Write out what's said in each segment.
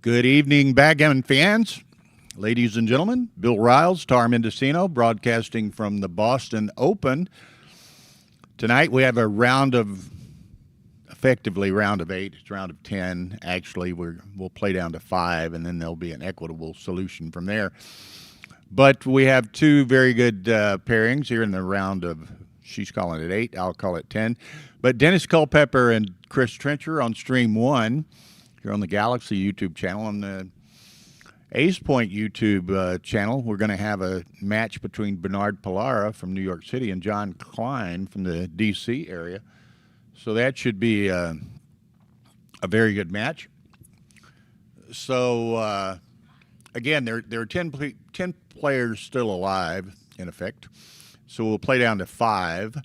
Good evening, Backgammon fans. Ladies and gentlemen, Bill Riles, Tar Mendocino, broadcasting from the Boston Open. Tonight we have effectively round of 8. It's round of 10. Actually, we'll play down to 5, and then there'll be an equitable solution from there. But we have two very good pairings here in the round of, she's calling it 8, I'll call it 10. But Dennis Culpepper and Chris Trencher on stream 1 here on the Galaxy YouTube channel. On the Ace Point YouTube channel, we're going to have a match between Bernard Pallara from New York City and John Klein from the D.C. area. So that should be a very good match. So, again, there are 10 players still alive, in effect. So we'll play down to 5.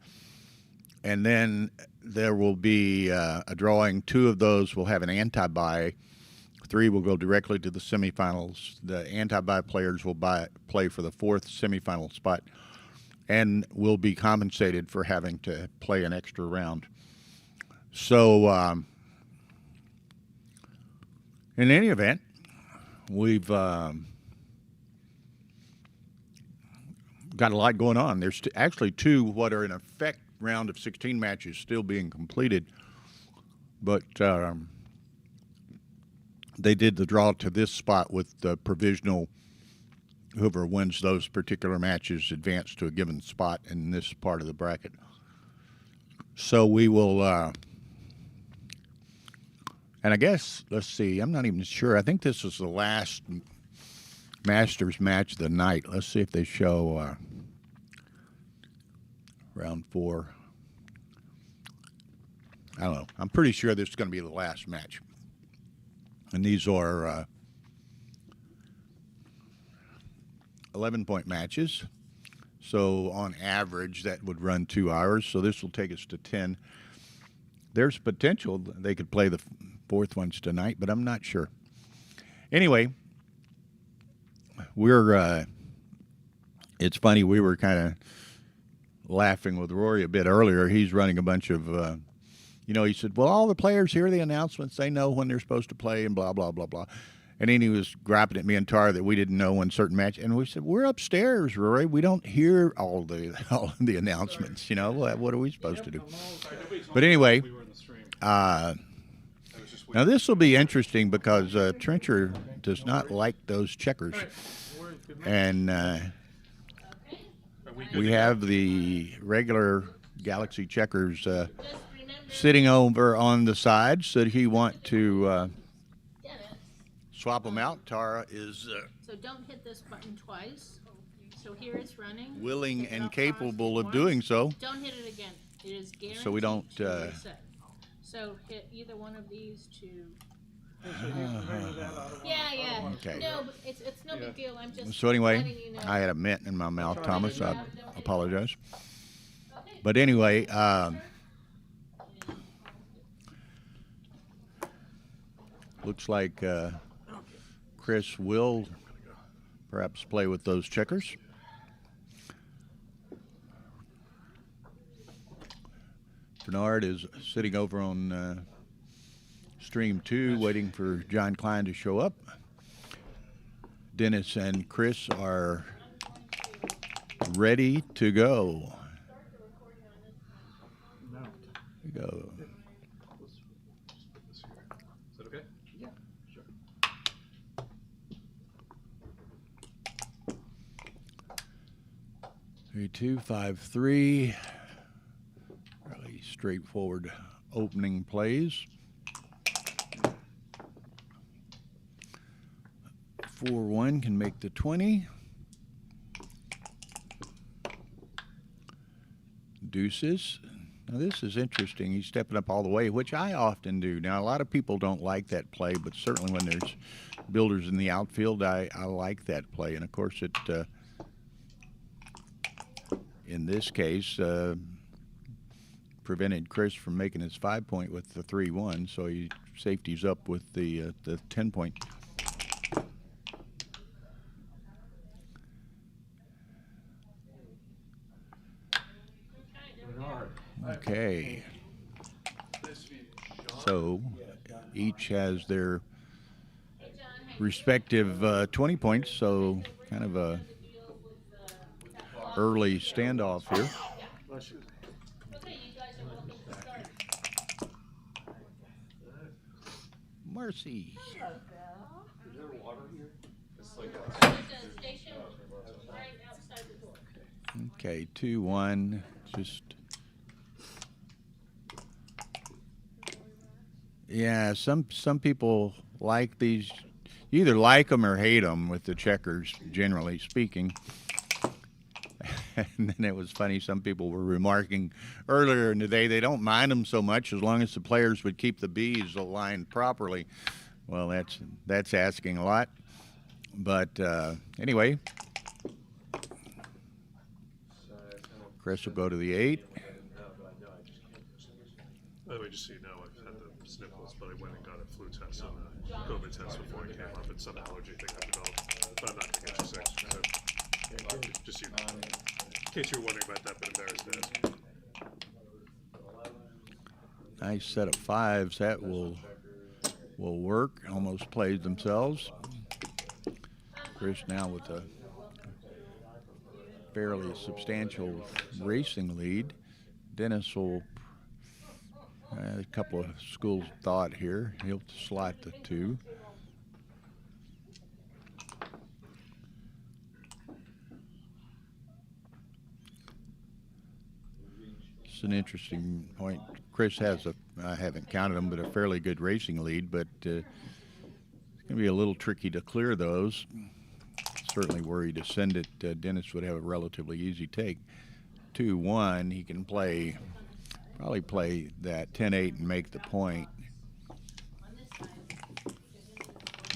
And then there will be a drawing. 2 of those will have an anti-bye. 3 will go directly to the semifinals. The anti-bye players will play for the 4th semifinal spot and will be compensated for having to play an extra round. So, in any event, we've got a lot going on. There's actually 2 what are in effect round of 16 matches still being completed, but they did the draw to this spot with the provisional. Whoever wins those particular matches advance to a given spot in this part of the bracket. So we will, and I guess, let's see, I'm not even sure. I think this is the last Masters match of the night. Let's see if they show round 4. I don't know. I'm pretty sure this is going to be the last match. And these are 11-point matches. So on average, that would run 2 hours. So this will take us to 10. There's potential they could play the 4th ones tonight, but I'm not sure. Anyway, it's funny, we were kind of laughing with Rory a bit earlier. He's running a bunch of, he said, well, all the players hear the announcements. They know when they're supposed to play and blah, blah, blah, blah. And then he was griping at me and Tara that we didn't know when certain match. And we said, we're upstairs, Rory. We don't hear all the announcements. You know, what are we supposed to do? But anyway, now this will be interesting because Trencher does not like those checkers. And we have the regular Galaxy checkers sitting over on the side. So he want to swap them out. Tara is so don't hit this button twice. So here it's running. Willing and capable of doing so. Don't hit it again. It is guaranteed. So we don't. Reset. So hit either one of these to. Yeah. Okay. No, but it's no big deal. I'm just. So anyway, letting you know. I had a mint in my mouth, Thomas. I apologize. But anyway, looks like Chris will perhaps play with those checkers. Bernard is sitting over on stream 2, waiting for John Klein to show up. Dennis and Chris are ready to go. Here we go. Is that okay? Yeah, sure. 3-2-5-3. Really straightforward opening plays. 4-1 can make the 20. Deuces. Now this is interesting. He's stepping up all the way, which I often do. Now a lot of people don't like that play, but certainly when there's builders in the outfield, I like that play. And of course it, in this case, prevented Chris from making his 5-point with the 3-1, so he safeties up with the 10-point. Okay. So each has their respective 20 points, so kind of a early standoff here. Okay, you guys are welcome to start. Marcy. Is there water here? It's like There's a station right outside the door. Okay, 2-1. Just yeah. Some people like these. You either like them or hate them with the checkers, generally speaking. And then it was funny. Some people were remarking earlier in the day they don't mind them so much as long as the players would keep the B's aligned properly. Well, that's asking a lot. But anyway, Chris will go to the 8. By the way, just so you know, I've had the sniffles, but I went and got a flu test and a COVID test before I came up, and some allergy thing I developed. But I'm not going to get you sick. So just so you know. In case you were wondering about that, but embarrassed to ask. Nice set of 5s. That will work. Almost played themselves. Chris now with a fairly substantial racing lead. Dennis will a couple of schools of thought here. He'll slot the 2. It's an interesting point. Chris has I haven't counted them, but a fairly good racing lead, but it's going to be a little tricky to clear those. Certainly were he to send it, Dennis would have a relatively easy take. 2-1, he can probably play that 10-8 and make the point.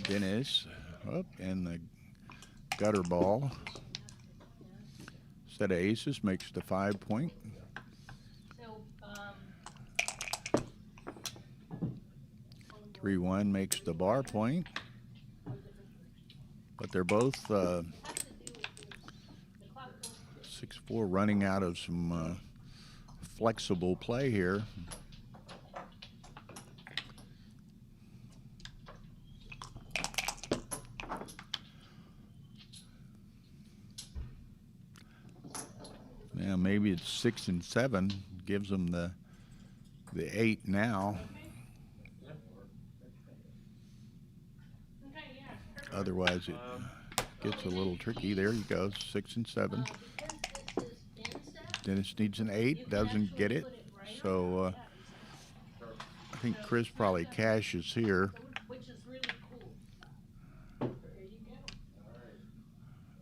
Dennis up and the gutter ball. Set of aces makes the 5 point. So, 3-1 makes the bar point. But they're both 6-4 running out of some flexible play here. Now maybe it's 6 and 7 gives them the 8 now. Otherwise it gets a little tricky. There he goes, 6 and 7. Dennis needs an 8, doesn't get it. So I think Chris probably cashes here. which is really cool. There you go.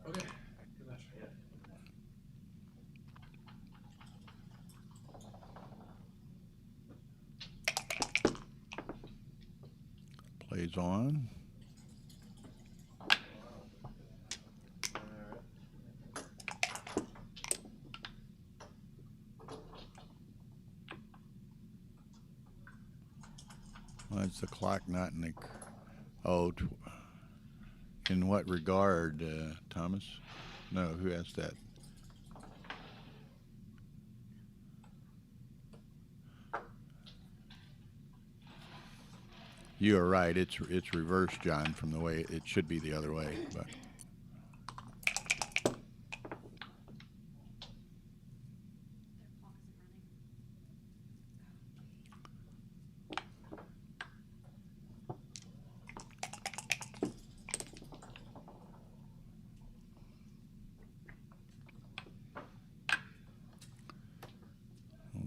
Okay. Plays on. Well, it's the clock not in the... Oh, in what regard, Thomas? No, who asked that? You are right. It's reversed, John, from the way it should be the other way. But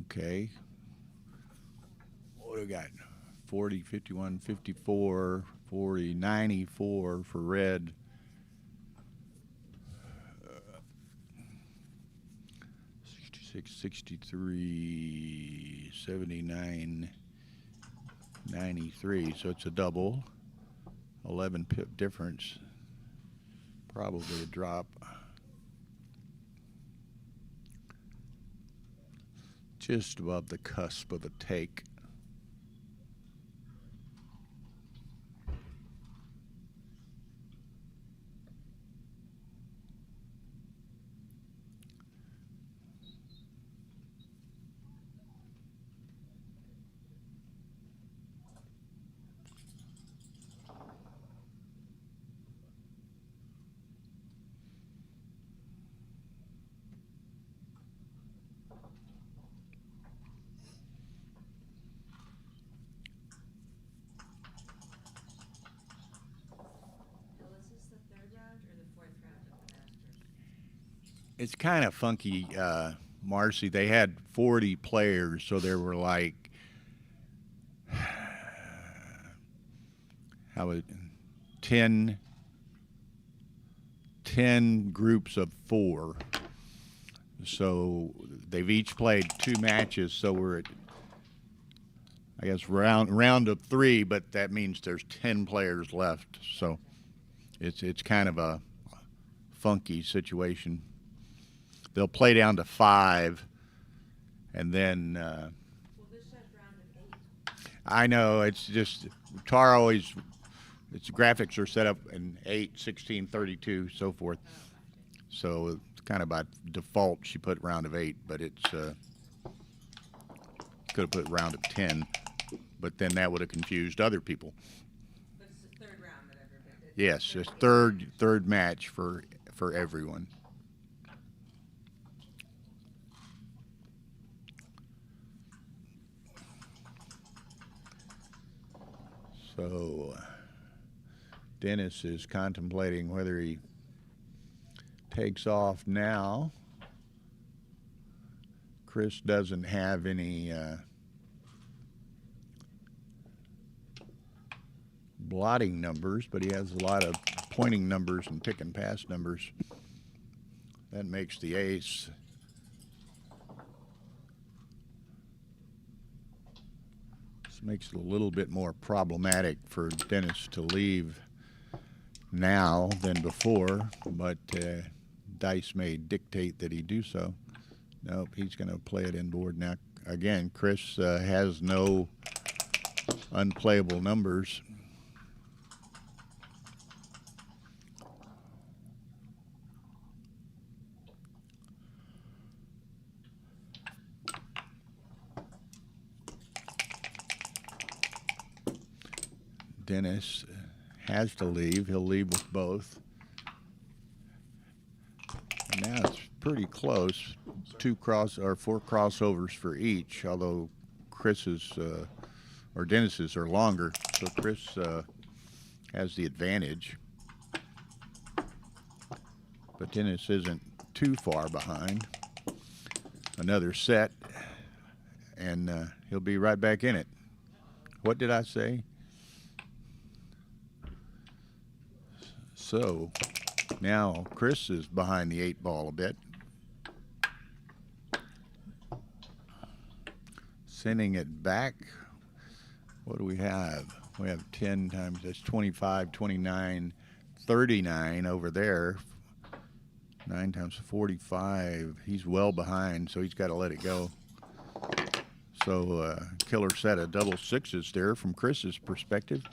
okay. What do we got? 40, 51, 54, 40, 94 for red. 66, 63, 79, 93. So it's a double. 11 pip difference. Probably a drop. Just above the cusp of a take. It's kind of funky, Marcy. They had 40 players, so there were like how it 10 groups of 4. So they've each played 2 matches. So we're at, I guess, round of 3, but that means there's 10 players left. So it's kind of a funky situation. They'll play down to 5, and then. Well, this says round of 8. I know, it's just Tara always. Its graphics are set up in 8, 16, 32, so forth. So it's kind of by default she put round of 8, but it's could have put round of 10, but then that would have confused other people. But it's the third round that everybody did. Yes, it's third match for everyone. So Dennis is contemplating whether he takes off now. Chris doesn't have any blotting numbers, but he has a lot of pointing numbers and pick and pass numbers. That makes the ace. This makes it a little bit more problematic for Dennis to leave now than before, but dice may dictate that he do so. Nope, he's going to play it inboard now. Again, Chris has no unplayable numbers. Dennis has to leave. He'll leave with both. And now it's pretty close. 4 crossovers for each, although Chris's or Dennis's are longer. So Chris has the advantage. But Dennis isn't too far behind. Another set, and he'll be right back in it. What did I say? So now Chris is behind the 8 ball a bit. Sending it back. What do we have? We have 10 times, that's 25, 29, 39 over there. 9 times 45. He's well behind, so he's got to let it go. So killer set of double 6s there from Chris's perspective.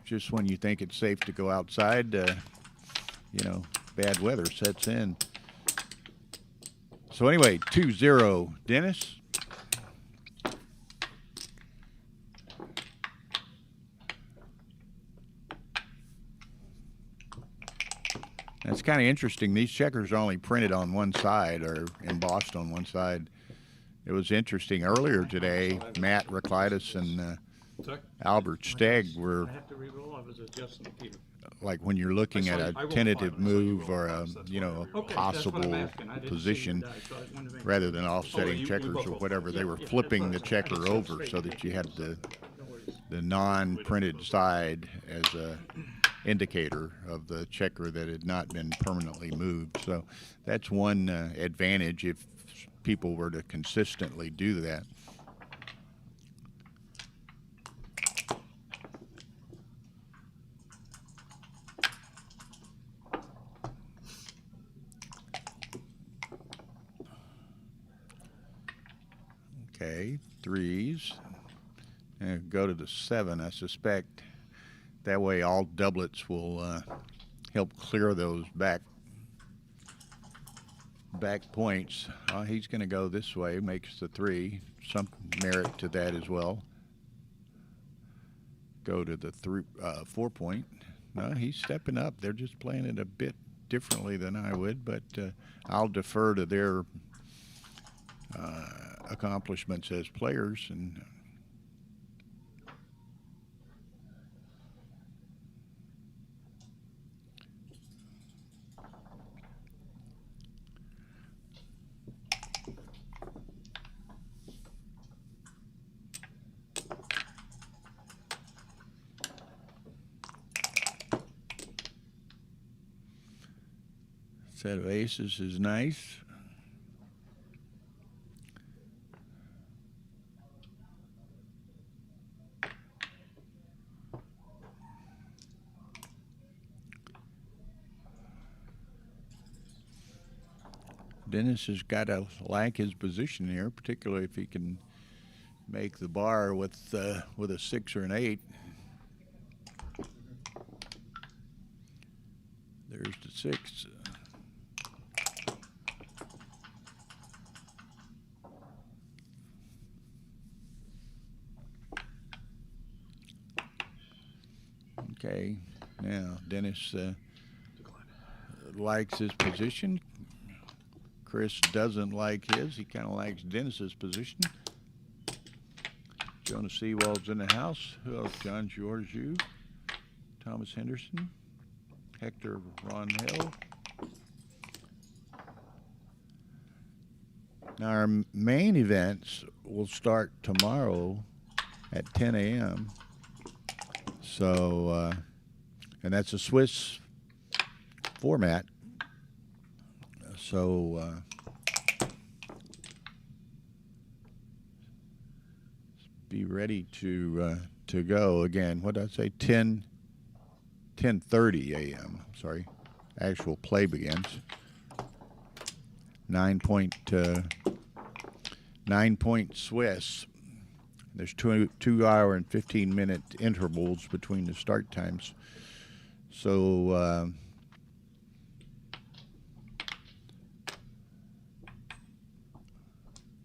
Just when you think it's safe to go outside, you know, bad weather sets in. So anyway, 2-0, Dennis. That's kind of interesting. These checkers are only printed on one side or embossed on one side. It was interesting earlier today. Matt Raklitis and Albert Stegg were, I have to re-roll. I was adjusting the Peter. like when you're looking at a tentative move or a, you know, a Okay, that's what I'm possible asking. I didn't see position, the dice, so I was wondering. rather than offsetting you checkers both or rolled. whatever, they were Yeah, flipping the that's what I checker said. over so that you had the No worries. non-printed side as a indicator of the checker that had not been permanently moved. So that's one advantage if people were to consistently do that. Okay, 3s. And go to the 7, I suspect. That way all doublets will help clear those back points. He's going to go this way, makes the 3. Some merit to that as well. Go to the 4 point. No, he's stepping up. They're just playing it a bit differently than I would, but I'll defer to their accomplishments as players. And Set of aces is nice. Dennis has got to like his position here, particularly if he can make the bar with a 6 or an 8. There's the 6. Okay, now Dennis likes his position. Chris doesn't like his. He kind of likes Dennis's position. Jonah Seawald's in the house. Who else? John Georgiou, Thomas Henderson, Hector Ron Hill. Now our main events will start tomorrow at 10 a.m. So, and that's a Swiss format. So, be ready to go again. What did I say? 10:30 a.m. Sorry, actual play begins. 9 point Swiss. There's 2 hour and 15-minute intervals between the start times. So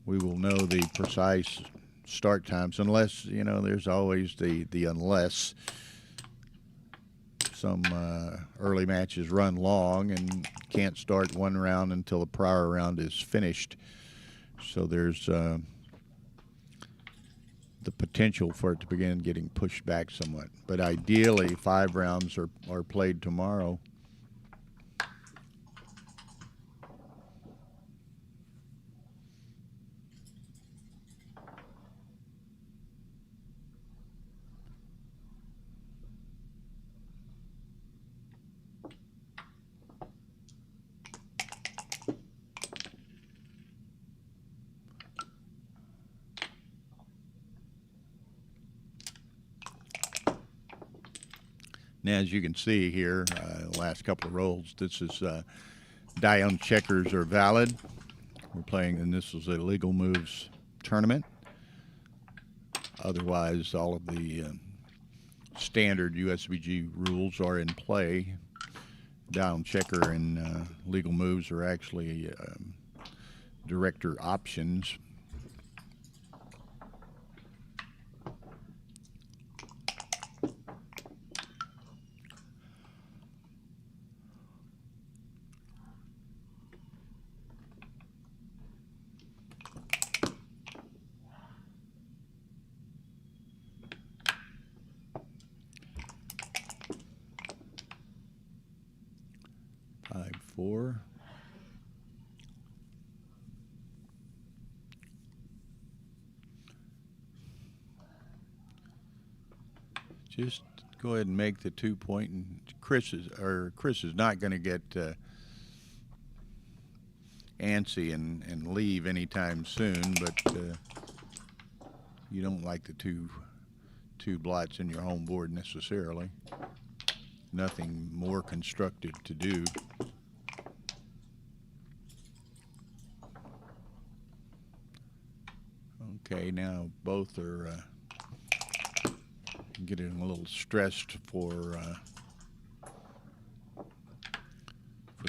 we will know the precise start times, unless, you know, there's always the unless. Some early matches run long and can't start one round until the prior round is finished. So there's the potential for it to begin getting pushed back somewhat. But ideally, 5 rounds are played tomorrow. Now, as you can see here, the last couple of rolls, this is die-on checkers are valid. We're playing, and this is a legal moves tournament. Otherwise, all of the standard USBG rules are in play. Die-on checker and legal moves are actually director options. Four. Just go ahead and make the 2 point, and Chris is not going to get antsy and leave anytime soon, but you don't like the two blots in your home board necessarily. Nothing more constructive to do. Okay, now both are getting a little stressed for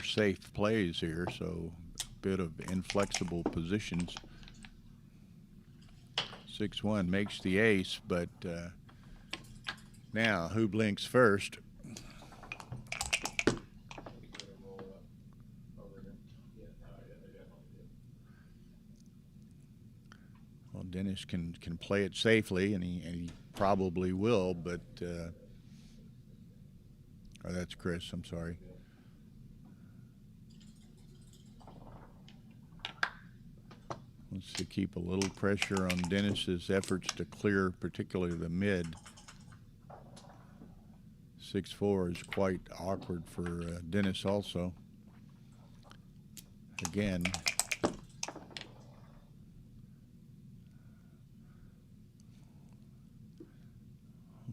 safe plays here, so a bit of inflexible positions. 6-1 makes the ace, but now who blinks first? Well, Dennis can play it safely, and he probably will, but oh, that's Chris, I'm sorry. Wants to keep a little pressure on Dennis's efforts to clear particularly the mid. 6-4 is quite awkward for Dennis also. again.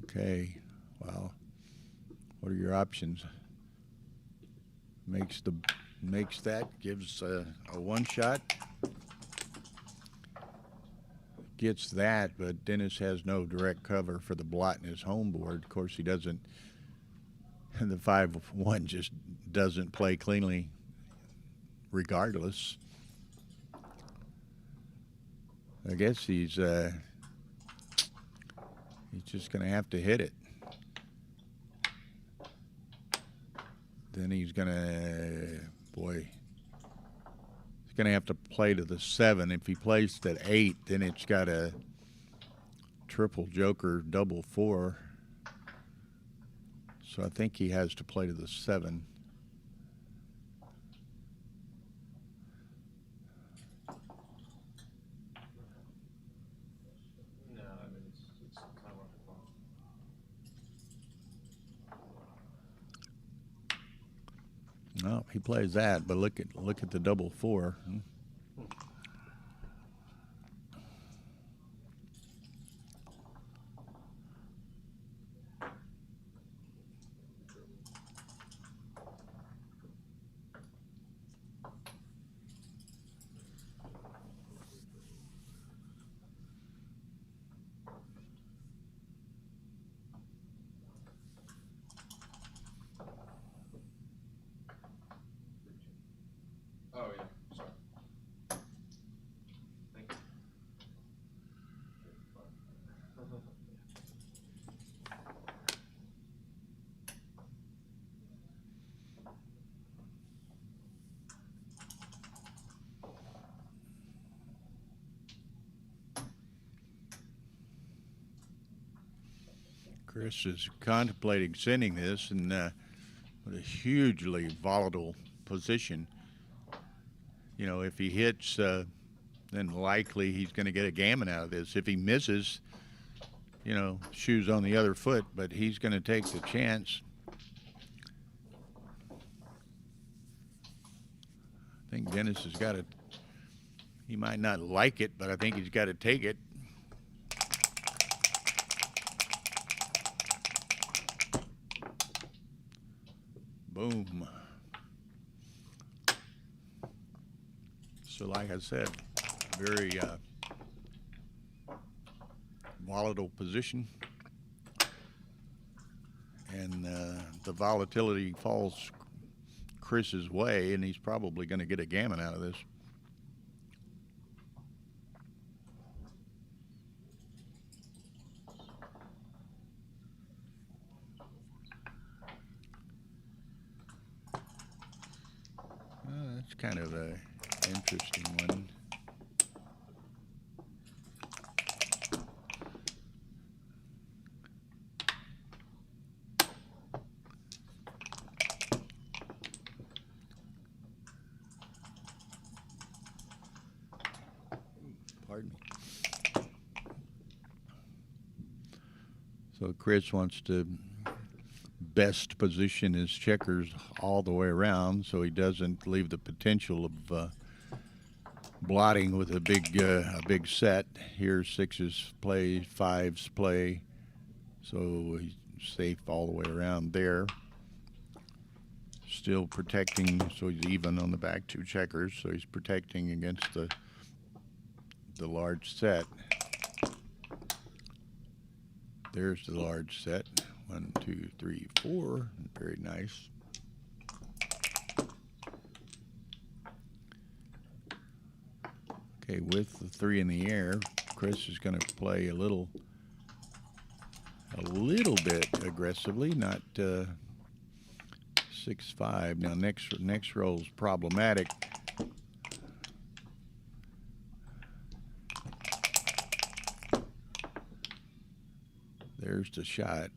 Okay, well, what are your options? Makes that, gives a one shot. Gets that, but Dennis has no direct cover for the blot in his home board. Of course, he doesn't. And the 5-1 just doesn't play cleanly, regardless. I guess he's just going to have to hit it. Then he's going to, boy, he's going to have to play to the 7. If he plays to 8, then it's got a triple joker, double 4. So I think he has to play to the 7. No, I mean it's kind of what I thought. No, he plays that, but look at the double 4. Oh yeah, sorry. Thank you. Chris is contemplating sending this, and with a hugely volatile position. You know, if he hits, then likely he's going to get a gammon out of this. If he misses, you know, shoes on the other foot, but he's going to take the chance. I think Dennis has got to, he might not like it, but I think he's got to take it. Boom. So like I said, very volatile position. And the volatility falls Chris's way, and he's probably going to get a gammon out of this. That's kind of a interesting one. Pardon me. So Chris wants to best position his checkers all the way around so he doesn't leave the potential of blotting with a big set. Here 6s play, 5s play, so he's safe all the way around there. Still protecting, so he's even on the back 2 checkers, so he's protecting against the large set. There's the large set. 1, 2, 3, 4. Very nice. Okay, with the 3 in the air, Chris is going to play a little bit aggressively, not 6-5. Now next roll is problematic. There's the shot.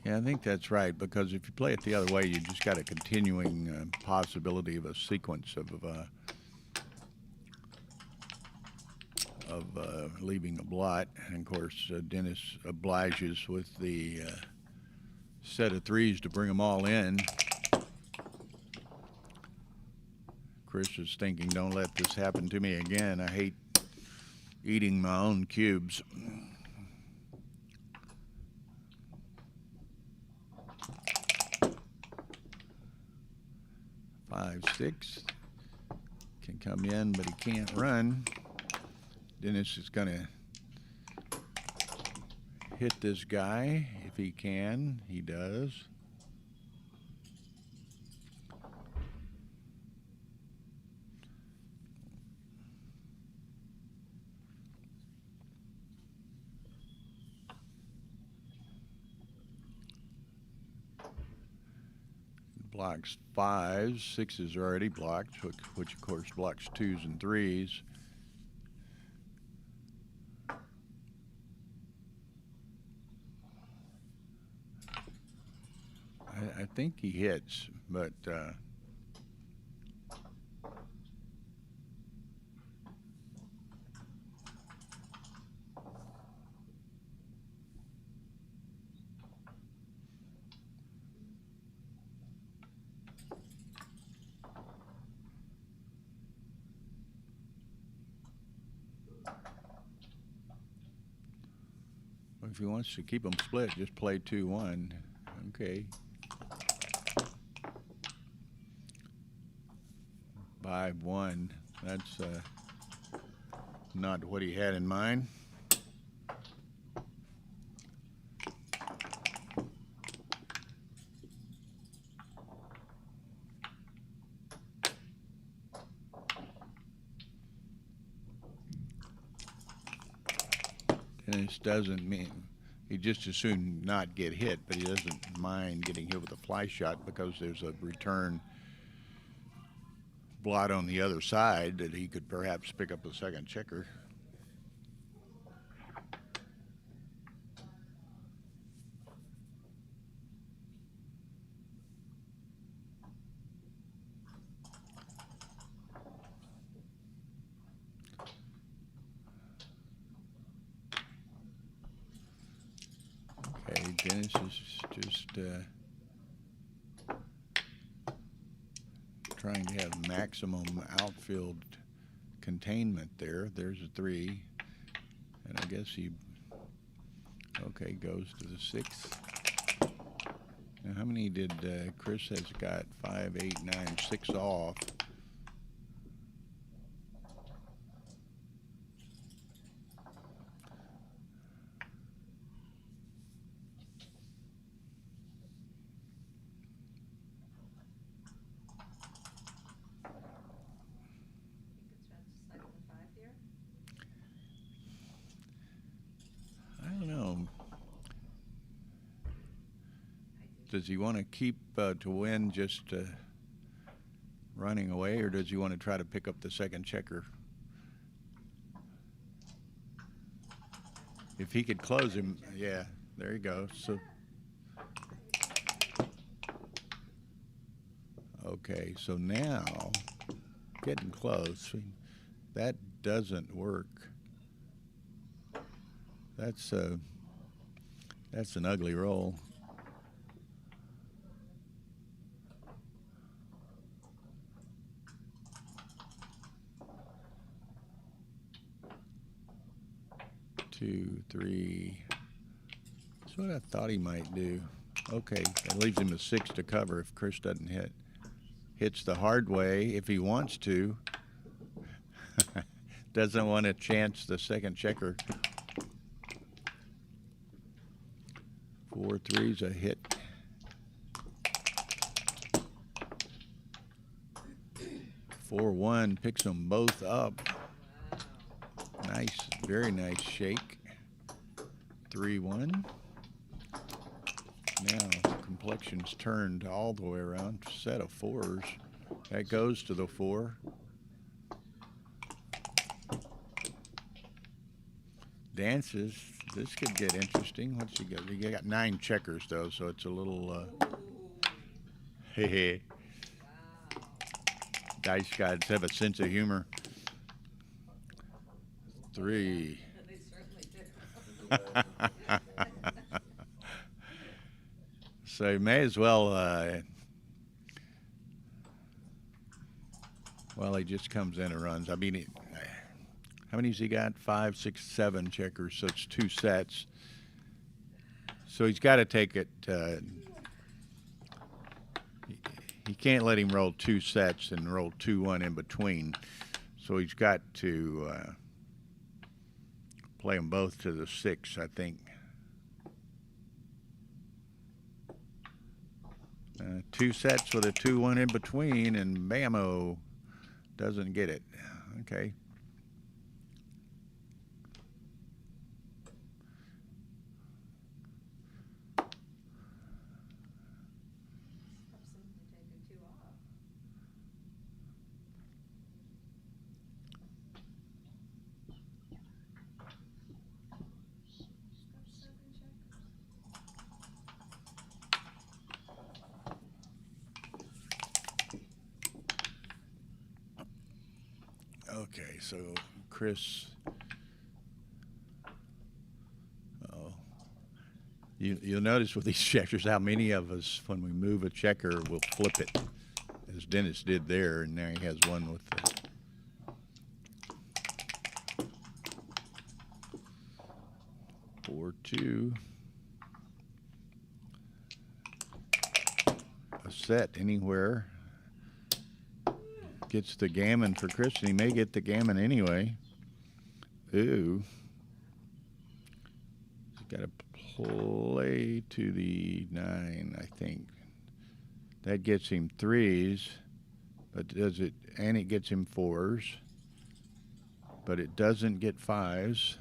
Yeah, I think that's right, because if you play it the other way, you just got a continuing possibility of a sequence of leaving a blot. And of course, Dennis obliges with the set of threes to bring them all in. Chris is thinking, don't let this happen to me again. I hate eating my own cubes. Five, six. Can come in, but he can't run. Dennis is going to hit this guy if he can. He does. Blocks fives, sixes are already blocked, which of course blocks twos and threes. I think he hits, but if he wants to keep them split, just play 2-1. Okay. 5-1. That's not what he had in mind. Dennis doesn't mean, he just as soon not get hit, but he doesn't mind getting hit with a fly shot because there's a return blot on the other side that he could perhaps pick up a second checker. Okay, Dennis is just trying to have maximum outfield containment there. There's a 3. And I guess he, okay, goes to the 6. Now, how many did Chris has got? 5, 8, 9, 6 off. I don't know. Does he want to keep to win just running away, or does he want to try to pick up the second checker? If he could close him, yeah, there you go. So, okay, so now getting close. That doesn't work. That's an ugly roll. Two, 3. That's what I thought he might do. Okay, that leaves him a 6 to cover if Chris doesn't hit. Hits the hard way if he wants to. Doesn't want to chance the second checker. 4 3's a hit. 4-1 picks them both up. Nice, very nice shake. 3-1. Now complexion's turned all the way around. Set of 4s. That goes to the 4. Dances. This could get interesting. What's he got? He got 9 checkers though, so it's a little. Hey, dice gods have a sense of humor. 3. They certainly do. So you may as well. Well, he just comes in and runs. I mean, how many's he got? 5, 6, 7 checkers. So it's 2 sets. So he's got to take it. He can't let him roll 2 sets and roll 2-1 in between. So he's got to play them both to the 6, I think. 2 sets with a 2-1 in between, and bammo, doesn't get it. Okay. Okay, so Chris, you'll notice with these checkers how many of us, when we move a checker, will flip it, as Dennis did there, and now he has one with the 4-2. A set anywhere. Gets the gammon for Chris, and he may get the gammon anyway. Ooh. He's got to play to the 9, I think. That gets him 3s, but does it, and it gets him 4s, but it doesn't get 5s.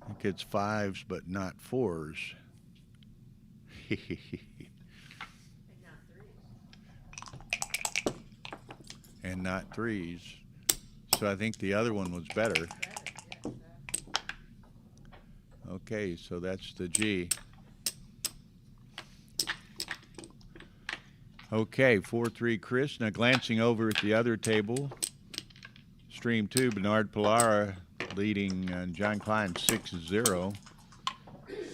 It gets 5s, but not 4s. And not 3s. So I think the other one was better. Okay, so that's the G. Okay, 4-3 Chris. Now glancing over at the other table, Stream 2, Bernard Pilara leading John Klein 6-0.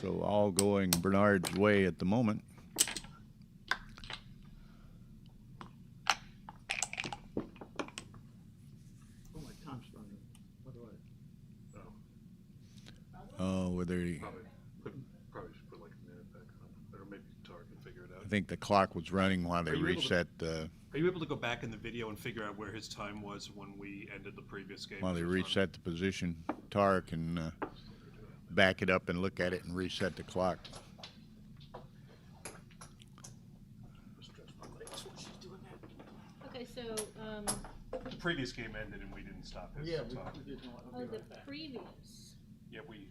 So all going Bernard's way at the moment. Oh, my time's running. What do I? Oh, were they? Probably should put like a minute back on, or maybe Tar can figure it out. I think the clock was running while they Are you able to- reset the. Are you able to go back in the video and figure out where his time was when we ended the previous game? While they reset the position, Tar can back it up and look at it and reset the clock. Okay, so, The previous game ended and we didn't stop his Yeah, time. we did not. I'll oh, be the right back. previous. Yeah, we.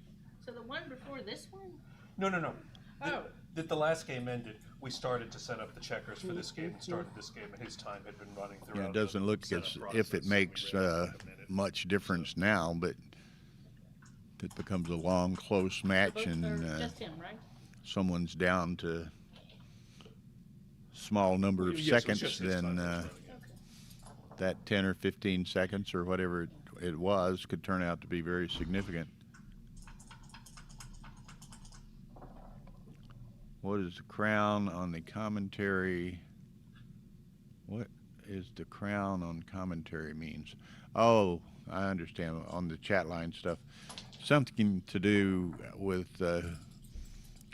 So the one before this one? No. Oh. The last game ended. We started to set up the checkers for this game and started this game, and his time had been running throughout. Yeah, it doesn't look the as setup if it process, so we makes ran out of a minute. much difference now, but it becomes a long, close match, Both and are just him, right? someone's down to small number of Yes, it was seconds, just his then time that was running, yeah. that 10 or 15 seconds or whatever it was could turn out to be very significant. What is the crown on the commentary? What is the crown on commentary means? Oh, I understand, on the chat line stuff. Something to do with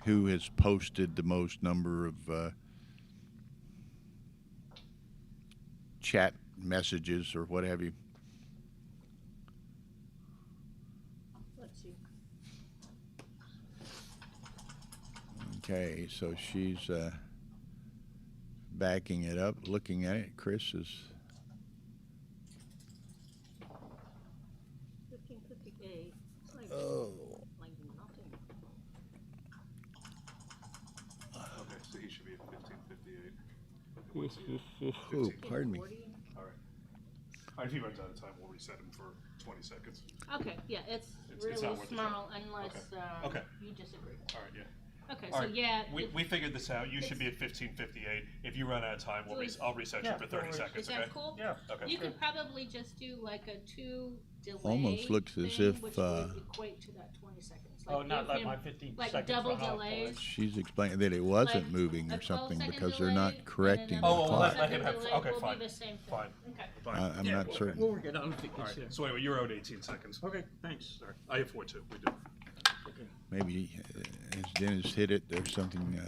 who has posted the most number of chat messages or what have you. Let's see. Okay, so she's backing it up, looking at it. Chris is 1558. Like, oh, Oh, pardon me. All right. All right, if he runs out of time, we'll reset him for 20 seconds. Okay, yeah, it's It's really not worth the small time. unless Okay. you disagree. All right, yeah. Okay, All so right. yeah, We figured this out. You should be at 15:58. If you run out of time, I'll reset you Yeah, for no 30 worries. seconds. is that Okay. cool? Yeah. Okay. You could probably just do like a 2 delay. Almost looks as thing, if, which would equate to that 20 seconds. Like Oh, not give let him, my 15 like seconds double run off. delays. She's explaining that it wasn't Like moving a or 12 something second because they're delay, not and correcting then the a clock. let him have. delay Okay, will fine. be the same thing. Fine. Okay. Fine. I'm not certain. We'll work it out if it All gets right. So anyway, you're owed 18 seconds. Okay, thanks. All right. I have 4 too. We do. Okay. Maybe as Dennis hit it, there's something.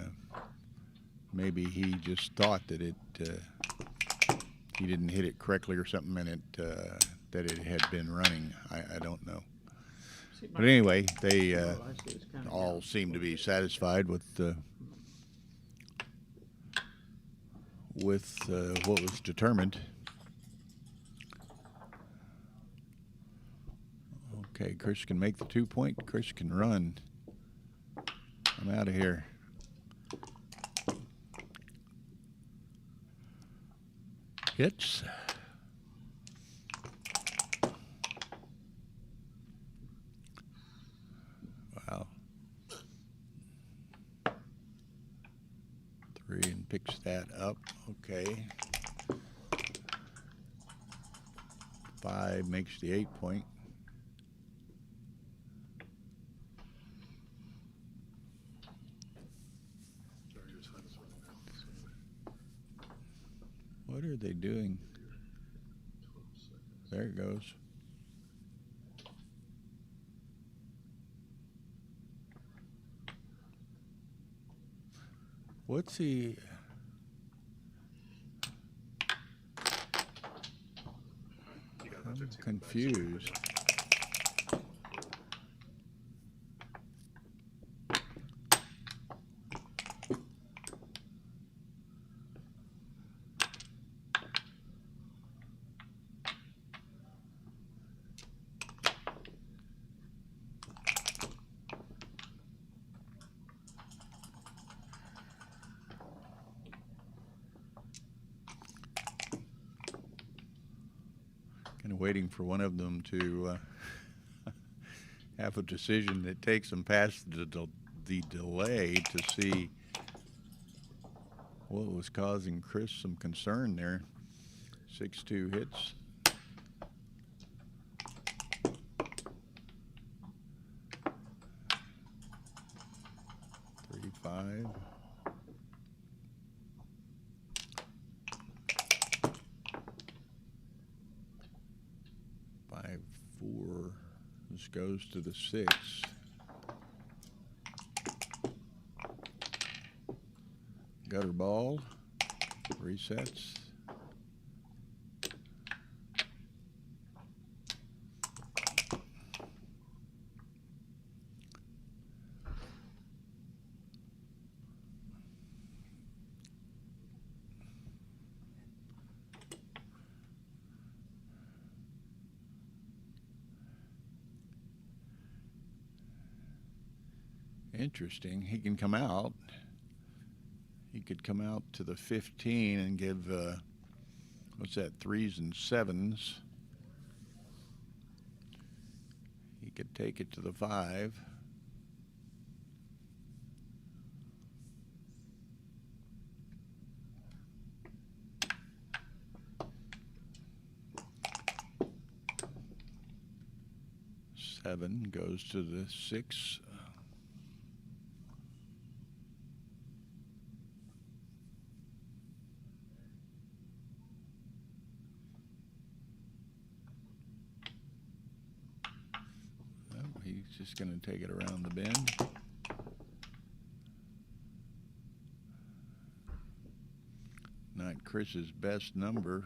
Maybe he just thought that he didn't hit it correctly or something, and that it had been running. I don't know. See, But anyway, they oh, I see, it's kinda all down. seem to be satisfied with what was determined. Okay, Chris can make the 2 point. Chris can run. I'm out of here. Hits. Wow. 3 and picks that up. Okay. 5 makes the 8 point. Sorry, your time is running out. So What are they doing? 12 seconds. There it goes. What's he? You got about I'm 15 back, so confused. Kind of waiting for one of them to have a decision that takes them past the delay to see what was causing Chris some concern there. 6-2 hits. Five. Five, 4. This goes to the 6. Gutter ball. Resets. Interesting. He can come out. He could come out to the 15 and give, what's that, 3s and 7s. He could take it to the 5. Seven goes to the 6. He's just going to take it around the bend. Not Chris's best number.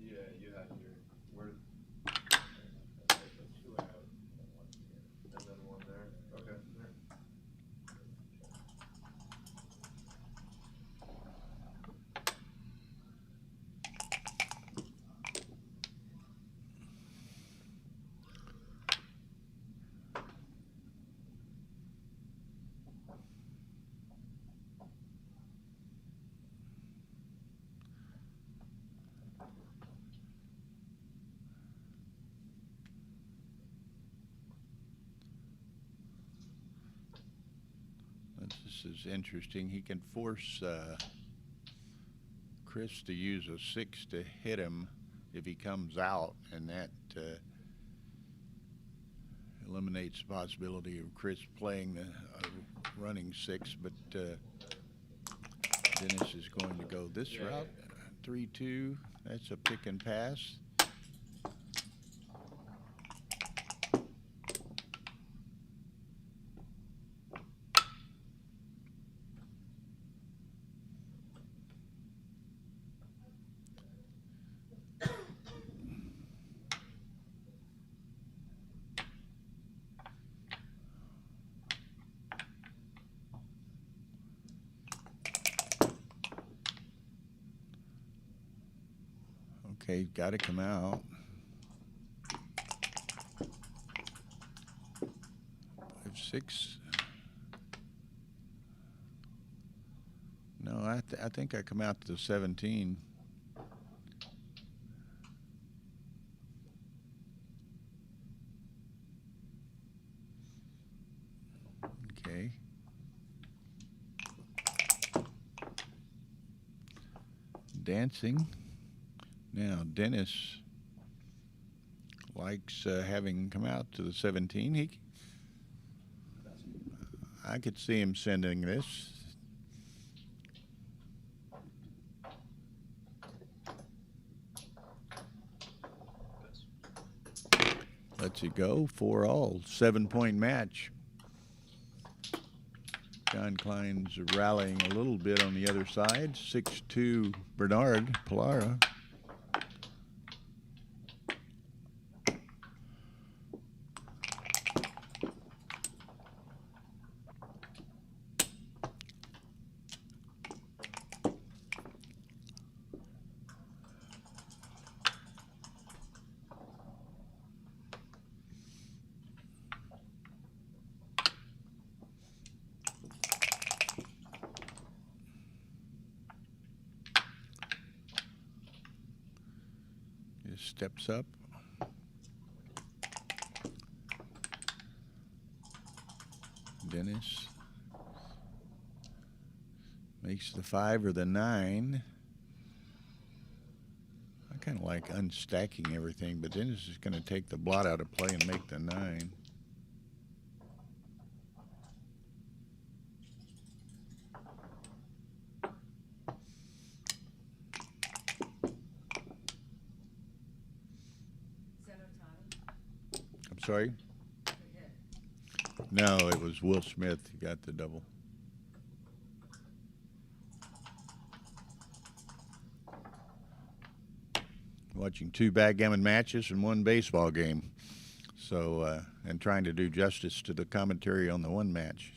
Yeah, you had your, where, two out, and then one there, okay. This is interesting. He can force Chris to use a 6 to hit him if he comes out, and that eliminates the possibility of Chris playing the running 6, but Dennis is going to go this route. 3-2. That's a pick and pass. Okay, got to come out. 5-6. No, I think I come out to the 17. Okay. Dancing. Now, Dennis likes having come out to the 17. I could see him sending this. Lets it go. 4-all. 7-point match. John Klein's rallying a little bit on the other side. 6-2 Bernard Pilara. Steps up. Dennis makes the 5 or the 9. I kind of like unstacking everything, but Dennis is going to take the blot out of play and make the 9. Sorry? No, it was Will Smith who got the double. Watching 2 backgammon matches and 1 baseball game. So, and trying to do justice to the commentary on the 1 match.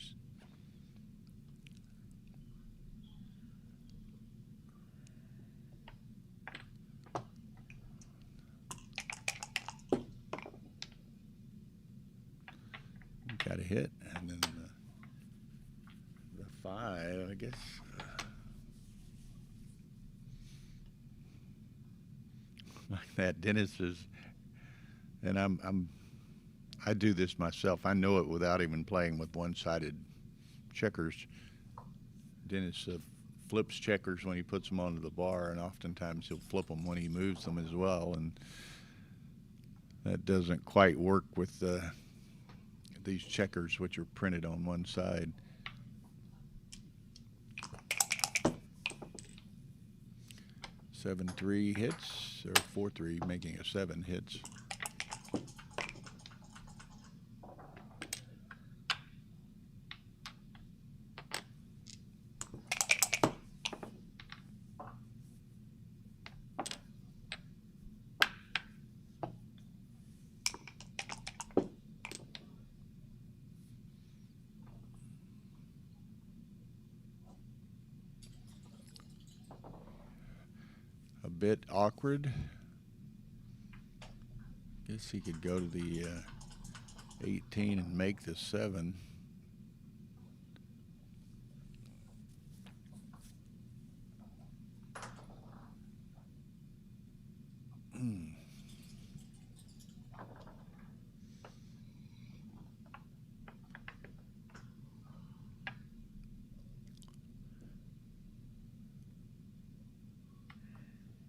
Got a hit, and then the 5, I guess. Like that, Dennis is, and I do this myself. I know it without even playing with one-sided checkers. Dennis flips checkers when he puts them onto the bar, and oftentimes he'll flip them when he moves them as well, and that doesn't quite work with these checkers, which are printed on one side. Seven 3 hits, or 4-3, making a 7 hits. Bit awkward. Guess he could go to the 18 and make the 7.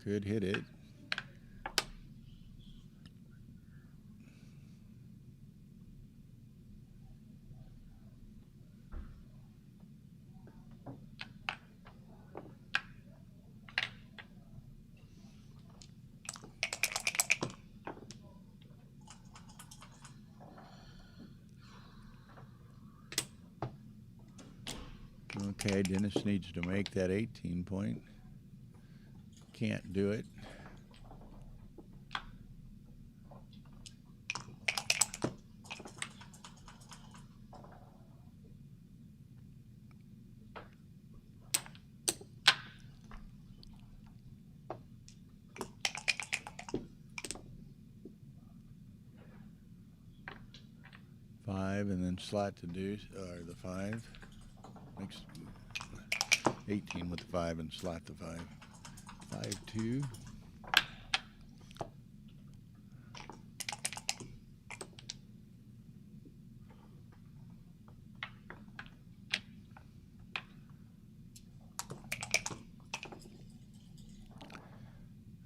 Could hit it. Okay, Dennis needs to make that 18 point. Can't do it. Five and then slot the deuce, or the five. Makes 18 with the five and slot the five. 5-2.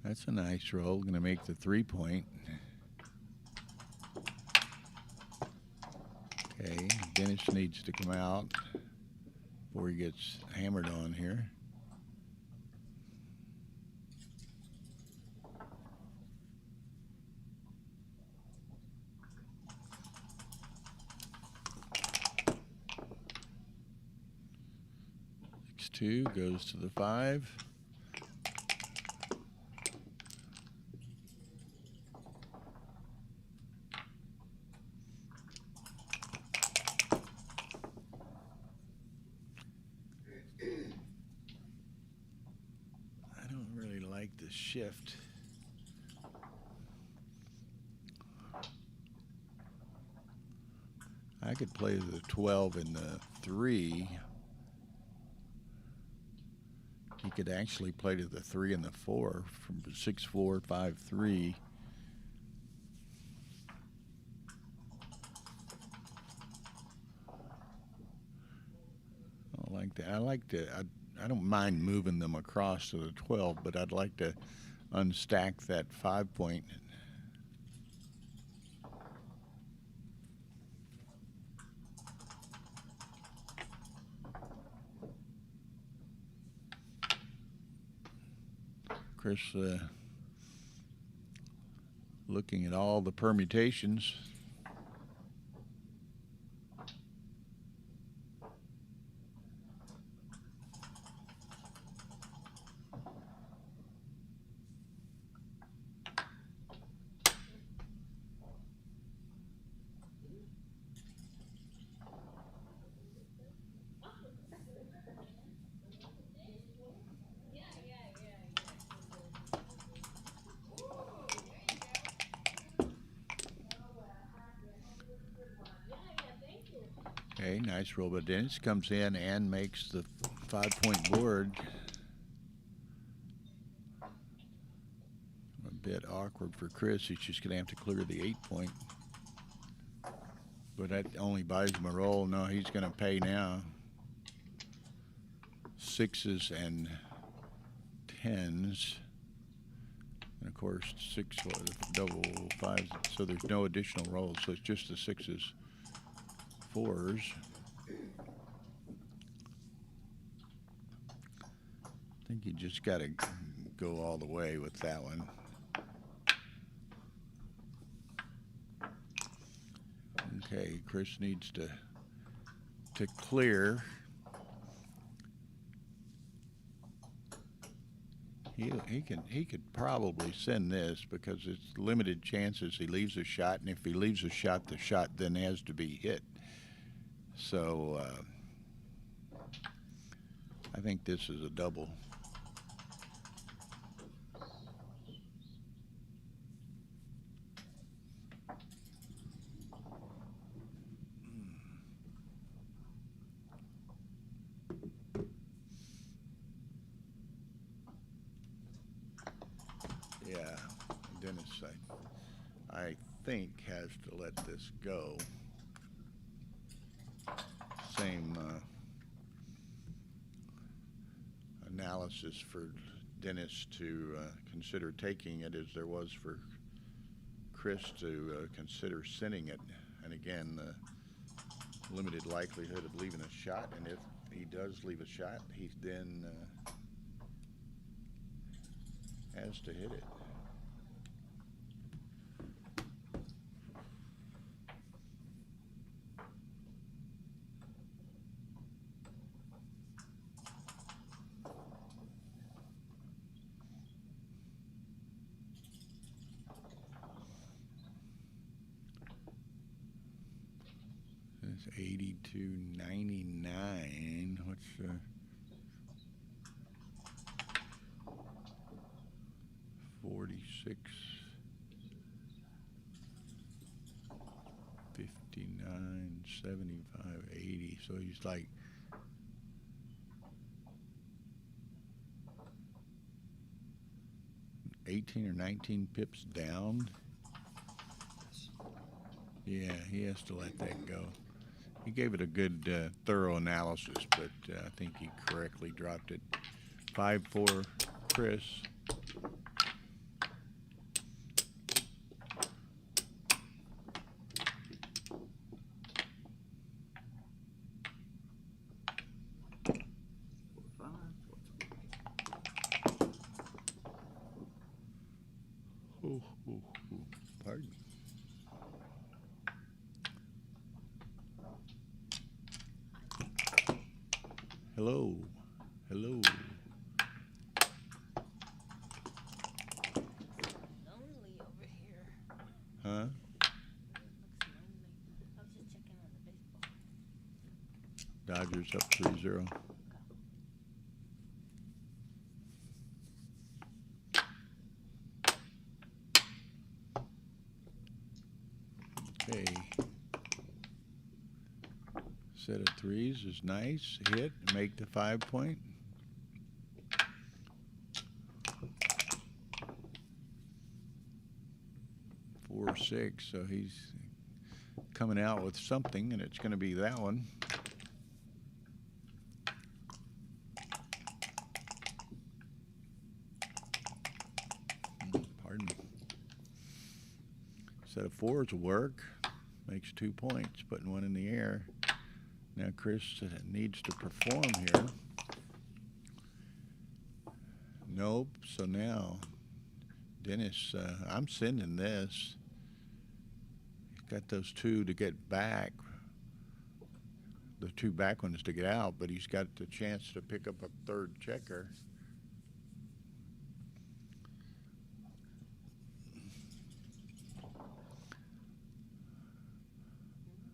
That's a nice roll. Going to make the 3 point. Okay, Dennis needs to come out before he gets hammered on here. Two goes to the five. I don't really like the shift. I could play the 12 and the 3. He could actually play to the 3 and the 4 from 6-4, 5-3. I like that. I don't mind moving them across to the 12, but I'd like to unstack that 5 point. Chris looking at all the permutations. Okay, nice roll, but Dennis comes in and makes the 5 point board. A bit awkward for Chris. He's just going to have to clear the 8 point. But that only buys him a roll. No, he's going to pay now. 6s and 10s. And of course, 6 double 5s. So there's no additional rolls. So it's just the 6s. 4s. I think you just got to go all the way with that one. Okay, Chris needs to clear. He could probably send this because it's limited chances he leaves a shot, and if he leaves a shot, the shot then has to be hit. So I think this is a double. Yeah, Dennis, I think has to let this go. Same analysis for Dennis to consider taking it as there was for Chris to consider sending it. And again, the limited likelihood of leaving a shot. And if he does leave a shot, he then has to hit it. It's 82.99. What's 46, 59, 75, 80. So he's like 18 or 19 pips down. Yeah, he has to let that go. He gave it a good, thorough analysis, but I think he correctly dropped it. 5-4, Chris. Pardon. Hello. Hello. Lonely over here. Huh? It looks lonely. I was just checking on the baseball. Dodgers up 3-0. Okay. Set of threes is nice. Hit, make the 5-point. Four, 6, so he's coming out with something, and it's going to be that one. Pardon me. Set of fours will work. Makes 2 points, putting one in the air. Now Chris needs to perform here. Nope. So now, Dennis, I'm sending this. He's got those two to get back. The two back ones to get out, but he's got the chance to pick up a third checker.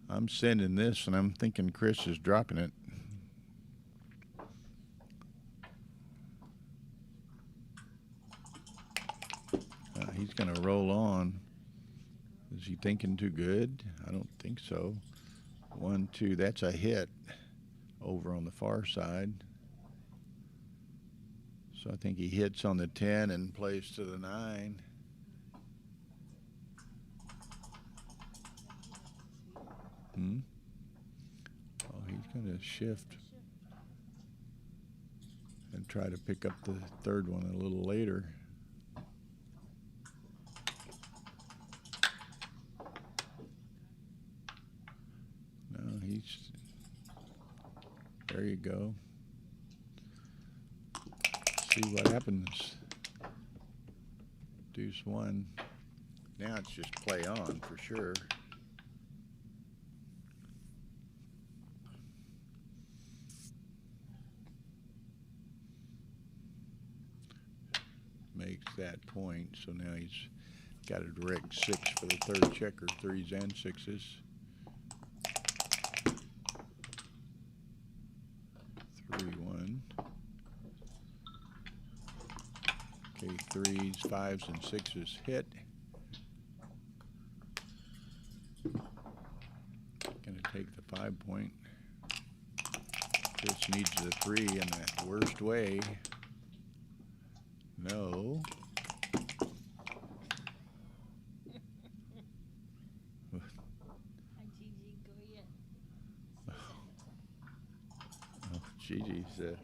I'm sending this, and I'm thinking Chris is dropping it. He's going to roll on. Is he thinking too good? I don't think so. 1, 2, that's a hit over on the far side. So I think he hits on the 10 and plays to the 9. Oh, he's going to shift and try to pick up the third one a little later. No, he's... There you go. See what happens. Deuce 1. Now it's just play on for sure. Makes that point, so now he's got a direct 6 for the third checker, 3s and 6s. 3-1. Okay, 3s, 5s, and 6s hit. Gonna take the 5-point. Chris needs the 3 in the worst way. No. Hi, Gigi. Go yet. Oh, Gigi's Hi.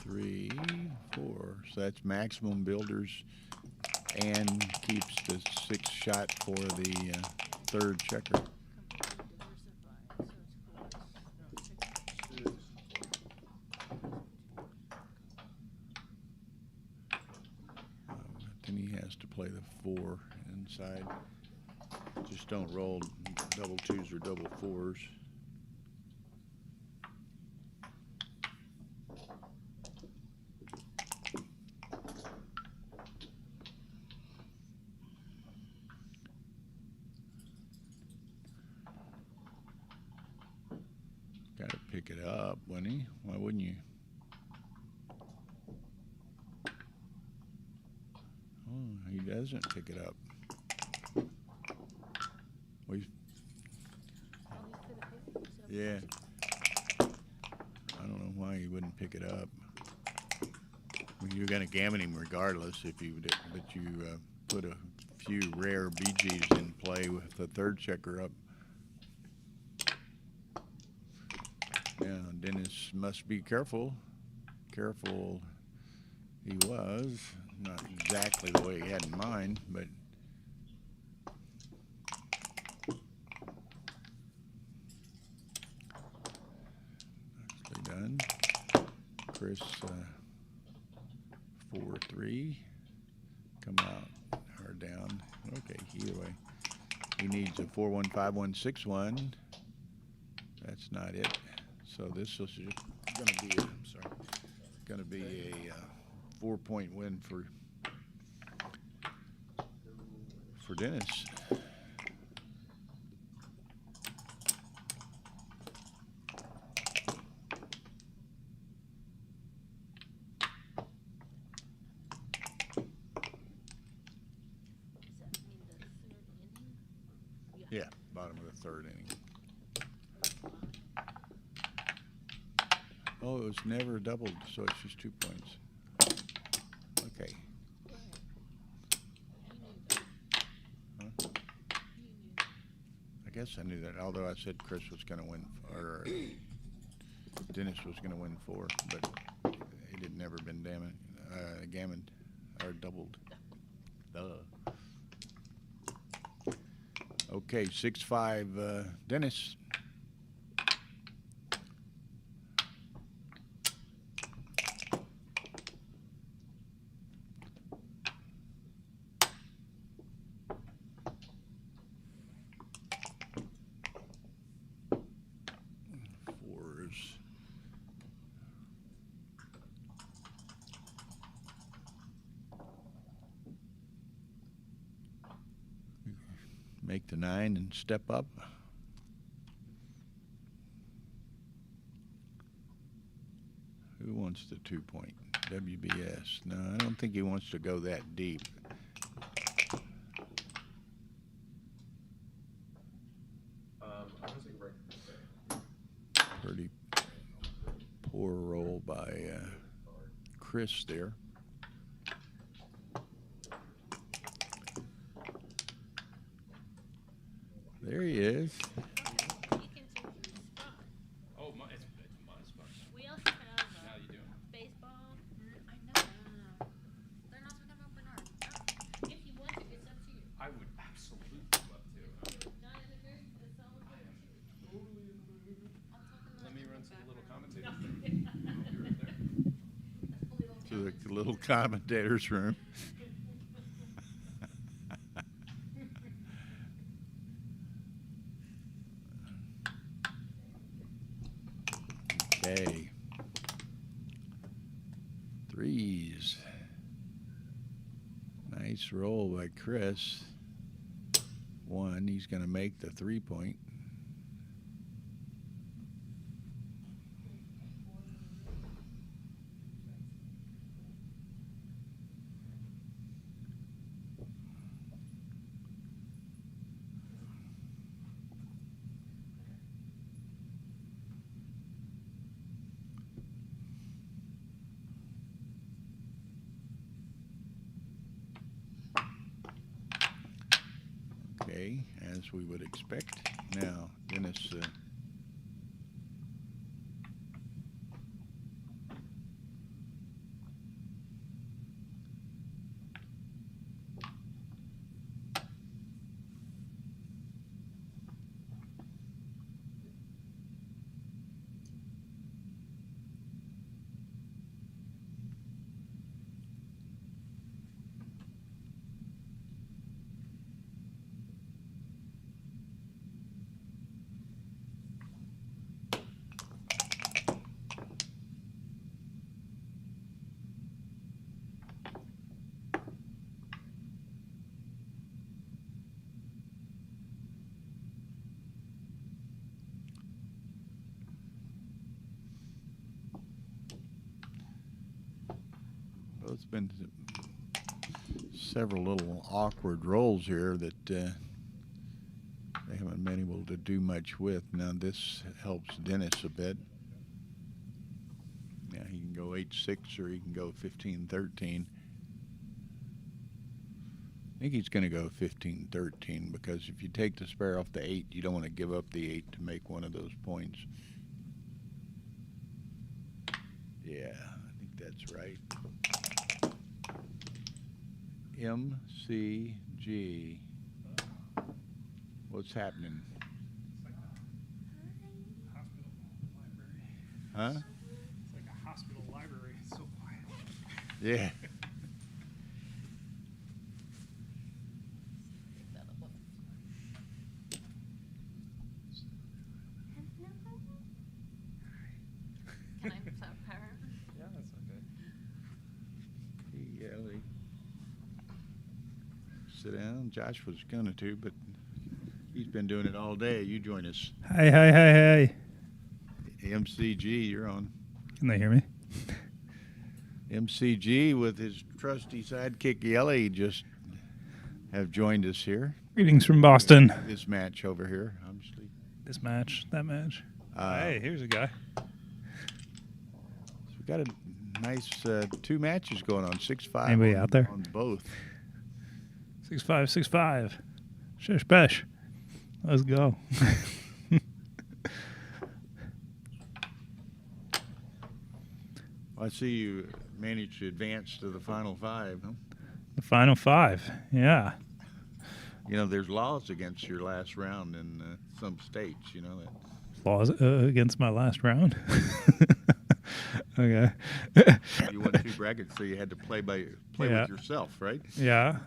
3, 4. So that's maximum builders and keeps the 6 shot for the third checker. Then he has to play the 4 inside. Just don't roll double 2s or double 4s. Got to pick it up, wouldn't he? Why wouldn't you? Oh, he doesn't pick it up. Yeah. I don't know why he wouldn't pick it up. I mean, you're going to gammon him regardless if you did, but you put a few rare BGs in play with the third checker up. Now, Dennis must be careful. Careful he was. Not exactly the way he had in mind, but nicely done. Chris, 4-3. Come out or down. Okay, either way. He needs a 4-1, 5-1, 6-1. That's not it. So this is going to be a 4-point win for Dennis. Yeah, bottom of the third inning. Oh, it was never doubled, so it's just 2 points. Okay. Huh? I guess I knew that, although I said Chris was going to win, or Dennis was going to win 4, but it had never been gammoned or doubled. Duh. Okay, 6-5, Dennis. Make the 9 and step up. Who wants the 2-point? WBS. No, I don't think he wants to go that deep. I was thinking right. Pretty poor roll by Chris there. There he is. You can take your spot. Oh, it's my spot. We also have How you doing? baseball. I know. They're not talking about Bernard. If you want to, it's up to you. I would absolutely love to. Not in the group, it's all good. Let me run to the little commentator. No. I'll be right there. To the little commentator's room. Okay. 3s. Nice roll by Chris. 1. He's going to make the 3-point. Okay, as we would expect. Now, Dennis, it's been several little awkward rolls here that they haven't been able to do much with. Now this helps Dennis a bit. Yeah, he can go 8-6 or he can go 15-13. I think he's going to go 15-13 because if you take the spare off the 8, you don't want to give up the 8 to make one of those points. Yeah, I think that's right. MCG. What's happening? Hospital library. Huh? It's like a hospital library. It's so quiet. Yeah. Can I stop her? Yeah, that's okay. Yeah, sit down. Josh was going to, but he's been doing it all day. You join us. Hey. MCG, you're on. Can they hear me? MCG with his trusty sidekick Yelly just have joined us here. Greetings from Boston. This match over here, obviously. This match, that match. Hey, here's a guy. So we got a nice 2 matches going on. 6-5. Anybody on, out there? on both. 6'5", 6'5". Shush besh. Let's go. I see you managed to advance to the final 5. Huh? The final 5. Yeah. You know, there's laws against your last round in some states. You know that. Laws against my last round. Okay. You won 2 brackets, so you had to play Yeah. with yourself, right? Yeah.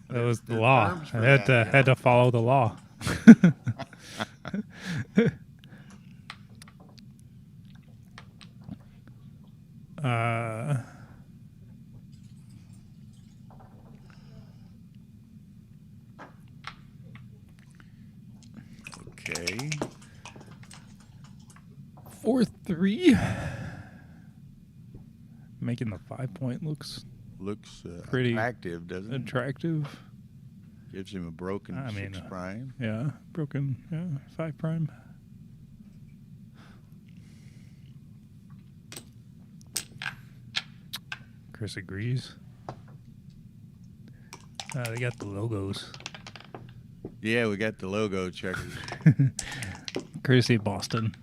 That was the There's law. terms I for had that, to had to follow the law. Okay. 4-3. Making the 5-point looks Looks Pretty attractive, doesn't it? attractive. Gives him a broken I mean, 6 prime. Yeah, broken. Yeah, 5 prime. Chris agrees. They got the logos. Yeah, we got the logo checkers. Courtesy of Boston.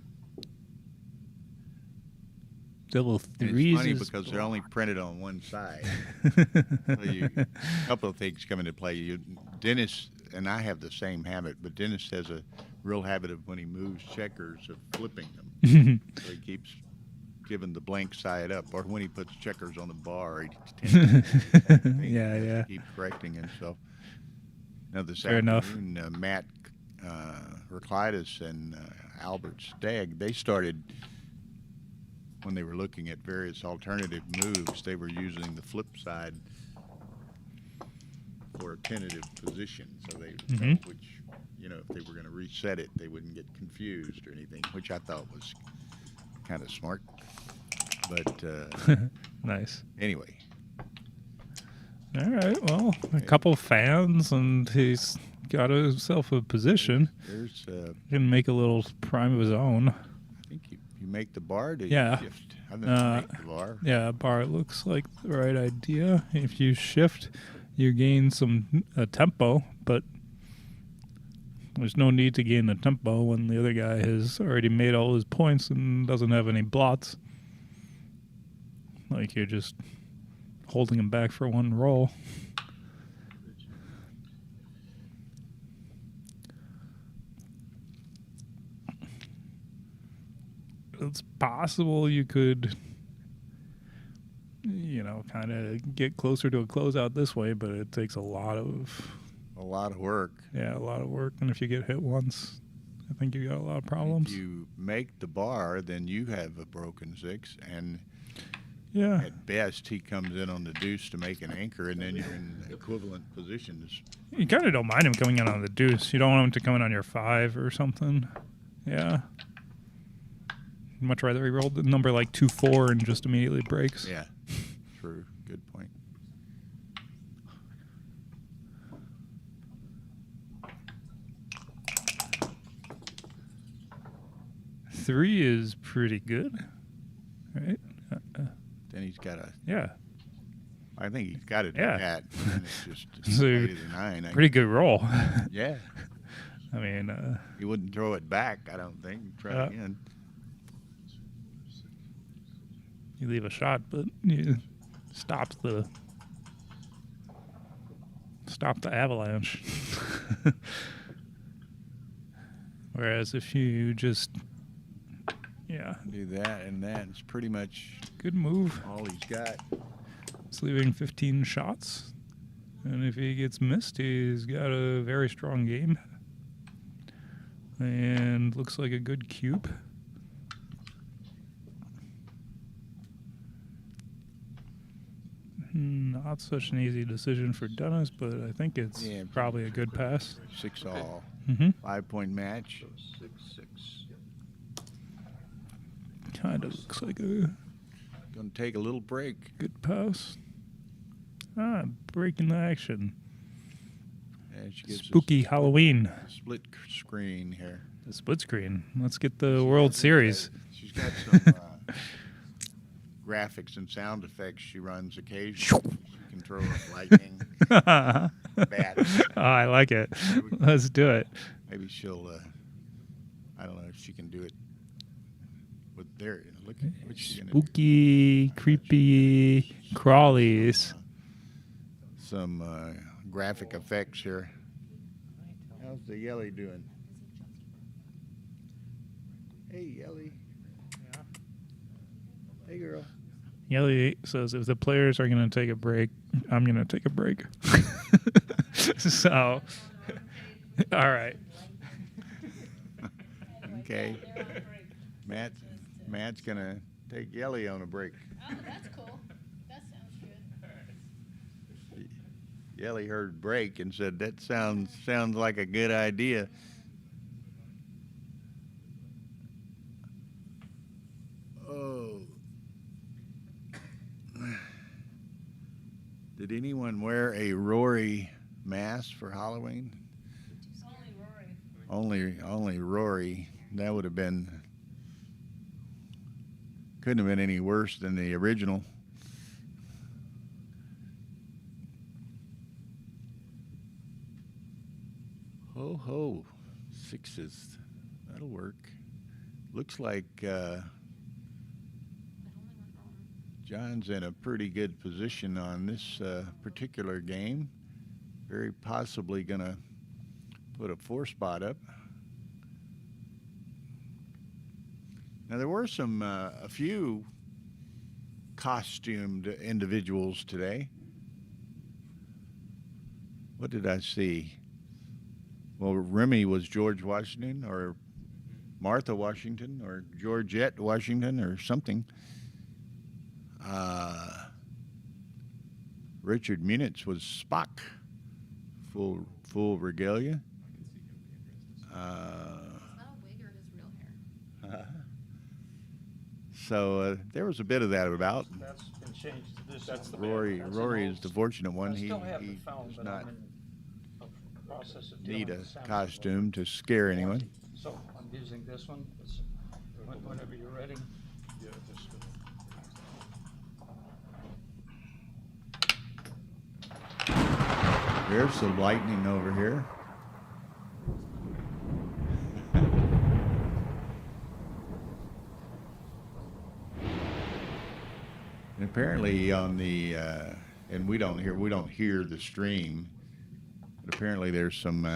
Double And threes. it's funny is because they're only printed on one side. So a couple of things come into play. Dennis and I have the same habit, but Dennis has a real habit of when he moves checkers of flipping them. So he keeps giving the blank side up, or when he puts checkers on the bar, he tends to Yeah. keep correcting himself. Now this Fair enough. afternoon, Matt Herclitus and Albert Stagg, they started, when they were looking at various alternative moves, they were using the flip side for a tentative position. So they, which, you know, if they were going to reset it, they wouldn't get confused or anything, which I thought was kind of smart. But Nice. anyway, All right. Well, a couple fans, and he's got himself a position. there's, Can make a little prime of his own. I think you make the bar to Yeah. shift. I didn't make the bar. Yeah, bar looks like the right idea. If you shift, you gain some tempo, but there's no need to gain the tempo when the other guy has already made all his points and doesn't have any blots. Like you're just holding him back for one roll. It's possible you could, you know, kind of get closer to a closeout this way, but it takes a lot of work. Yeah, a lot of work. And if you get hit once, I think you got a lot of problems. If you make the bar, then you have a broken 6, and Yeah. at best he comes in on the deuce to make an anchor, and then you're in equivalent positions. You kind of don't mind him coming in on the deuce. You don't want him to come in on your 5 or something. Yeah. Much rather he rolled the number like 2-4 and just immediately breaks. Yeah, true. Good point. Three is pretty good, right? Then he's got a. Yeah, I think he's got it Yeah. at that. And it's just So, later than 9. pretty good roll. Yeah. I mean, He wouldn't throw it back, I don't think. Try again. you leave a shot, but you stop the avalanche. Whereas if you just, yeah, Do that and that. It's pretty much good move. all he's got. It's leaving 15 shots, and if he gets missed, he's got a very strong game. And looks like a good cube. Not such an easy decision for Dennis, but I think it's Yeah. probably a good pass. 6 all. Mm-hmm. 5-point match. 6-6. Kind of looks like a Going to take a little break. good pass. Breaking the action. And she gets Spooky Halloween. a split screen here. The split screen. Let's get the World Series. She's got some graphics and sound effects she runs occasionally. She can throw up lightning. Oh, Bats. I like it. Let's do it. Maybe she'll, I don't know if she can do it with there. Look at what she's going to do. Spooky, creepy crawlies. Some graphic effects here. How's the Yelly doing? Hey, Yelly. Hey, girl. Yelly says if the players are going to take a break, I'm going to take a break. So, all right. Okay. Matt's going to take Yelly on a break. Oh, that's cool. That sounds good. Yelly heard break and said, that sounds like a good idea. Oh. Did anyone wear a Rory mask for Halloween? Only Rory. Only Rory. That would have been, couldn't have been any worse than the original. Ho ho, 6s. That'll work. Looks like John's in a pretty good position on this particular game. Very possibly gonna put a 4-spot up. Now there were a few costumed individuals today. What did I see? Well, Remy was George Washington, or Martha Washington, or Georgette Washington, or something. Richard Munitz was Spock, full regalia. It's not a wig or his real hair. So there was a bit of that about. That's been changed to this. That's the Rory That's Rory an is the old- fortunate one. I He still have the does phone, but not I'm in a process of dealing need a with Samsung. costume to scare anyone. So I'm using this one. It's whenever you're ready. Yeah, just, There's some lightning over here. And apparently on the and we don't hear the stream, but apparently there's some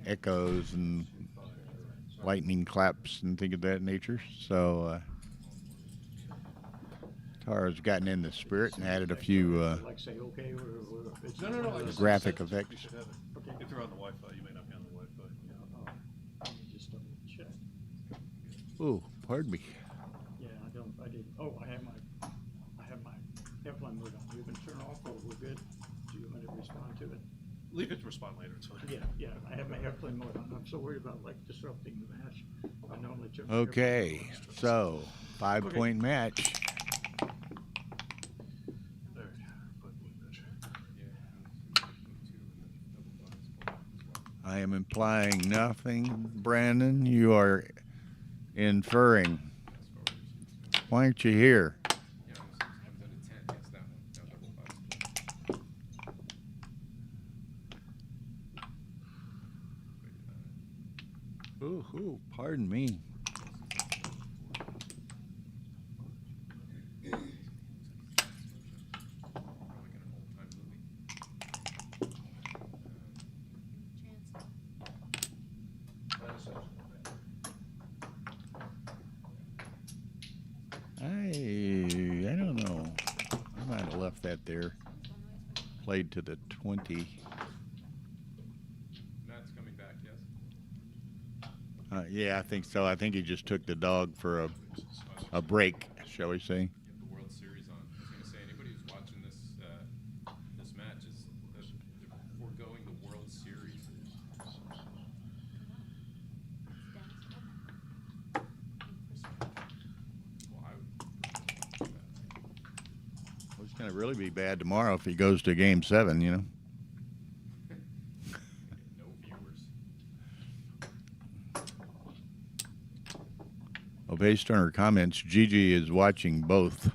echoes and lightning claps and things of that nature. So Tara's gotten in the spirit and added a few Like say, okay, or it's. no, I just graphic said effects. You should have it. Okay. If you're on the Wi-Fi, you may not be on the Wi-Fi. Let me just double check. Oh, pardon me. Yeah, I did. Oh, I have my airplane mode on. We've been turned off, or we're good. Do you want me to respond to it? Leave it to respond later, it's fine. Yeah, I have my airplane mode on. I'm so worried about like disrupting the match. I normally turn. Okay, so 5-point match. am implying nothing, Brandon. You are inferring. Why aren't you here? Yeah, comes out of 10. Yes, that one. No double fives. Ooh, pardon me. Probably got an old-time movie. I don't know. I might have left that there. Played to the 20. Matt's coming back, yes? Yeah, I think so. I think he just took the dog for a break, shall we say. You have the World Series on. I was going to say, anybody who's watching this this match is they're foregoing the World Series. Well, I would. Well, it's going to really be bad tomorrow if he goes to Game 7, you know. No viewers. Well, based on her comments, Gigi is watching both.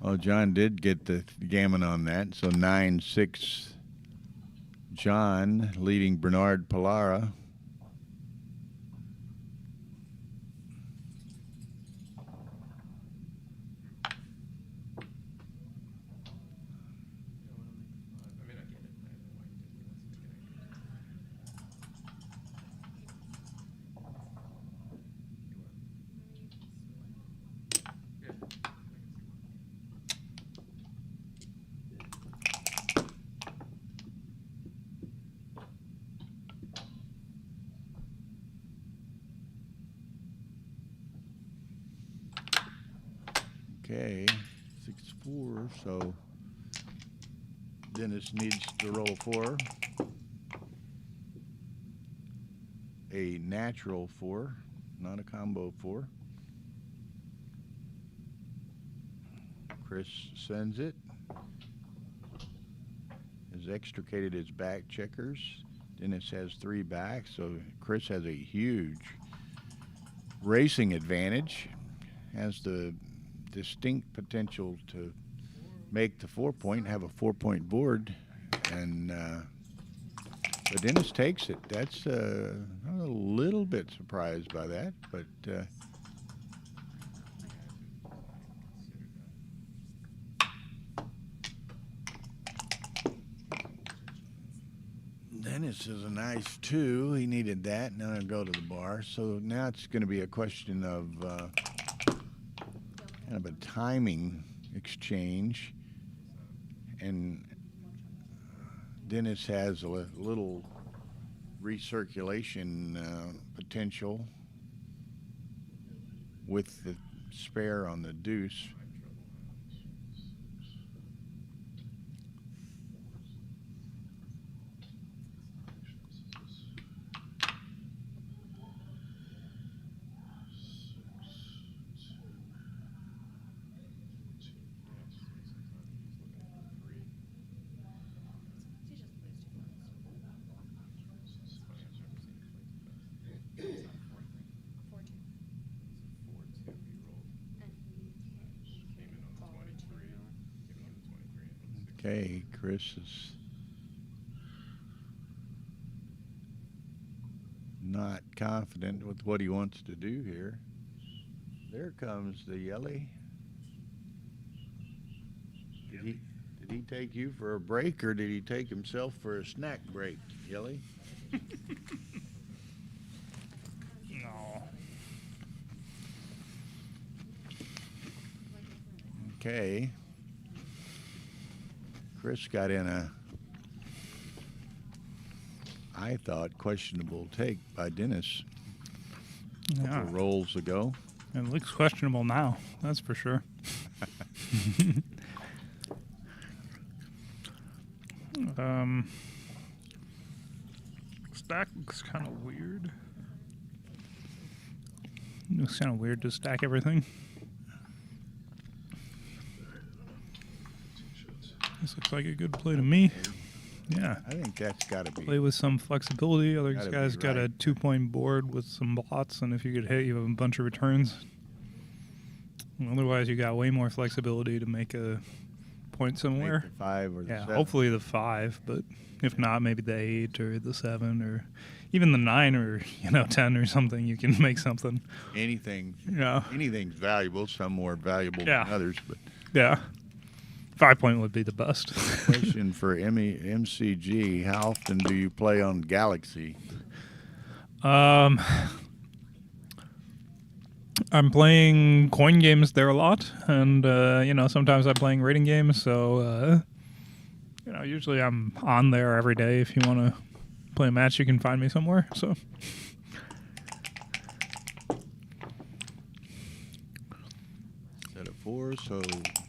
Oh, John did get the gammon on that. So 9-6 John leading Bernard Pallara. I mean, I get it. I know why you did this. Yeah, I can see why. Okay, 6-4, so Dennis needs to roll 4. A natural 4, not a combo 4. Chris sends it. Has extricated his back checkers. Dennis has 3 back, so Chris has a huge racing advantage. Has the distinct potential to make the 4-point, have a 4-point board, and but Dennis takes it. That's I'm a little bit surprised by that, but Dennis is a nice 2. He needed that. Now I'll go to the bar. So now it's going to be a question of kind of a timing exchange, and Dennis has a little recirculation potential with the spare on the deuce. Okay, Chris is not confident with what he wants to do here. There comes the Yelly. Did he take you for a break, or did he take himself for a snack break, Yelly? No. Okay. Chris got in a, I thought, questionable take by Dennis a Yeah. couple rolls ago. It looks questionable now, that's for sure. Stack looks kind of weird. It looks kind of weird to stack everything. This looks like a good play to me. Yeah. I think that's got to be. Play with some flexibility. Other Gotta be guys got a right. 2-point board with some blots, and if you get hit, you have a bunch of returns. And otherwise, you got way more flexibility to make a point Make somewhere. the 5 or the Yeah, 7. hopefully the 5, but if not, maybe the 8 or the 7 or even the 9 or 10 or something. You can make something. Anything. Yeah, Anything's valuable. Some more valuable Yeah. than others. But yeah. 5-point would be the best. question for MCG: how often do you play on Galaxy? I'm playing coin games there a lot, and sometimes I'm playing rating games. So usually I'm on there every day. If you want to play a match, you can find me somewhere. So Set of 4. So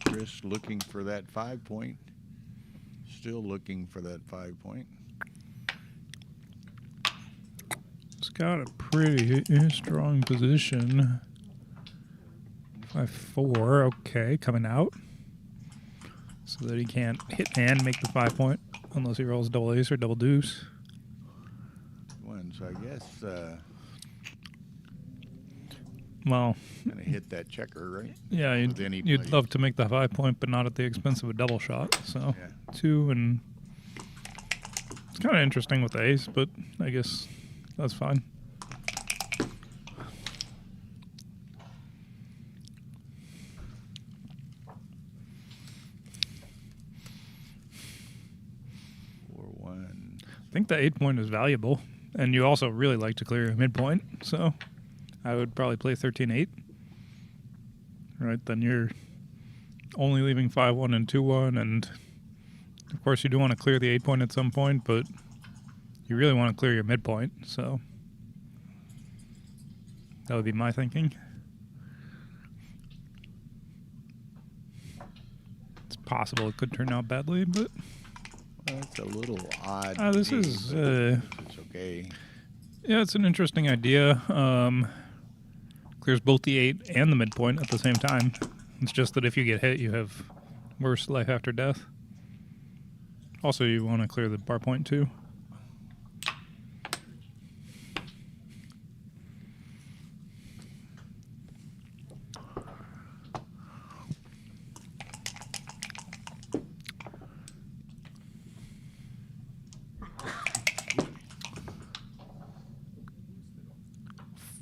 Chris looking for that 5-point. Still looking for that 5-point. it's got a pretty strong position. 5-4, okay, coming out. So that he can't hit and make the 5-point unless he rolls double ace or double deuce. One. So I guess Well, gonna hit that checker, right? yeah, Then he you'd plays. love to make the 5-point, but not at the expense of a double shot. So Yeah. 2, and it's kind of interesting with the ace, but I guess that's fine. I think the 8-point is valuable, and you also really like to clear a midpoint, so I would probably play 13-8. Right, then you're only leaving 5-1 and 2-1, and of course you do want to clear the 8-point at some point, but you really want to clear your midpoint, so that would be my thinking. It's possible it could turn out badly, but Well, that's a little odd. this to me, is but it's okay. yeah, it's an interesting idea. Clears both the 8 and the midpoint at the same time. It's just that if you get hit, you have worse life after death. Also, you want to clear the bar point too.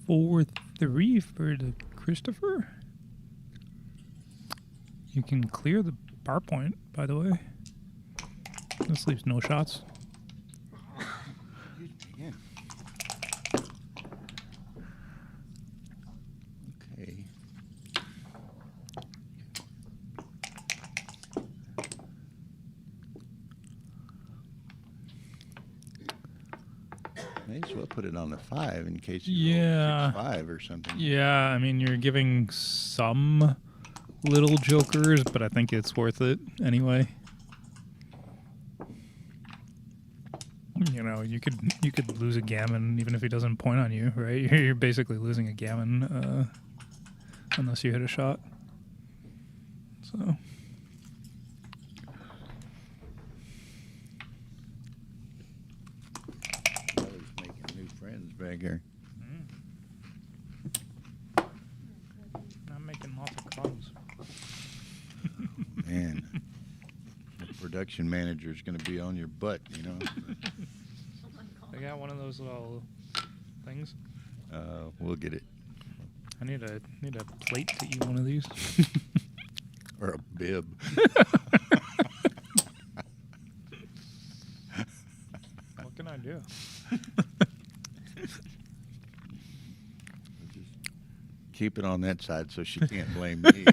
Four 3 for the Christopher. You can clear the bar point, by the way. This leaves no shots. Yeah. Okay. May as well put it on the 5 in case you Yeah. roll 6-5 or something. Yeah, I mean, you're giving some little jokers, but I think it's worth it anyway. You could lose a gammon even if he doesn't point on you, right? You're basically losing a gammon unless you hit a shot. So Brother's making new friends back here. I'm making lots of crumbs. Man, the production manager's going to be on your butt, I got one of those little things. We'll get it. I need a plate to eat one of these. Or a bib. What can I do? Just keep it on that side so she can't blame me.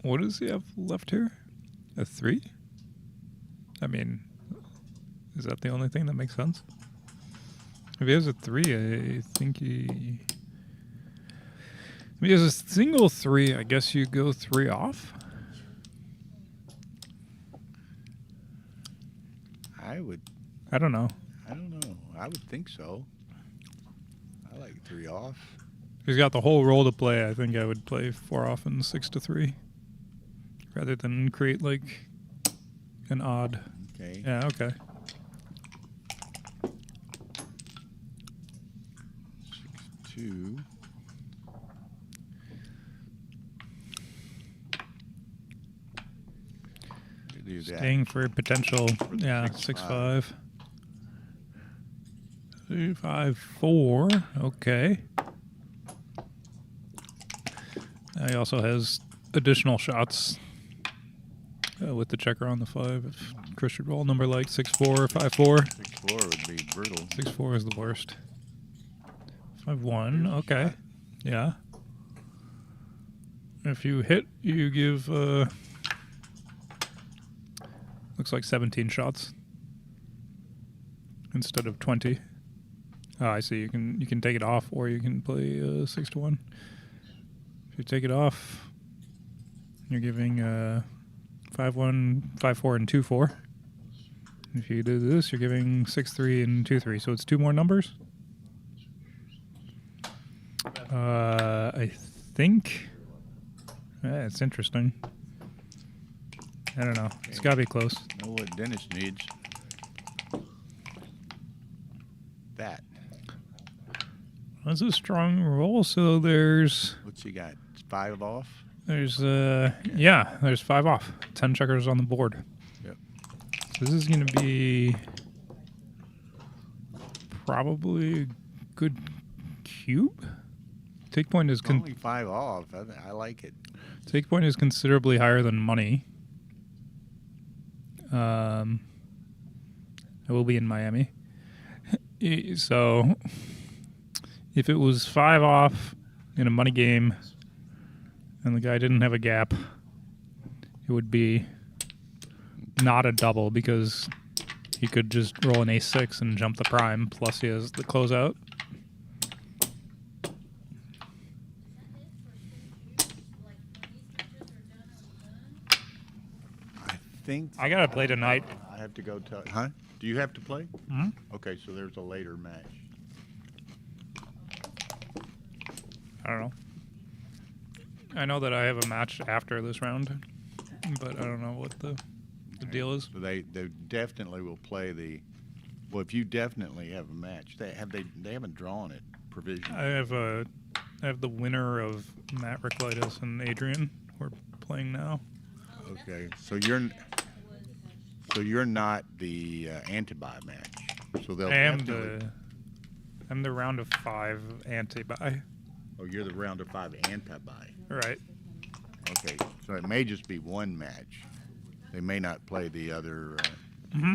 What does he have left here? A 3? I mean, is that the only thing that makes sense? If he has a 3, I think he... If he has a single 3, I guess you go 3 off? I I don't know. don't know. I would think so. I like 3 off. he's got the whole roll to play, I think I would play 4 off and 6 to 3, rather than create like an odd. Okay. Yeah. Okay. 2. Do that. Staying for potential. Yeah. 6-5. 6-5. 3-5-4. Okay. He also has additional shots with the checker on the 5. If Chris should roll a number like 6-4 or 5-4. 6-4 would be brutal. 6-4 is the worst. 5-1. Okay. Yeah. If you hit, you give looks like 17 shots instead of 20. Oh, I see. You can take it off, or you can play 6 to 1. If you take it off, you're giving 5-1, 5-4, and 2-4. If you do this, you're giving 6-3 and 2-3. So it's 2 more numbers. I think. Yeah, it's interesting. I don't know. It's got to be close. Know what Dennis needs? That. That's a strong roll. So there's What's he got? 5 off? there's 5 off. 10 checkers on the board. Yep. So this is going to be probably a good cube. Take point is Only 5 off. I like it. take point is considerably higher than money. I will be in Miami. So if it was 5 off in a money game and the guy didn't have a gap, it would be not a double because he could just roll an ace-6 and jump the prime, plus he has the closeout. I think I gotta play tonight. I have to go tell. Huh? Do you have to play? Mhm. Okay, so there's a later match. I don't know. I know that I have a match after this round, but I don't know what the deal is. So they definitely will play the. Well, if you definitely have a match, they haven't drawn it provisionally. I have the winner of Matt Ricklitis and Adrian. We're playing now. Okay, so you're not the anti-buy match. So they'll. I am definitely- I'm the round of 5 anti-buy. Oh, you're the round of 5 anti-buy. Right. Okay, so it may just be one match. They may not play the other. Mm-hmm.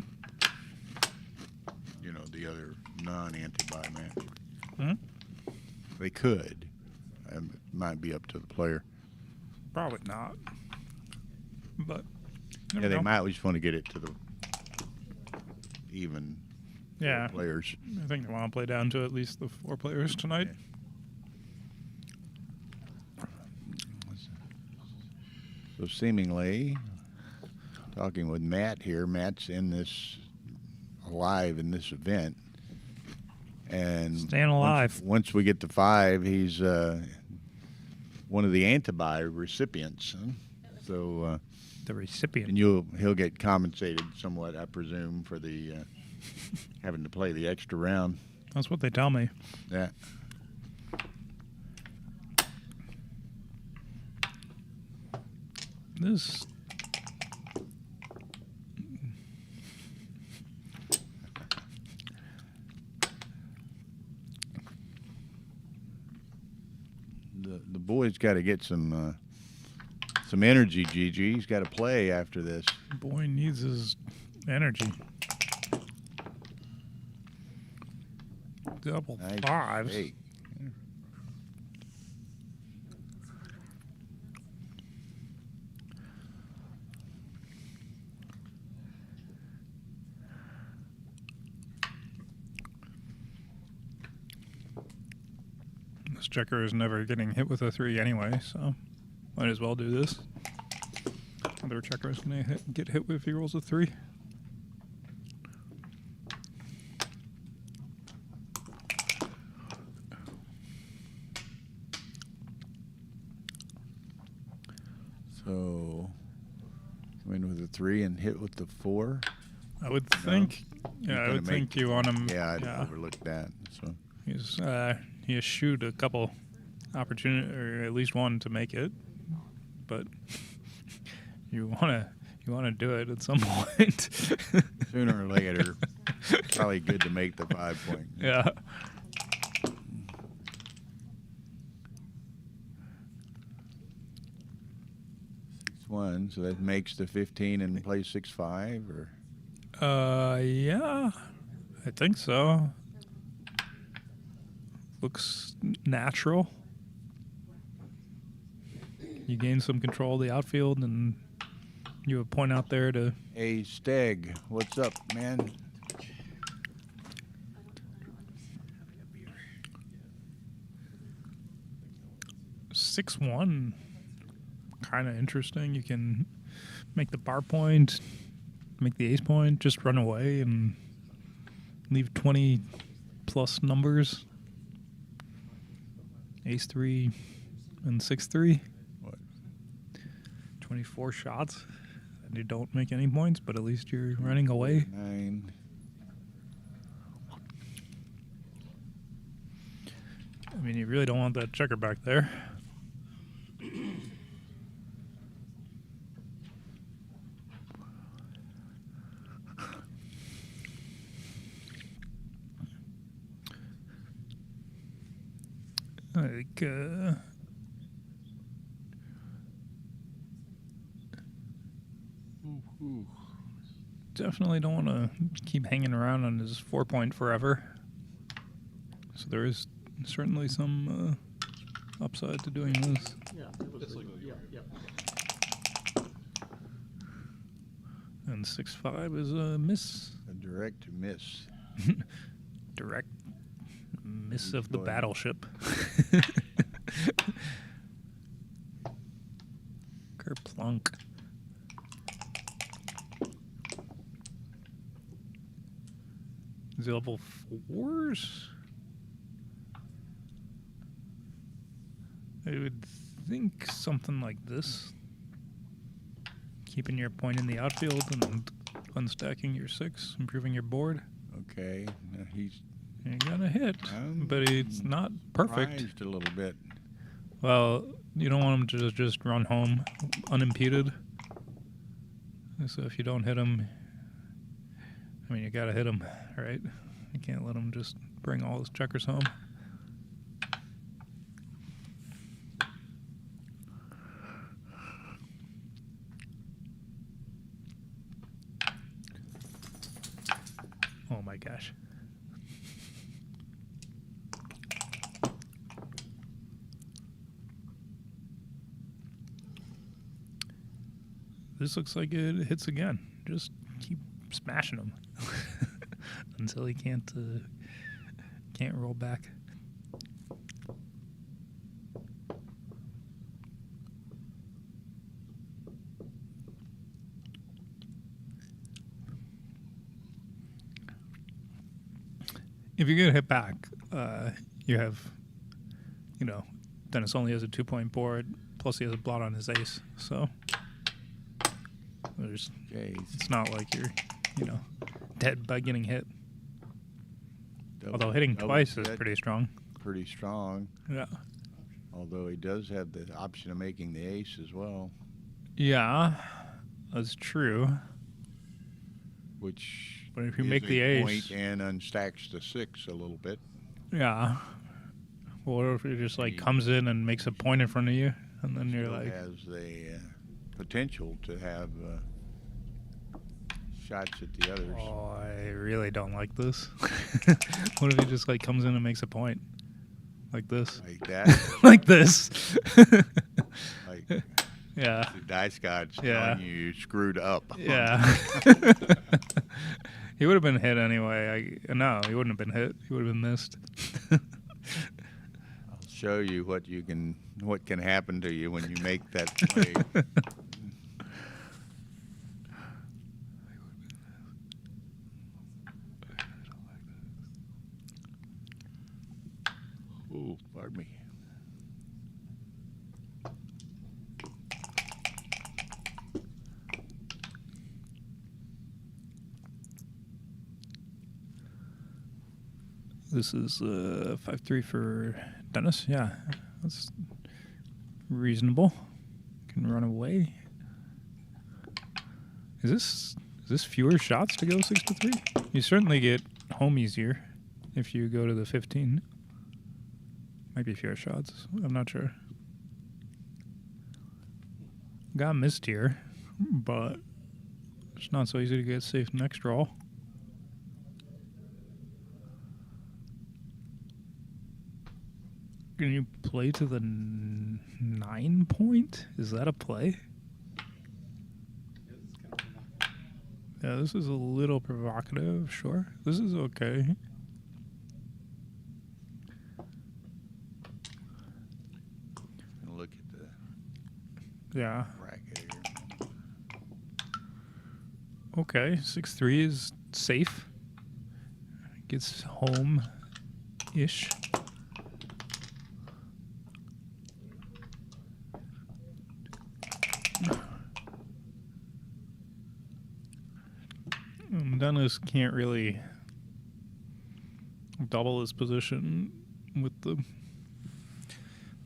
You know, the other non-anti-buy match. Mhm. They could. It might be up to the player. Probably not. But Yeah, never they know. might just want to get it to the even Yeah. players. I think they want to play down to at least the 4 players tonight. So seemingly, talking with Matt here, Matt's in this alive in this event, and Staying alive. Once we get to 5, he's one of the anti-buy recipients. Huh? So, The recipient. and he'll get compensated somewhat, I presume, for the having to play the extra round. That's what they tell me. Yeah. This. The boy's got to get some energy, Gigi. He's got to play after this. Boy needs his energy. Double Nice. 5s. Hey. This checker is never getting hit with a 3 anyway, so might as well do this. Other checker is going to get hit if he rolls a 3. 3 and hit with the 4. I would No. think. He's Yeah, I gonna would think you want him. Yeah, I'd overlook that. So He eschewed a couple opportunity, or at least one to make it, but you wanna do it at some point. sooner or later, probably good to make the 5 point. Yeah. 6-1, so that makes the 15 and play 6-5, or Yeah, I think so. Looks natural. You gain some control of the outfield, and you have a point out there to. Hey, Steg, what's up, man? Six one, kind of interesting. You can make the bar point, make the ace point, just run away and leave 20 plus numbers. Ace 3 and 6-3. What? 24 shots. And you don't make any points, but at least you're running away. 9. I mean, you really don't want that checker back there. Like, definitely don't want to keep hanging around on his 4 point forever. So there is certainly some upside to doing this. Yeah, it was That's pretty like good. what Yeah, you yeah. And 6-5 is a miss. A direct miss. Direct miss Keep of the going. battleship. Kerplunk. Is it level 4s? I would think something like this. Keeping your point in the outfield and unstacking your 6, improving your board. Okay, now he's You got a hit, I'm but it's not perfect. surprised a little bit. Well, you don't want him to just run home unimpeded. So if you don't hit him, I mean, you gotta hit him, right? You can't let him just bring all his checkers home. Oh my gosh. This looks like it hits again. Just keep smashing him until he can't roll back. If you get hit back, you have, Dennis only has a 2 point board, plus he has a blot on his ace, so Okay, it's not like you're, dead by getting hit. double- Although hitting double twice is hit, pretty strong. pretty strong. Yeah. Although he does have the option of making the ace as well, Yeah, that's true. which But if you is make a the ace- point and unstacks the 6 a little bit. Yeah. Well, what if it just He- comes in and makes a point in front of you, and then you're Still like, has the potential to have shots at the others. oh, I really don't like this. What if he just comes in and makes a point like this, Like that, like this? like Yeah. the dice gods Yeah. telling you screwed up. Yeah. He would have been hit anyway. No, he wouldn't have been hit. He would have been missed. I'll show you what can happen to you when you make that play. Ooh, pardon me. This is 5-3 for Dennis. Yeah, that's reasonable. Can run away. Is this fewer shots to go 6-3? You certainly get home easier if you go to the 15. Might be fewer shots. I'm not sure. Got missed here, but it's not so easy to get safe next roll. Can you play to the 9 point? Is that a play? Yeah, this is a little provocative, sure. This is okay. Look at the Yeah. bracket here. Okay, 6-3 is safe. Gets home-ish. Dennis can't really double his position with the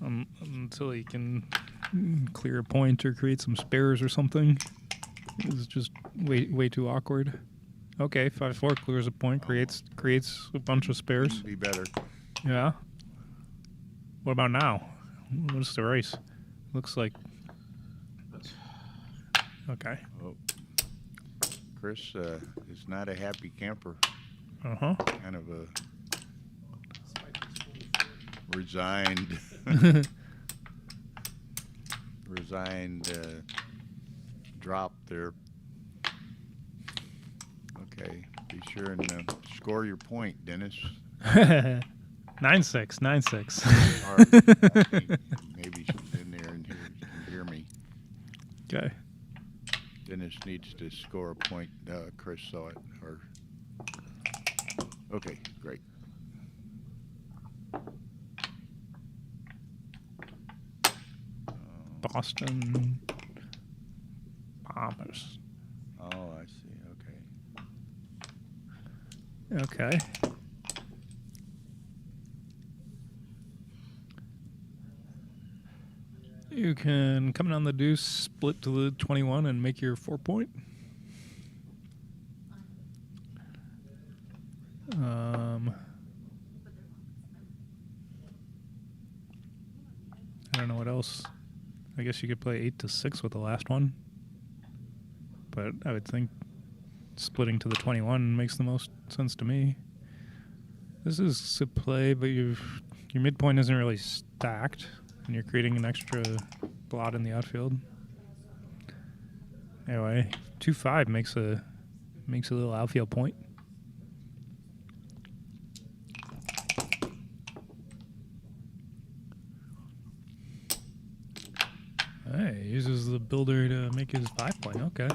until he can clear a point or create some spares or something. It's just way too awkward. Okay, 5-4 clears a point, creates a bunch of spares. Be better. Yeah. What about now? What's the race? Looks like. Okay. Oh. Chris is not a happy camper. Uh-huh. Kind of a resigned drop there. Okay, be sure and score your point, Dennis. 9-6, 9-6. Or, maybe she's in there and can hear me. Okay. Dennis needs to score a point. Chris saw it. Or okay, great. Boston Bombers. Oh, I see. Okay. Okay. You can come in on the deuce, split to the 21, and make your 4 point. I don't know what else. I guess you could play 8-6 with the last one, but I would think splitting to the 21 makes the most sense to me. This is a play, but your midpoint isn't really stacked, and you're creating an extra blot in the outfield. Anyway, 2-5 makes a little outfield point. Hey, uses the builder to make his 5 point. Okay.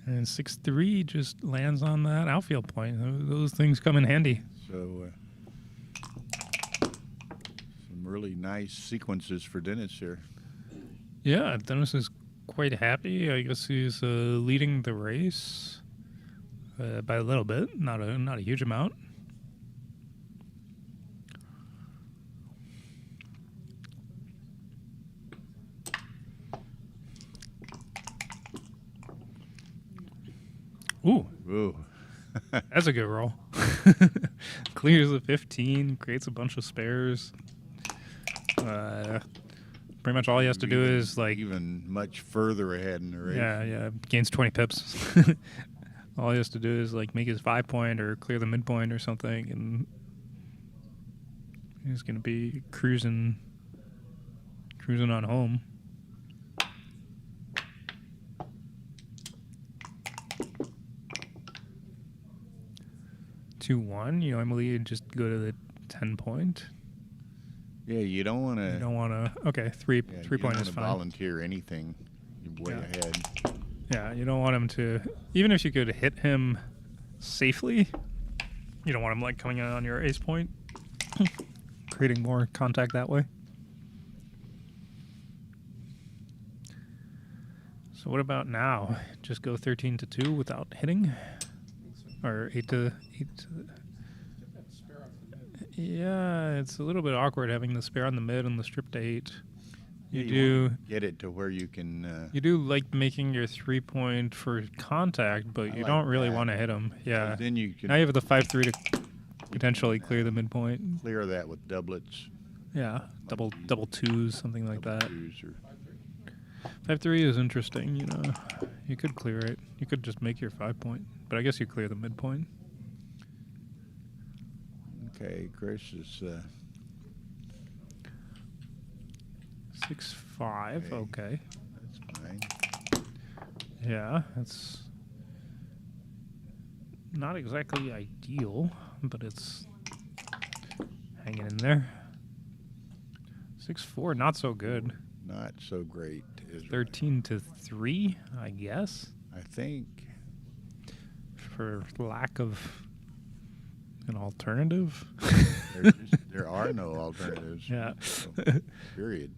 And 6-3 just lands on that outfield point. Those things come in handy. So some really nice sequences for Dennis here. Yeah, Dennis is quite happy. I guess he's leading the race by a little bit, not a huge amount. Ooh. Ooh. That's a good roll. Clears the 15, creates a bunch of spares. Pretty much all he has to do is like even much further ahead in the race. yeah, gains 20 pips. All he has to do is like make his 5 point or clear the midpoint or something, and he's gonna be cruising on home. Two one. You normally just go to the 10 point. Yeah, you don't want to. You don't want to. Okay, 3 point is fine. Volunteer anything. You're way ahead. Yeah, you don't want him to. Even if you could hit him safely, you don't want him like coming in on your ace point, creating more contact that way. So what about now? Just go 13-2 without hitting, or 8 to. Yeah, it's a little bit awkward having the spare on the mid and the strip to 8. You Yeah, do wanna get it to where you can. you do like making your 3-point for contact, but I you like don't really that. want to hit him. Yeah. Then you can Now you have the 5-3 to potentially clear the midpoint. clear that with doublets. Yeah, double twos, something like double that. twos or 5-3 is interesting. You know, you could clear it. You could just make your 5-point, but I guess you clear the midpoint. Okay, Chris is 6-5. Okay. that's fine. Yeah, that's not exactly ideal, but it's hanging in there. 6-4, not so good. Not so great. Is 13-3, I guess, I think. for lack of an alternative. There are no alternatives. Yeah. So, period.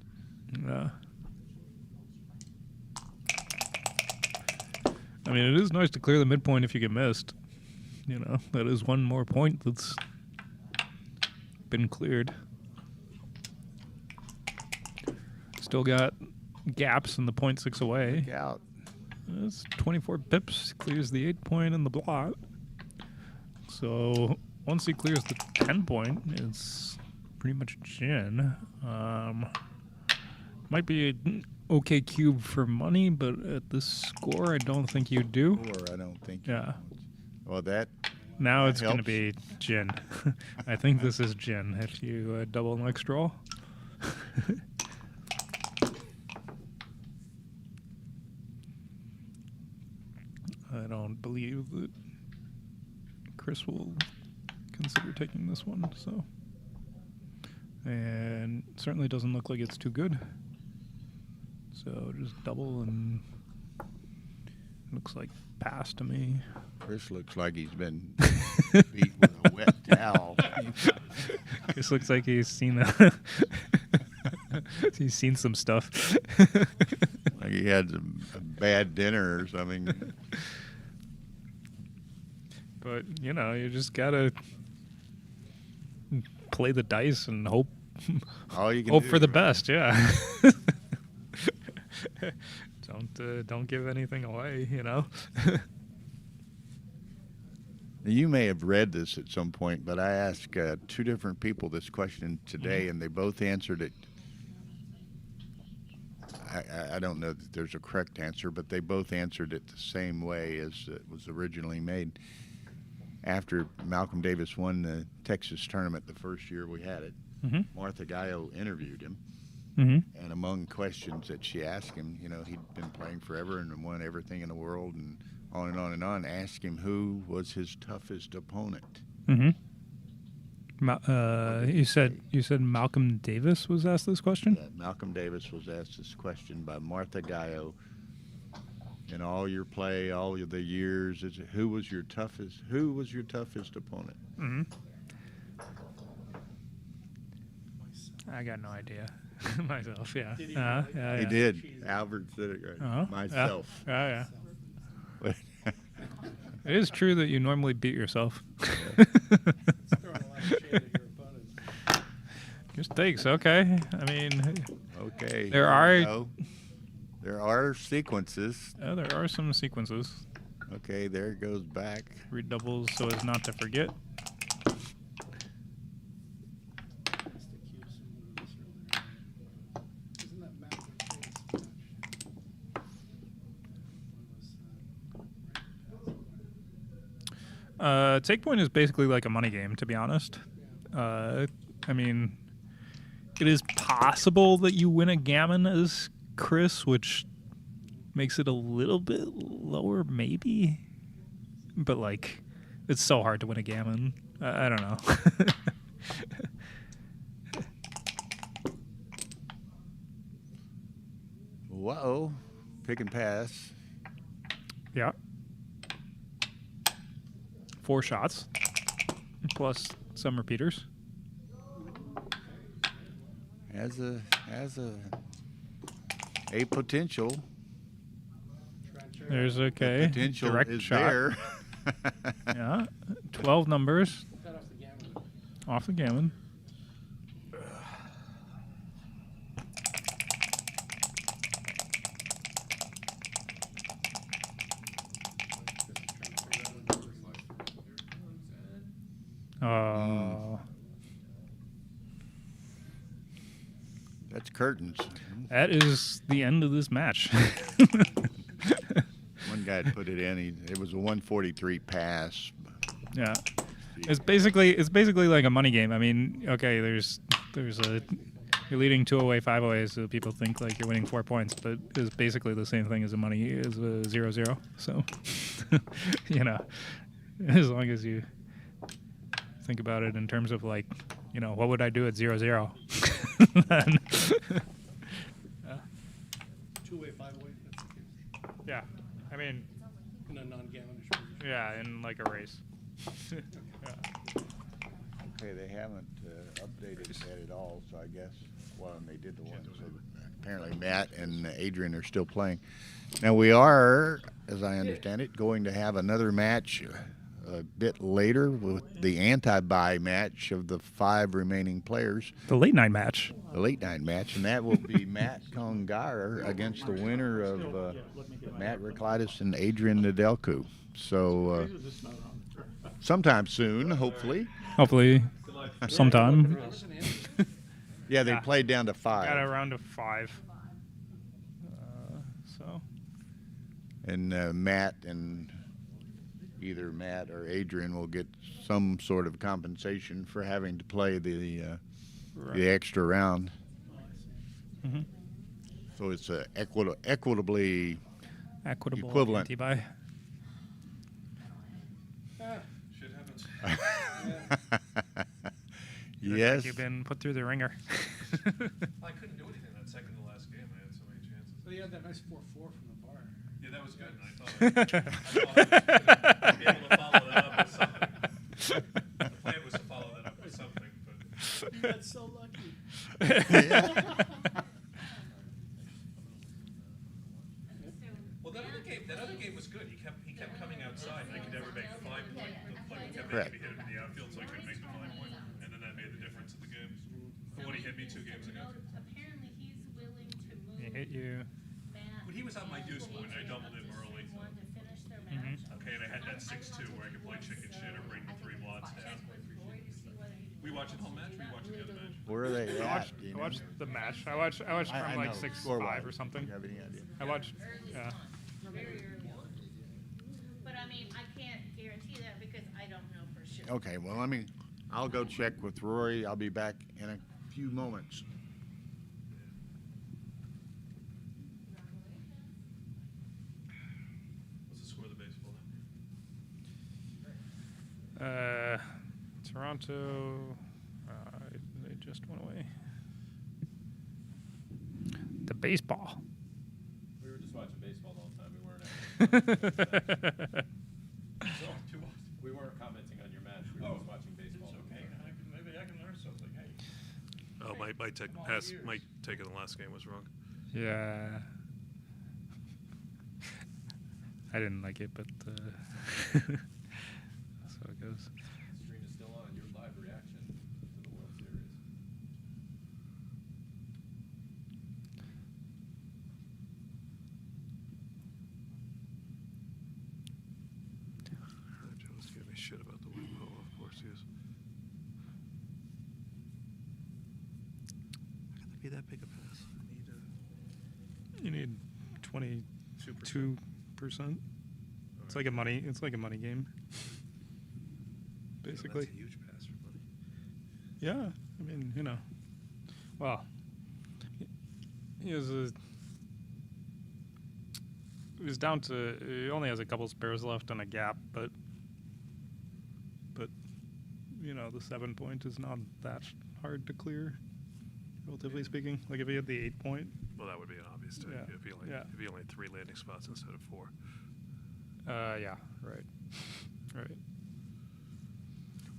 Yeah. I mean, it is nice to clear the midpoint if you get missed. You know, that is one more point that's been cleared. Still got gaps in the 0.6 away. Look out. That's 24 pips, clears the 8-point and the blot. So once he clears the 10-point, it's pretty much gin. Might be an okay cube for money, but at this score, I don't think you do. Or I don't think. Yeah. Well, that. Now That it's going to helps. be gin. I think this is gin if you double next roll. I don't believe that Chris will consider taking this one, so. And certainly doesn't look like it's too good. So just double and looks like pass to me. Chris looks like he's been beat with a wet towel. Chris looks like he's seen he's seen some stuff. Like he had a bad dinner or something. But you know, you just gotta play the dice and hope All you can hope do, for the right? best. Yeah. Don't give anything away. You know. You may have read this at some point, but I asked 2 different people this question today, and they both answered it. I don't know that there's a correct answer, but they both answered it the same way as it was originally made. After Malcolm Davis won the Texas tournament the first year we had it, Mm-hmm. Martha Gallo interviewed him, Mm-hmm. and among questions that she asked him, you know, he'd been playing forever and won everything in the world and on and on and on, asked him who was his toughest opponent. Mm-hmm. You said Malcolm Davis was asked this question. Yeah, Malcolm Davis was asked this question by Martha Gallo. In all your play, all of the years, who was your toughest opponent? Mm-hmm. I got no idea myself. Yeah. Did he Yeah. really? He did. Albert said it right. Uh-huh. Myself. Yeah. It is true that you normally beat yourself. It's throwing a lot of shade at your opponents. Just takes, okay. I mean, Okay. There here we are- go. There are sequences. there are some sequences. Okay, there it goes back. Read doubles so as not to forget. That's the cube symbol of this earlier. Isn't that Matt Chase match? Take point is basically like a money game, to be honest. I mean, it is possible that you win a gammon as Chris, which makes it a little bit lower, maybe. But like, it's so hard to win a gammon. I don't know. Whoa. Pick and pass. Yeah. 4 shots plus some repeaters. Has a potential. There's The okay. potential Direct is shot. there. Yeah. 12 numbers. Cut off the gammon. Off the gammon. That's curtains. That is the end of this match. One guy had put it in. It was a 143 pass. Yeah, it's basically like a money game. I mean, okay, there's a you're leading 2 away, 5 away, so people think like you're winning 4 points, but it's basically the same thing as a 0-0. So you know, as long as you think about it in terms of like, you know, what would I do at 0-0? Then, 2-way, 5-way. That's the case. yeah, I mean, In a non-gammonish position. yeah, in like a race. Yeah. Okay, they haven't updated that at all, so I guess, well, and they did the one, so apparently Matt and Adrian are still playing. Now we are, as I understand it, going to have another match a bit later with the anti-bye match of the 5 remaining players. The late night match. The late night match, and that will be Matt Congar against the winner of Matt Ricklitis and Adrian Nedelku. So sometime soon, hopefully. Hopefully, sometime. Yeah, they Yeah. played down to 5. Got a round of 5. So. And Matt and either Matt or Adrian will get some sort of compensation for having to play the extra round. Mm-hmm. So it's equitably Equitable equivalent. anti-buy. Shit happens. Yes. You've been put through the ringer. I couldn't do anything that second to last game. I had so many chances. So you had that nice 4-4 from the bar. Yeah, that was good. And I thought I was be able to follow that up with something. The plan was to follow that up with something, but You got so lucky. well, that other game was good. He kept coming outside, and I could never make the 5-point. The play kept Correct. making me hit him in the outfield, so I couldn't make the 5-point, and then that made the difference in the game. But when he hit me 2 games ago, Apparently he's willing to move He hit you. Matt. when he was on my deuce point, I doubled him early. Wanted to finish their Mhm. match. Okay, and I had that 6-2 where I could play chicken shit or bring the 3 blots down. We watching home match. We watching the other match. Where are they I at? watched, Do you I know? watched the match. I watched I from like know, 6-5 score-wise. or something. Do you have any idea? I watched. Yeah. Very early. But I mean, I can't guarantee that because I don't know for sure. Okay, well, I'll go check with Rory. I'll be back in a few moments. What's the score of the baseball then? Toronto. They just went away. The baseball. We were just watching baseball the whole time. We weren't. We weren't commenting on your match. We were just watching baseball. Maybe I can learn something. Hey. Oh, my take in the last game was wrong. Yeah. I didn't like it, but that's how it goes. The stream is still on. Your live reaction to the World Series. Joe's giving me shit about the win. Oh, of course he is. How can that be that big a pass? You need 22%. It's like a money. It's like a money game. Basically. That's a huge pass for money. Yeah, I mean, you know. Well, he was down to. He only has a couple spares left and a gap, but you know, the 7-point is not that hard to clear, relatively speaking. Like if he had the 8-point. Well, that would be an obvious take. Yeah. If he only had 3 landing spots instead of 4. Yeah, right, right.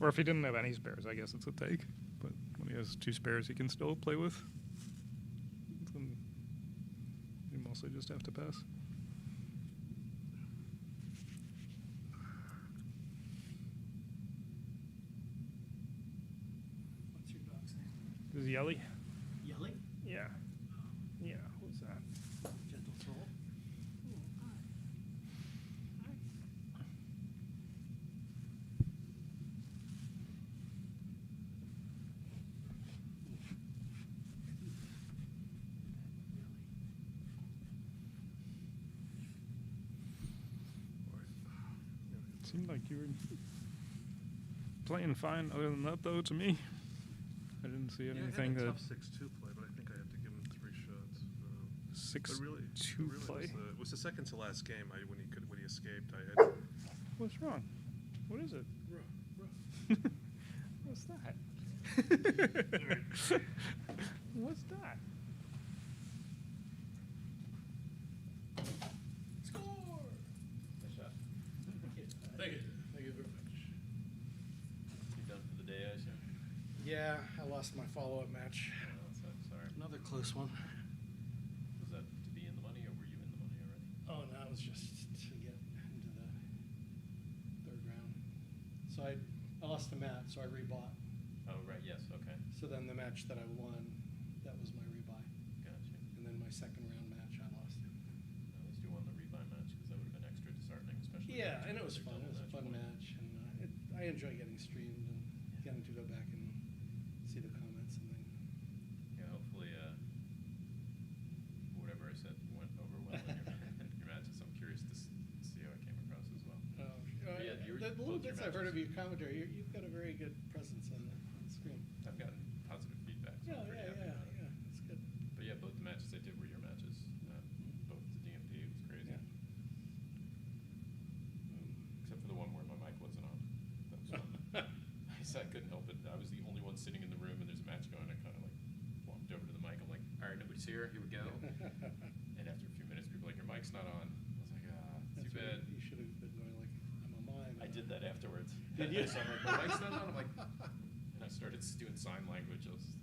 Or if he didn't have any spares, I guess it's a take. But when he has 2 spares, he can still play with. Then you mostly just have to pass. is Yelly. Yelly? Yeah. Yeah, who's that? Gentle soul. Seemed like you were playing fine other than that, though, to me. I didn't see anything yeah, I had a that... tough 6-2 play, but I think I have to give him 3 shots. But 6-2 really play. was the second to last game when he escaped. I had What's wrong? What is it? What's that? What's that? Score! Nice shot. Thank you. Thank you very much. You done for the day, I assume? Yeah, I lost my follow-up match. Oh, sorry. Another close one. Was that to be in the money, or were you in the money already? Oh, no, it was just to get into the third round. So I lost the match, so I rebought. Oh, right, yes, okay. So then the match that I won, that was my rebuy. Gotcha. And then my second round match, I lost it. At least you won the rebuy match, because that would have been extra disheartening, especially. Yeah, with and it two was other fun. It was a double fun points. match, and I enjoy getting streamed and getting to go back and see the comments and then. Yeah, hopefully, whatever I said went over well in your matches. I'm curious to see how it came across as well. Yeah, The little bits I've heard of your commentary, you've got a very good presence on the screen. I've gotten positive feedback, so I'm pretty happy about it. That's good. But yeah, both the matches I did were your matches. Both the DMP, it was crazy. Yeah. Except for the one where my mic wasn't on. That was fun. I couldn't help it. I was the only one sitting in the room, and there's a match going. I kind of like walked over to the mic. I'm like, all right, nobody's here. Here we go. And after a few minutes, people were like, your mic's not on. I was like, That's too right. bad. You should have been going like, I'm a mime. I did that afterwards. Did you? So I'm like, my mic's not on. I'm like, and I started doing sign language. I was.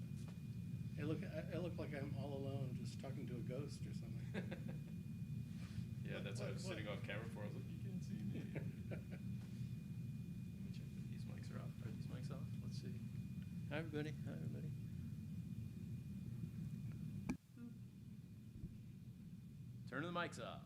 I look like I'm all alone, just talking to a ghost or something. Yeah, that's what I was What? sitting off camera for. I was like, you can't see me. Let me check if these mics are off. Are these mics off? Let's see. Hi, everybody. Hi, everybody. Turn the mics off.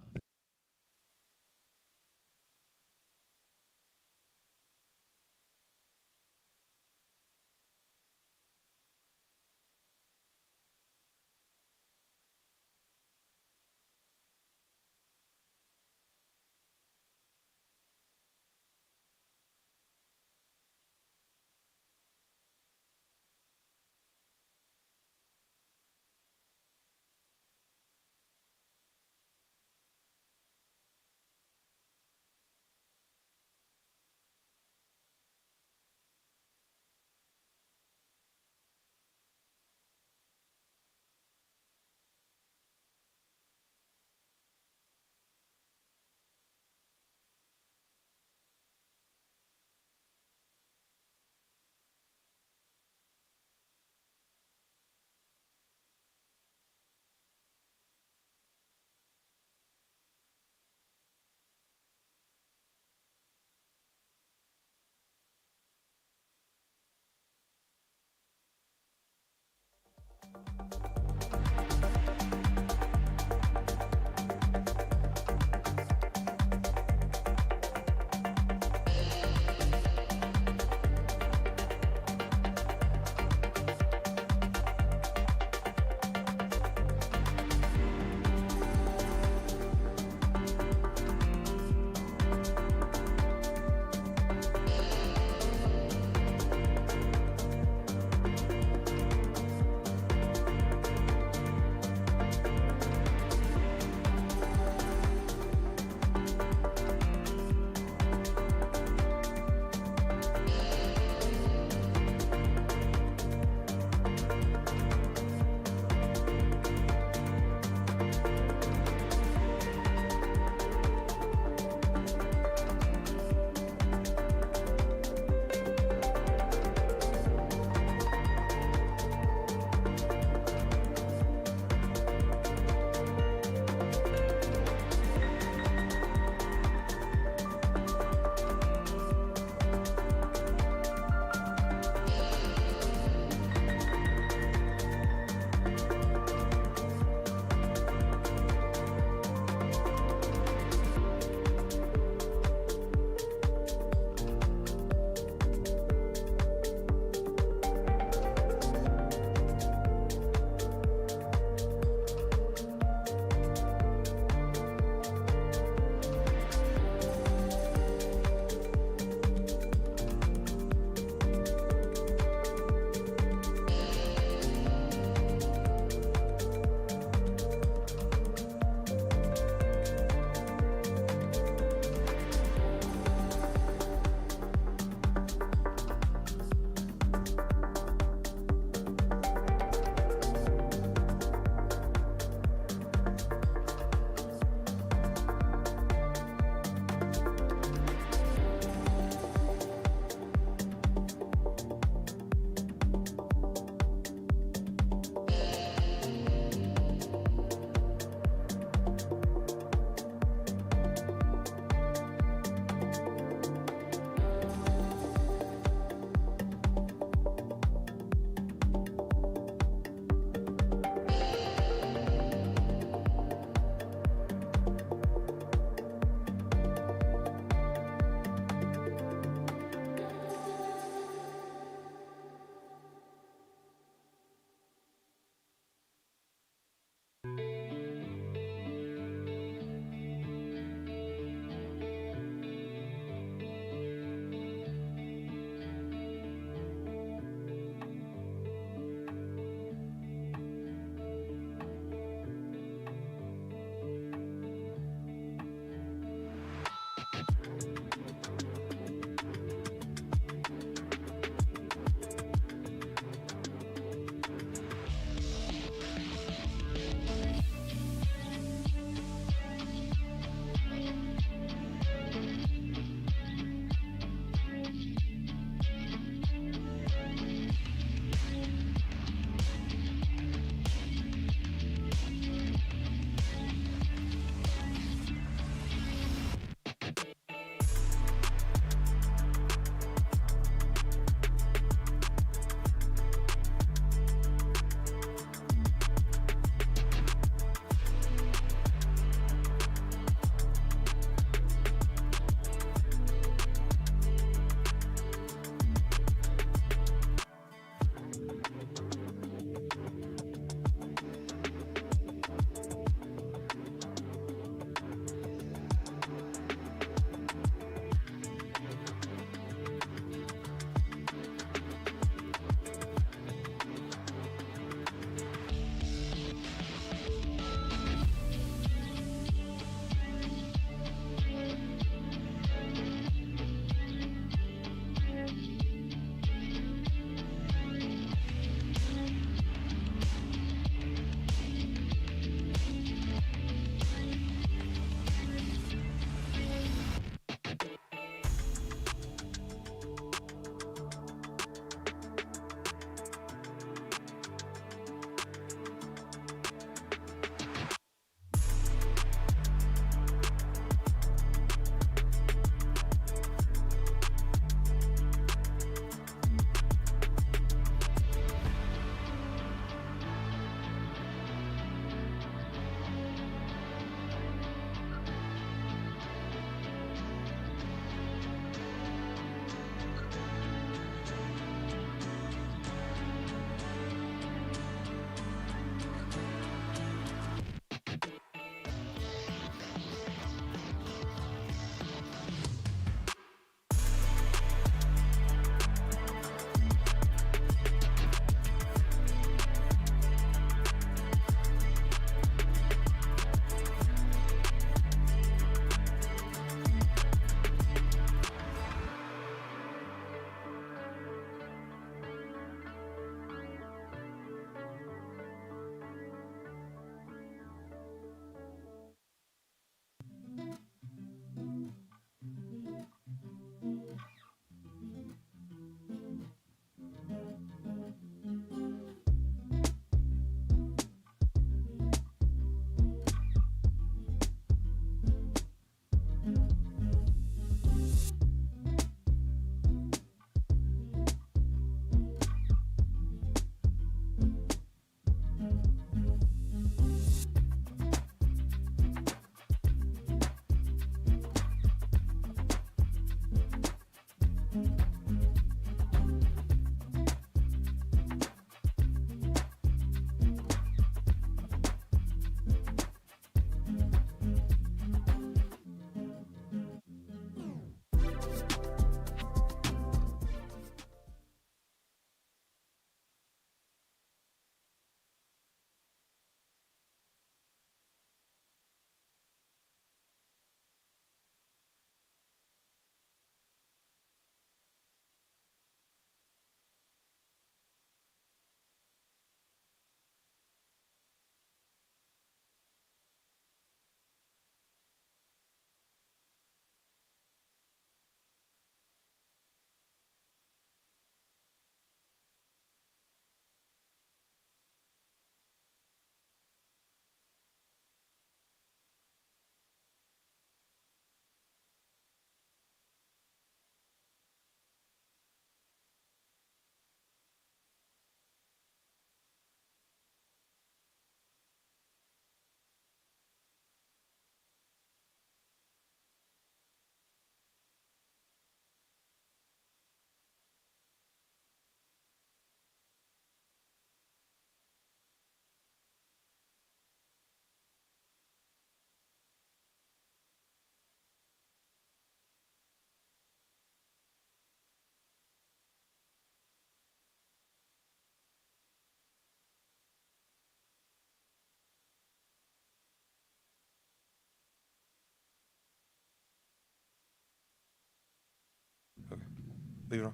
Leave it on.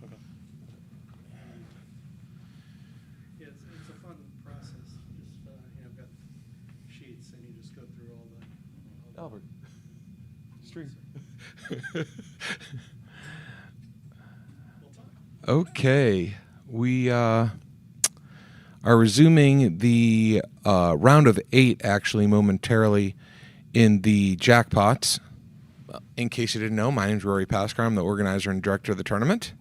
Okay. Yeah, it's a fun process. Just, I've got sheets and you just go through all the. Albert. Stream. Okay. We are resuming the round of 8 actually momentarily in the Jackpots. In case you didn't know, my name is Rory Pascar. I'm the organizer and director of the tournament.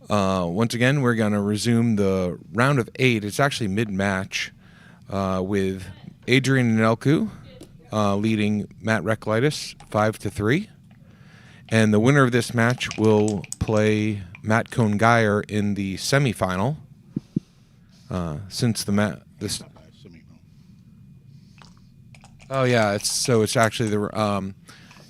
Once again, we're going to resume the round of 8. It's actually mid-match with Adrian Nelku leading Matt Reklitis 5-3. And the winner of this match will play Matt Cohn-Geyer in the semifinal. Since the this. Oh yeah, it's actually the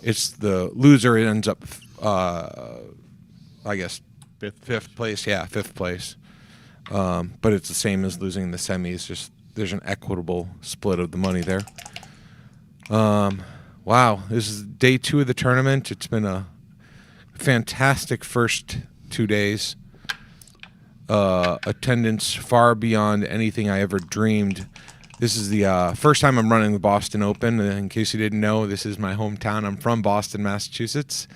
it's the loser ends up I guess fifth place. Yeah, fifth place. But it's the same as losing the semis. Just there's an equitable split of the money there. Wow, this is day 2 of the tournament. It's been a fantastic first 2 days. Attendance far beyond anything I ever dreamed. This is the first time I'm running the Boston Open. In case you didn't know, this is my hometown. I'm from Boston, Massachusetts,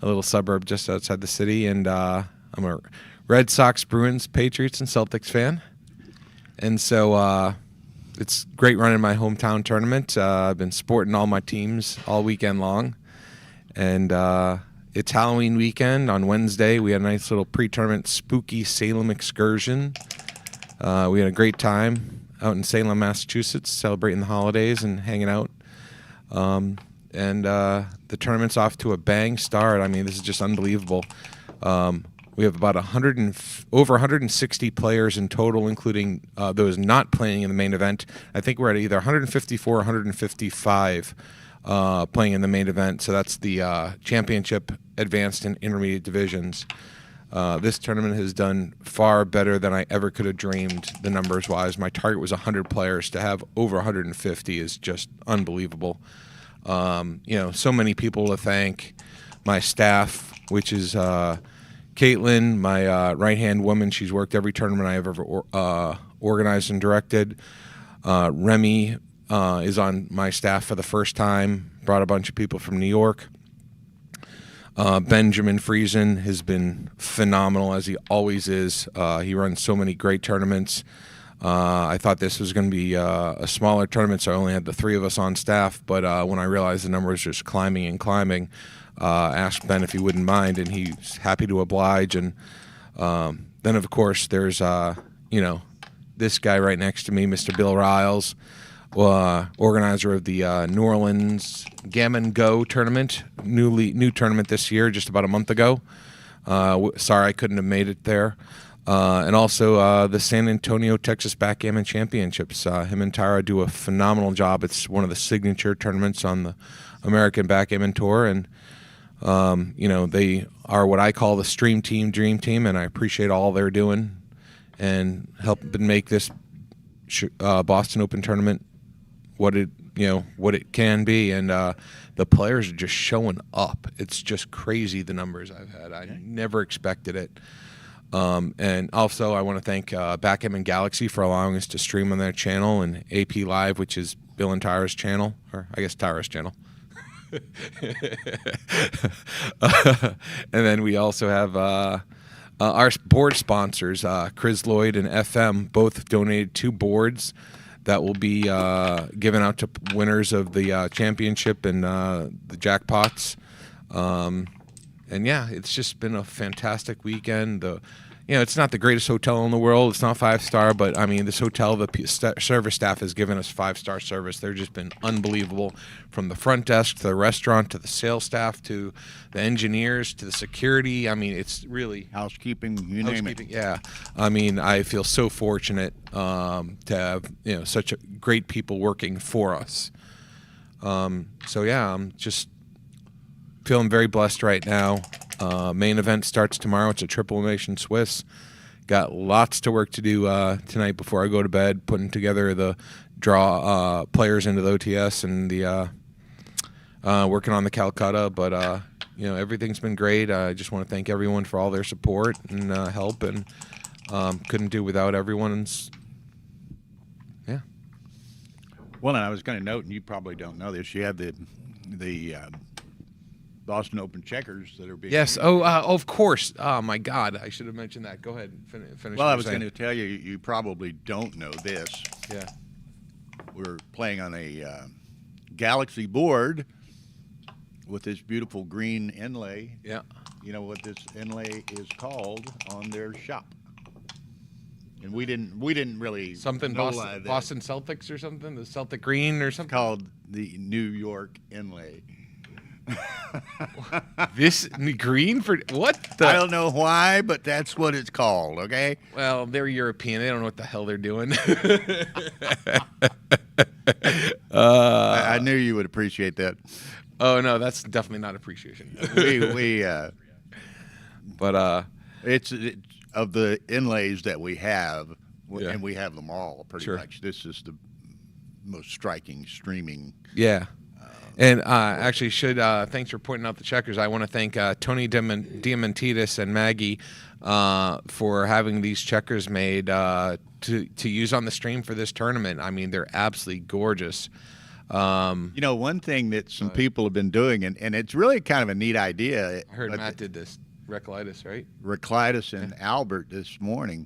a little suburb just outside the city, and I'm a Red Sox, Bruins, Patriots, and Celtics fan. And so it's great running my hometown tournament. I've been sporting all my teams all weekend long. And it's Halloween weekend. On Wednesday, we had a nice little pre-tournament spooky Salem excursion. We had a great time out in Salem, Massachusetts, celebrating the holidays and hanging out. And the tournament's off to a bang start. I mean, this is just unbelievable. We have about over 160 players in total, including those not playing in the main event. I think we're at either 154 or 155 playing in the main event. So that's the championship, advanced, and intermediate divisions. This tournament has done far better than I ever could have dreamed, the numbers-wise. My target was 100 players. To have over 150 is just unbelievable. So many people to thank. My staff, which is Caitlin, my right-hand woman. She's worked every tournament I have ever organized and directed. Remy is on my staff for the first time. Brought a bunch of people from New York. Benjamin Friesen has been phenomenal, as he always is. He runs so many great tournaments. I thought this was going to be a smaller tournament, so I only had the 3 of us on staff. But when I realized the number was just climbing and climbing, asked Ben if he wouldn't mind, and he's happy to oblige. And then, of course, there's this guy right next to me, Mr. Bill Riles, organizer of the New Orleans Gammon Go tournament, new tournament this year, just about a month ago. Sorry I couldn't have made it there. And also the San Antonio, Texas Backgammon Championships. Him and Tara do a phenomenal job. It's one of the signature tournaments on the American Backgammon Tour, and they are what I call the Stream Team, Dream Team, and I appreciate all they're doing and helping make this Boston Open tournament what it can be. And the players are just showing up. It's just crazy, the numbers I've had. I never expected it. And also I want to thank Backgammon Galaxy for allowing us to stream on their channel, and AP Live, which is Bill and Tara's channel, or I guess Tara's channel. And then we also have our board sponsors, Crisloid and FM, both donated 2 boards that will be given out to winners of the championship and the jackpots. And yeah, it's just been a fantastic weekend. It's not the greatest hotel in the world. It's not 5-star, but I mean, this hotel, the service staff has given us 5-star service. They've just been unbelievable, from the front desk to the restaurant to the sales staff to the engineers to the security. I mean, it's really housekeeping, you name it. Yeah, I mean, I feel so fortunate to have such great people working for us. So yeah, I'm just feeling very blessed right now. Main event starts tomorrow. It's a triple elimination Swiss. Got lots to work to do tonight before I go to bed, putting together the draw players into the OTS and the working on the Calcutta. But everything's been great. I just want to thank everyone for all their support and help, and couldn't do without everyone's. Yeah. Well, and I was going to note, and you probably don't know this, you have the Boston Open checkers that are being. Yes. Oh, of course. Oh my God, I should have mentioned that. Go ahead. Finish. Well, what I was you're going saying. to tell you, you probably don't know this. Yeah. We're playing on a Galaxy board with this beautiful green inlay. Yeah. You know what this inlay is called on their shop? And we didn't really Something know Boston, that. Boston Celtics or something. The Celtic Green or It's something. called the New York inlay. This green for what? I don't know why, but that's what it's called. Okay. Well, they're European. They don't know what the hell they're doing. I knew you would appreciate that. Oh no, that's definitely not appreciation. But It's of the inlays that we have, Yeah. and we have them all pretty Sure. much. This is the most striking streaming. yeah. And actually, thanks for pointing out the checkers. I want to thank Tony Diamantidis and Maggie for having these checkers made to use on the stream for this tournament. I mean, they're absolutely gorgeous. One thing that some people have been doing, and it's really kind of a neat idea. I heard but Matt did this. Reclitis, right? Reclitus and Albert this morning,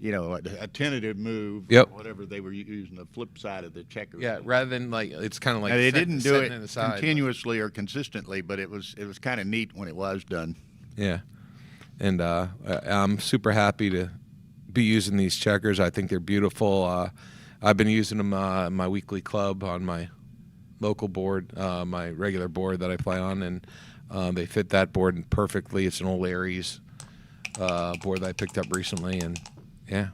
a tentative move, Yep. or whatever they were using, the flip side of the checker. Yeah, rather than it's kind of like Now, they didn't do setting it aside. continuously or consistently, but it was kind of neat when it was done. Yeah, and I'm super happy to be using these checkers. I think they're beautiful. I've been using them in my weekly club on my local board, my regular board that I play on, and they fit that board perfectly. It's an old Aries board that I picked up recently, and yeah.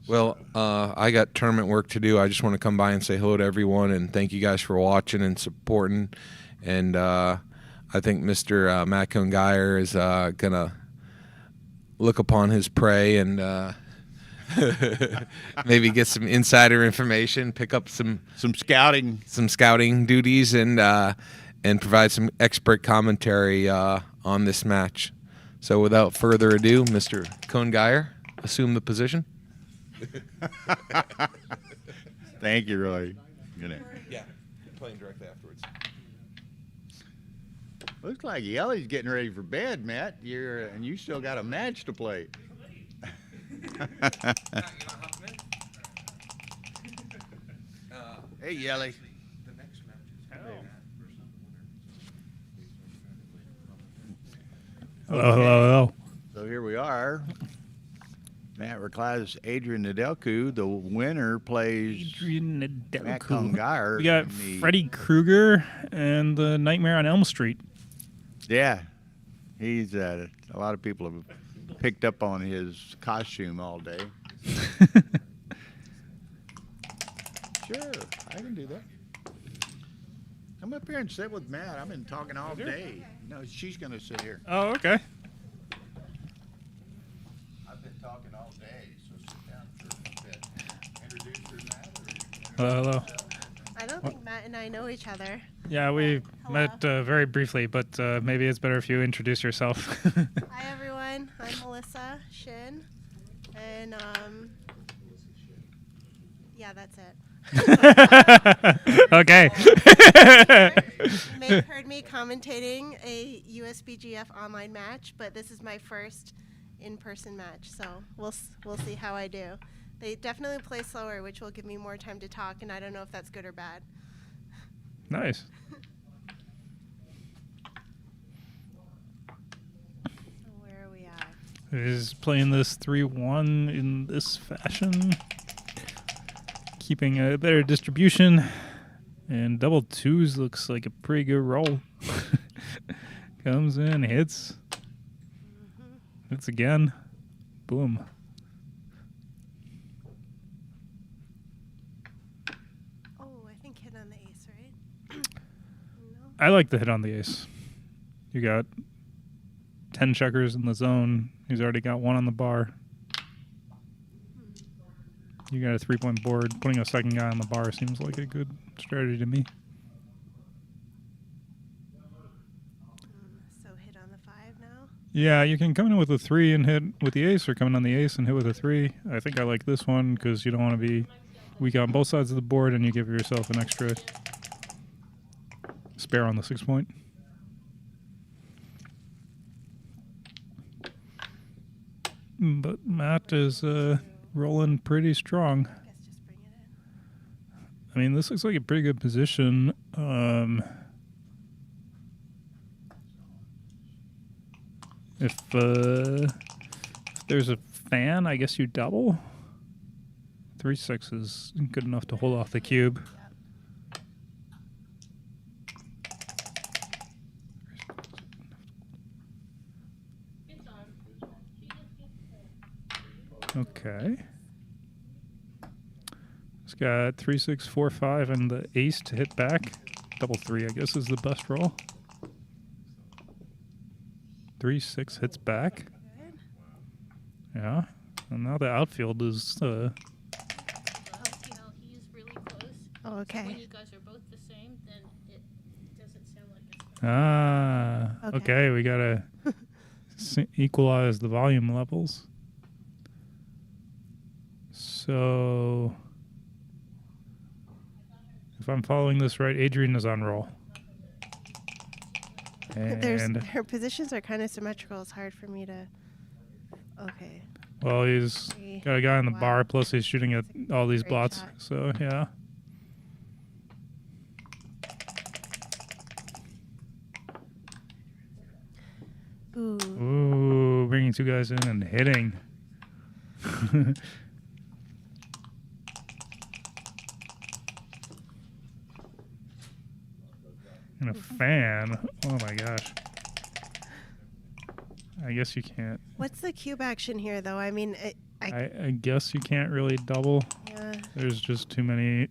Well, I got tournament work to do. I just want to come by and say hello to everyone and thank you guys for watching and supporting. And I think Mr. Matt Cohn-Geyer is going to look upon his prey and maybe get some insider information, pick up some scouting duties, and provide some expert commentary on this match. So without further ado, Mr. Cohn-Geyer, assume the position. Thank you, Roy. Yeah, playing directly afterwards. Looks like Yelly's getting ready for bed, Matt. And you still got a match to play. Hey, Yelly. Hello. So here we are. Matt Reclitus, Adrian Nedelku. The winner plays Adrian Matt Nedelku. Cohn-Geyer. We got Freddy Krueger and the Nightmare on Elm Street. Yeah. He's a lot of people have picked up on his costume all day. Sure, I can do that. Come up here and sit with Matt. I've been talking all day. No, she's going to sit here. Oh, okay. I've been talking all day, so sit down for a bit. Introduce her, Matt. Hello. I don't think Matt and I know each other. Yeah, we Hello. met very briefly, but maybe it's better if you introduce yourself. Hi, everyone. I'm Melissa Shin. And, yeah, that's it. Okay. You may have heard me commentating a USBGF online match, but this is my first in-person match, so we'll see how I do. They definitely play slower, which will give me more time to talk, and I don't know if that's good or bad. Nice. Where are we at? Is playing this 3-1 in this fashion, keeping a better distribution, and double twos looks like a pretty good roll. Comes in, hits, hits again, boom. Oh, I think hit on the ace, right? No? I like the hit on the ace. You got 10 checkers in the zone. He's already got one on the bar. You got a 3-point board. Putting a second guy on the bar seems like a good strategy to me. Yeah, you can come in with a 3 and hit with the ace, or come in on the ace and hit with a 3. I think I like this one because you don't want to be weak on both sides of the board, and you give yourself an extra spare on the 6 point. But Matt is rolling pretty strong. I guess just bring it in. I mean, this looks like a pretty good position. If there's a fan, I guess you double. 3-6 is good enough to hold off the cube. Okay. It's got 3, 6, 4, 5, and the ace to hit back. Double 3, I guess, is the best roll. 3, 6 hits back. Yeah. And now the outfield is. Well, see how he's really close. Oh, When okay. you guys are both the same, then it doesn't sound like it's. Okay, we gotta equalize the volume levels. So, if I'm following this right, Adrian is on roll. And Her positions are kind of symmetrical. It's hard for me to. Okay. well, he's got a guy on the Wow. bar, plus he's shooting at all these Great blots. shot. So, yeah. Ooh. Ooh, bringing 2 guys in and hitting. And a fan. Oh my gosh. I guess you can't. What's the cube action here, though? I mean, I guess you can't really double. yeah. There's just too many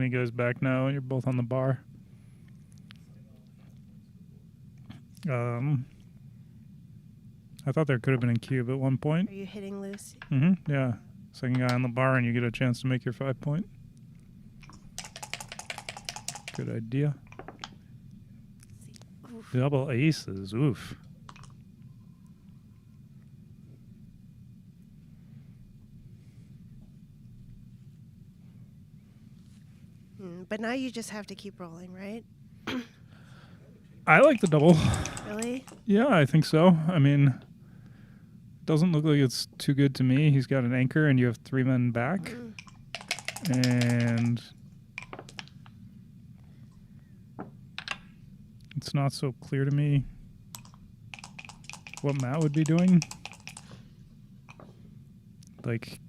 guys back now, and you're both on the bar. I thought there could have been a cube at one point. Are you hitting loose? Yeah. Second guy on the bar, and you get a chance to make your 5 point. Good idea. Oof. Double aces. Oof. But now you just have to keep rolling, right? I like the double. Really? Yeah, I think so. I mean, doesn't look like it's too good to me. He's got an anchor, and you have 3 men back. And it's not so clear to me what Matt would be doing. Like,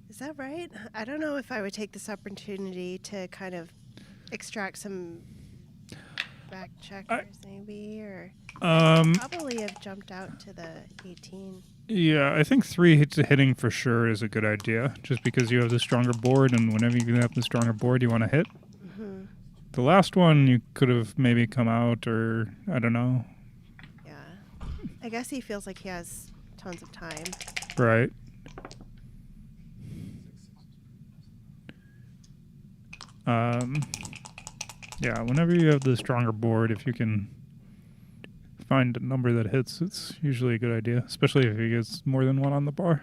Is that right? I don't know if I would take this opportunity to kind of extract some back checkers, maybe, or probably have jumped out to the 18. yeah, I think 3 hits hitting for sure is a good idea, just because you have the stronger board, and whenever you have the stronger board, you want to hit. The last one, you could have maybe come out, or I don't know. Yeah. I guess he feels like he has tons of time. Right. Yeah, whenever you have the stronger board, if you can find a number that hits, it's usually a good idea, especially if he gets more than one on the bar.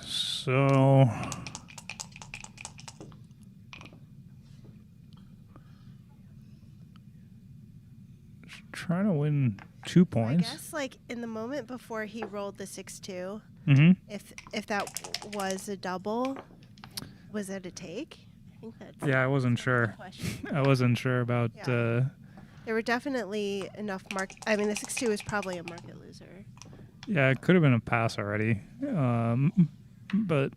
So trying to win 2 I points. guess, like, in the moment before he rolled the 6-2, if that was a double, was it a take? I think that's Yeah, I wasn't sure. question. I wasn't sure about. Yeah. There were definitely enough I mean, the 6-2 is probably a market loser. Yeah, it could have been a pass already. But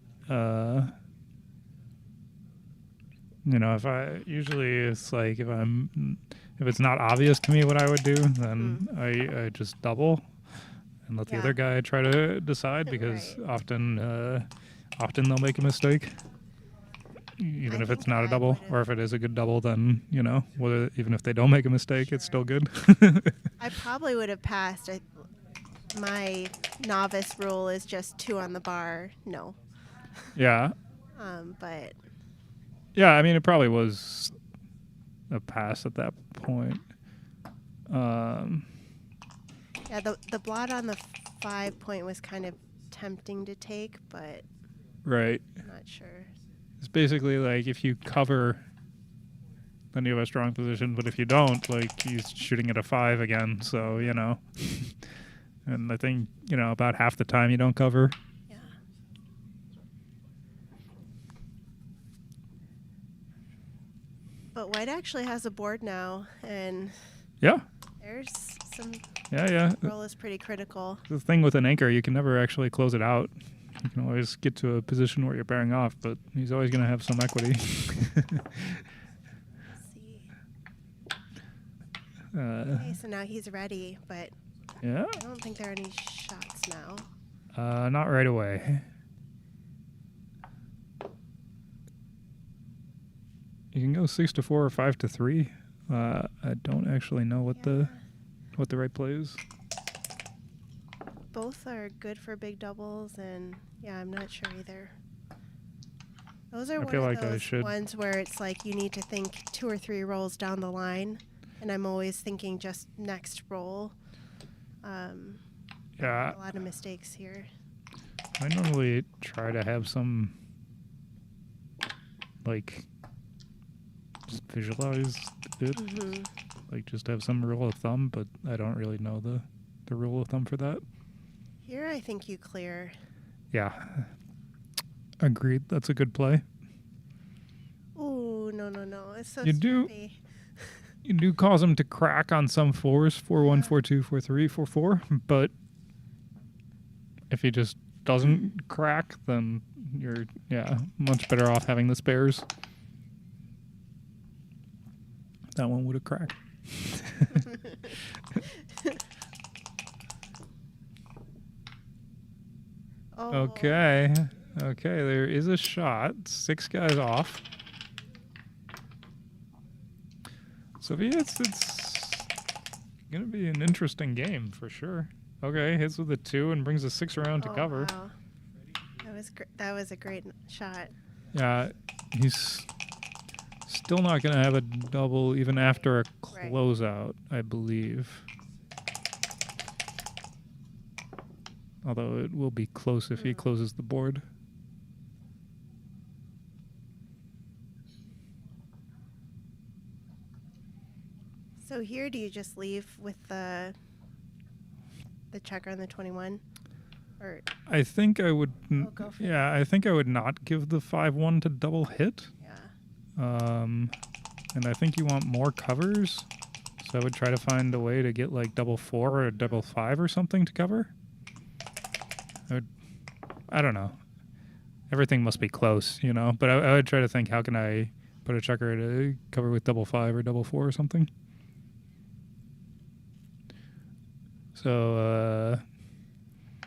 you know, if it's like if it's not obvious to me what I would do, then I just double and let the Yeah. other guy try to decide, because Right. often they'll make a mistake. even I if it's think not a I double, would've- or if it is a good double, then whether even if they don't make a mistake, it's still good. I probably would have passed. My novice rule is just 2 on the bar. No. Yeah, But yeah. I mean, it probably was a pass at that point. yeah, the blot on the 5 point was kind of tempting to take, but Right. I'm not sure. It's basically like if you cover, then you have a strong position. But if you don't, like he's shooting at a 5 again. So and I think about half the time you don't cover. Yeah. But white actually has a board now, and Yeah. there's some Yeah. roll is pretty critical. The thing with an anchor, you can never actually close it out. You can always get to a position where you're bearing off, but he's always going to have some equity. Let's see. Okay, so now he's ready, but Yeah. I don't think there are any shots now. Not right away. You can go 6-4 or 5-3. I don't actually know what the right play is. Both are good for big doubles, and yeah, I'm not sure either. Those are I one feel of like I those should- ones where it's like you need to think 2 or 3 rolls down the line, and I'm always thinking just next roll. Yeah. A lot of mistakes here. I normally try to have some, just visualize it. Mm-hmm. Like, just have some rule of thumb, but I don't really know the rule of thumb for that. Here, I think you clear. Yeah. Agreed. That's a good play. Ooh, no. It's so You do- snippy. You do cause him to crack on some 4s, 4-1, 4-2, 4-3, 4-4, but if he just doesn't crack, then you're, much better off having the spares. That one would have cracked. Oh. Okay, there is a shot. 6 guys off. So if he hits, it's going to be an interesting game for sure. Okay, hits with a 2 and brings a 6 around to Oh, cover. wow. That was a great shot. Yeah, he's still not going to have a double even after a Right. closeout, I believe. Although it will be close if he closes the board. So here, do you just leave with the checker on the 21, or I think I would. go for it. Yeah, I think I would not give the 5-1 to double hit. yeah? And I think you want more covers, so I would try to find a way to get like double 4 or double 5 or something to cover. I don't know. Everything must be close, But I would try to think, how can I put a checker to cover with double 5 or double 4 or something? So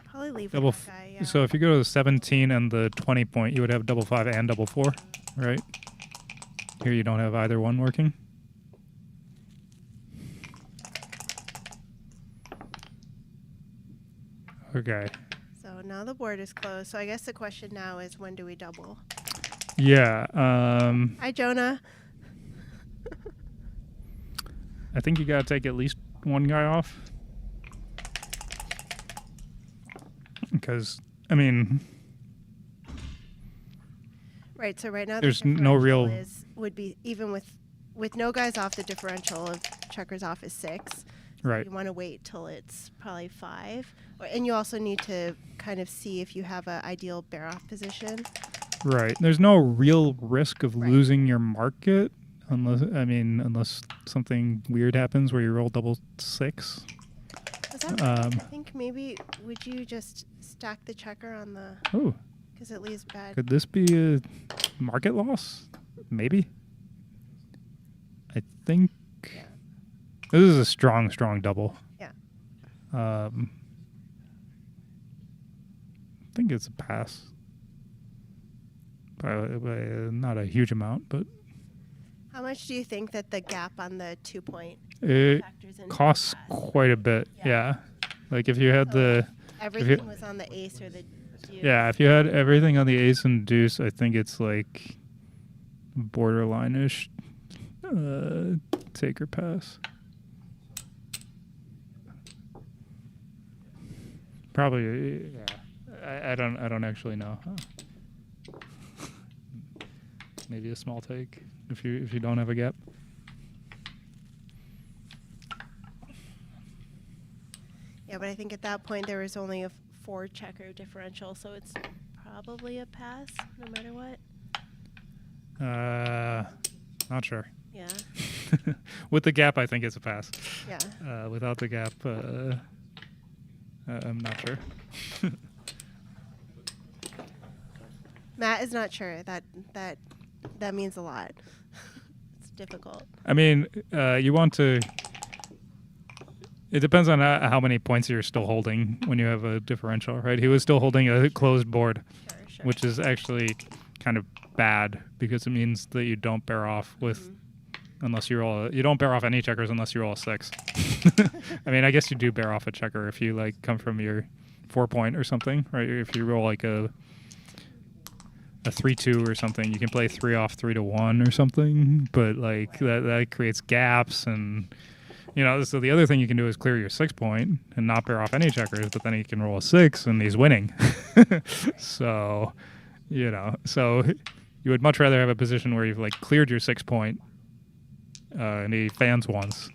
Probably leave double. with that guy. Yeah. So if you go to the 17 and the 20 point, you would have double 5 and double 4, right? Here you don't have either one working. Okay. So now the board is closed. So I guess the question now is, when do we double? Yeah. Hi, Jonah. I think you gotta take at least one guy off. Because, I mean, Right. So right now the There's no differential real- would be, even with no guys off, the differential of checkers off is 6. right. You want to wait till it's probably 5, and you also need to kind of see if you have an ideal bear off position. Right. There's no real risk of Right. losing your market unless something weird happens where you roll double 6. Was that I think maybe would you just stack the checker on the, Oh, because it leaves bad. could this be a market loss? Maybe. I think Yeah. this is a strong double. Yeah. I think it's a pass. by not a huge amount, but How much do you think that the gap on the 2 point it factors into costs the pass? quite a bit. Yeah. Like if you had So the everything was on the ace or the deuce. yeah, if you had everything on the ace and deuce, I think it's like borderline-ish take or pass. Probably, yeah. I don't actually know. Maybe a small take if you don't have a gap. Yeah, but I think at that point there was only a 4 checker differential, so it's probably a pass no matter what. Not sure. Yeah. With the gap, I think it's a pass. Yeah. Without the gap, I'm not sure. Matt is not sure. That means a lot. It's difficult. I mean, you want to. It depends on how many points you're still holding when you have a differential, right? He was still holding a closed board, Sure. which is actually kind of bad because it means that you don't bear off with unless you roll. You don't bear off any checkers unless you roll a 6. I mean, I guess you do bear off a checker if you like come from your 4 point or something, right? If you roll like a 3-2 or something, you can play 3 off 3 to 1 or something, but like that creates gaps and. You know, so the other thing you can do is clear your 6 point and not bear off any checkers, but then he can roll a 6 and he's winning. So, you know, so you would much rather have a position where you've like cleared your 6 point and he fans once,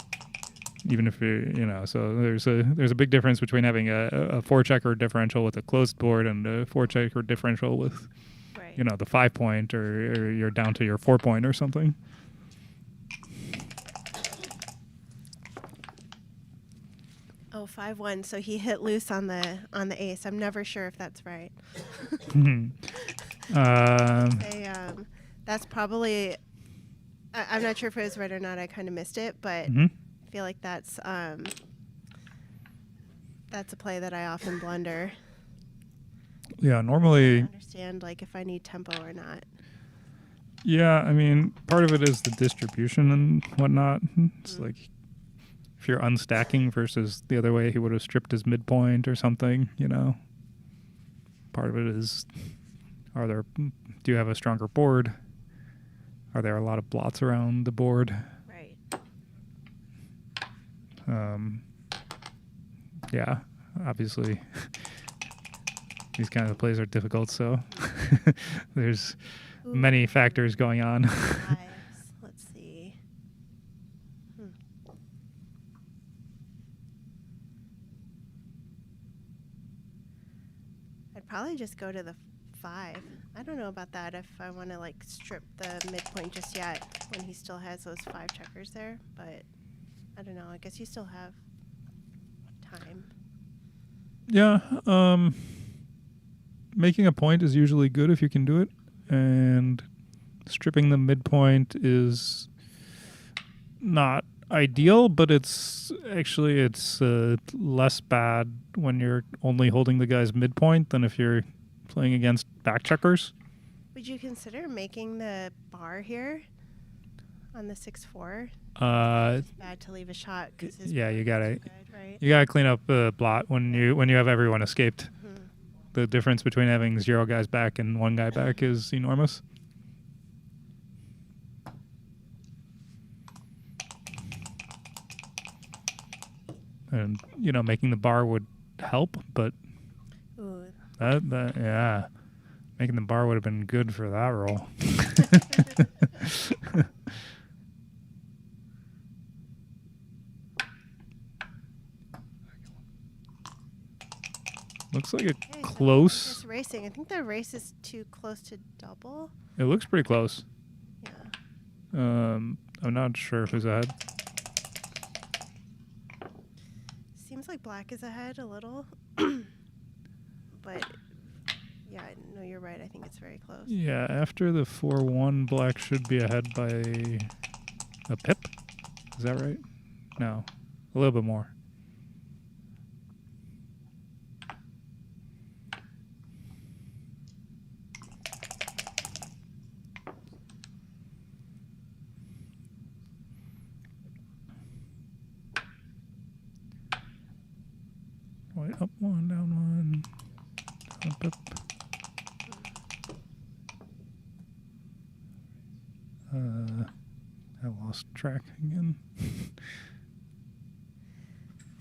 even if you know. So there's a big difference between having a 4 checker differential with a closed board and a 4 checker differential with, you know, the 5 point or you're down to your 4 point or something. Oh, 5-1. So he hit loose on the ace. I'm never sure if that's right. That's probably. I'm not sure if it was right or not. I kind of missed it, but I feel like that's a play that I often blunder. Yeah, normally. I understand like if I need tempo or not. Yeah, I mean, part of it is the distribution and whatnot. It's like. If you're unstacking versus the other way, he would have stripped his midpoint or something, you know. Part of it is, do you have a stronger board? Are there a lot of blots around the board? Right. Yeah, obviously, these kinds of plays are difficult, so there's many factors going on. Let's see. I'd probably just go to the 5. I don't know about that if I want to like strip the midpoint just yet when he still has those 5 checkers there, but I don't know. I guess you still have time. Yeah, making a point is usually good if you can do it, and stripping the midpoint is not ideal, but it's less bad when you're only holding the guy's midpoint than if you're playing against back checkers. Would you consider making the bar here on the 6-4? It's bad to leave a shot because Yeah, you gotta right? you gotta clean up the blot when you have everyone escaped. The difference between having 0 guys back and 1 guy back is enormous. And you know, making the bar would help, but yeah, making the bar would have been good for that roll. Looks like it's close. It's racing. I think the race is too close to double. It looks pretty close. Yeah. I'm not sure who's ahead. Seems like black is ahead a little. But yeah, no, you're right. I think it's very close. Yeah, after the 4-1, black should be ahead by a pip. Is that right? No, a little bit more. Up one, down one. Up, up. I lost track again.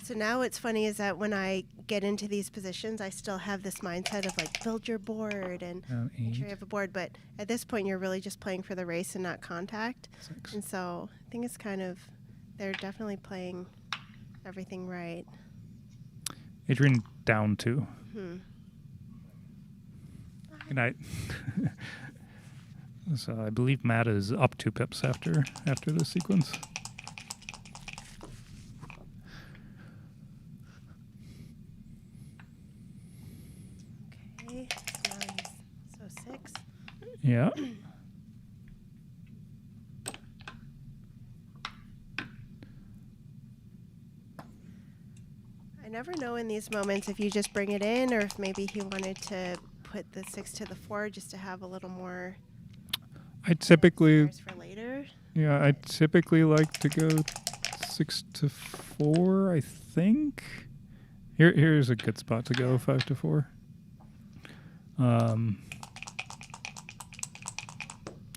So now what's funny is that when I get into these positions, I still have this mindset of like build your board and make sure you 8. have a board. But at this point, you're really just playing for the race and not contact. 6. And so I think it's kind of, they're definitely playing everything right. Adrian down 2. Hmm. Good night. So I believe Matt is up 2 pips after this sequence. Okay, so 6. Yeah. I never know in these moments if you just bring it in or if maybe he wanted to put the 6 to the 4 just to have a little more I typically, spares for later. yeah, I typically like to go 6 to 4, I think. Here's a good spot to go, 5 to 4.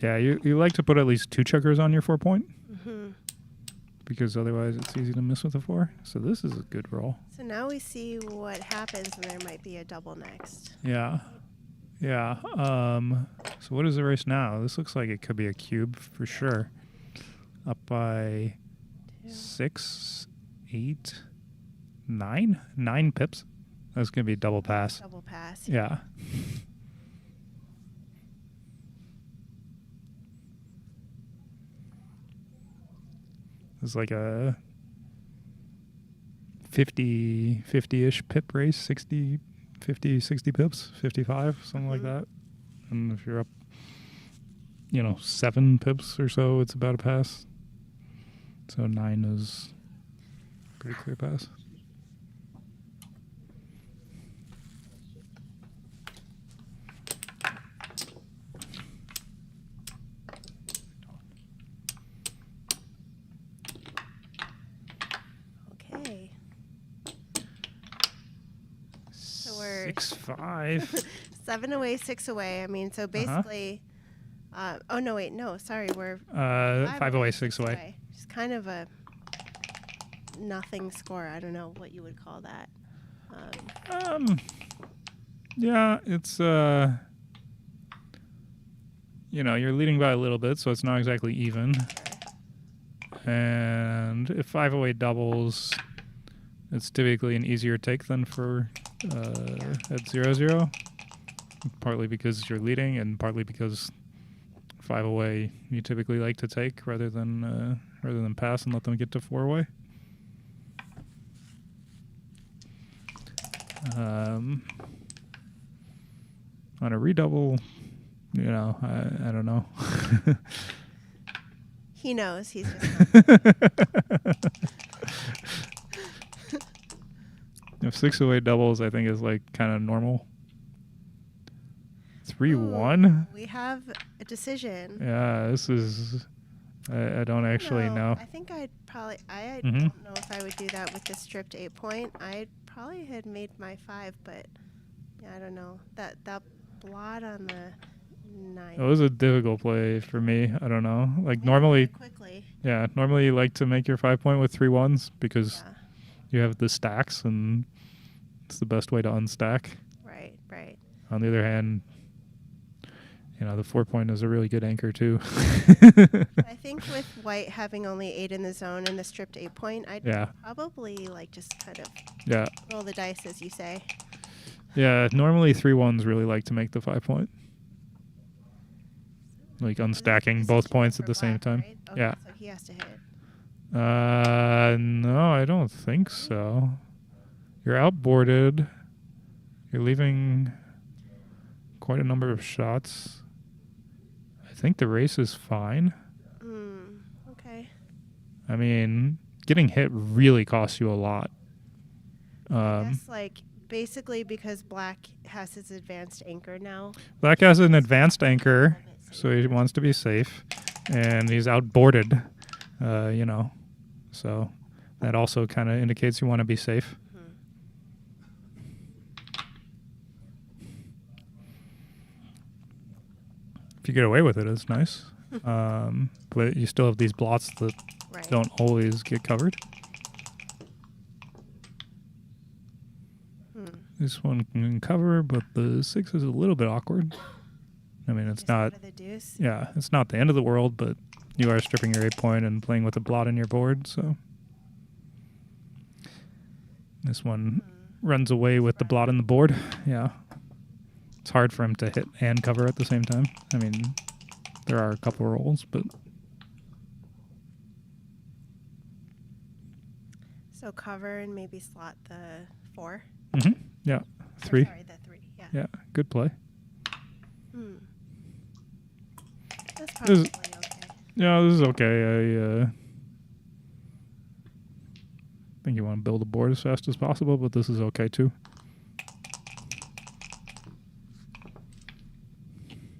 Yeah, you like to put at least 2 checkers on your 4 point, because otherwise it's easy to miss with a 4. So this is a good roll. So now we see what happens and there might be a double next. Yeah. Yeah. So what is the race now? This looks like it could be a cube for sure. Up by 6, 8, 9? 9 pips. That's going to be a double pass. Double pass. Yeah. It's like a 50-ish pip race, 60, 50, 60 pips, 55, something like that. And if you're up, 7 pips or so, it's about a pass. So 9 is pretty clear pass. Okay. So we're 6-5. 7 away, 6 away. I mean, so basically, oh no, wait, no, sorry, we're 5 away, 6 away. Just kind of a nothing score. I don't know what you would call that. Yeah, it's you're leading by a little bit, so it's not exactly even. And if 5 away doubles, it's typically an easier take than for at 0-0. Partly because you're leading, and partly because 5 away you typically like to take rather than pass and let them get to 4 away. On a redouble, I don't know. He knows. He's just If 6 away doubles, I think is like kind of normal. 3-1. we have a decision. Yeah, this is. I don't actually know. I think I'd probably. I Mhm. don't know if I would do that with the stripped 8 point. I probably had made my 5, but yeah, I don't know. That blot on the 9. It was a difficult play for me. I don't know. Like normally, quickly. yeah, normally you like to make your 5 point with 3 1s because Yeah. you have the stacks and it's the best way to unstack. Right. Right. On the other hand, the 4 point is a really good anchor too. I think with white having only 8 in the zone and the stripped 8 point, I'd probably like just kind of roll the dice, as you say. Yeah, normally 3 1s really like to make the 5 point. Like unstacking both points at the same time. Right? Okay, Yeah. So he has to hit. No, I don't think so. You're outboarded. You're leaving quite a number of shots. I think the race is fine. Okay. I mean, getting hit really costs you a lot. I guess like basically because black has his advanced anchor now. Black has an advanced anchor, so he wants to be safe, and he's outboarded. So that also kind of indicates you want to be safe. If you get away with it, it's nice. But you still have these blots that Right. don't always get covered. This one can cover, but the 6 is a little bit awkward. I mean, it's Just not. out of the deuce. Yeah, it's not the end of the world, but you are stripping your 8 point and playing with a blot in your board, so. This one runs away with the blot in the board. Yeah. It's hard for him to hit and cover at the same time. I mean, there are a couple rolls, but. So cover and maybe slot the 4. Yeah. Or 3. sorry, the 3. Yeah. Yeah, good play. That's This is- probably okay. Yeah, this is okay. I think you want to build a board as fast as possible, but this is okay too.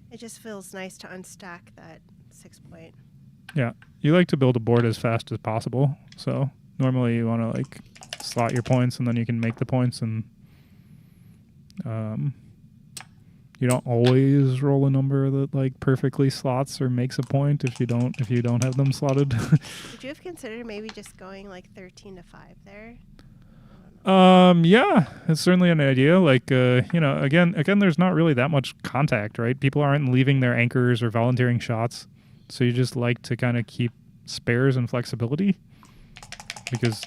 It just feels nice to unstack that 6 point. Yeah, you like to build a board as fast as possible. So normally you want to like slot your points, and then you can make the points, and you don't always roll a number that like perfectly slots or makes a point if you don't have them slotted. Would you have considered maybe just going like 13 to 5 there? Yeah, it's certainly an idea. Like, again, there's not really that much contact, right? People aren't leaving their anchors or volunteering shots, so you just like to kind of keep spares and flexibility, because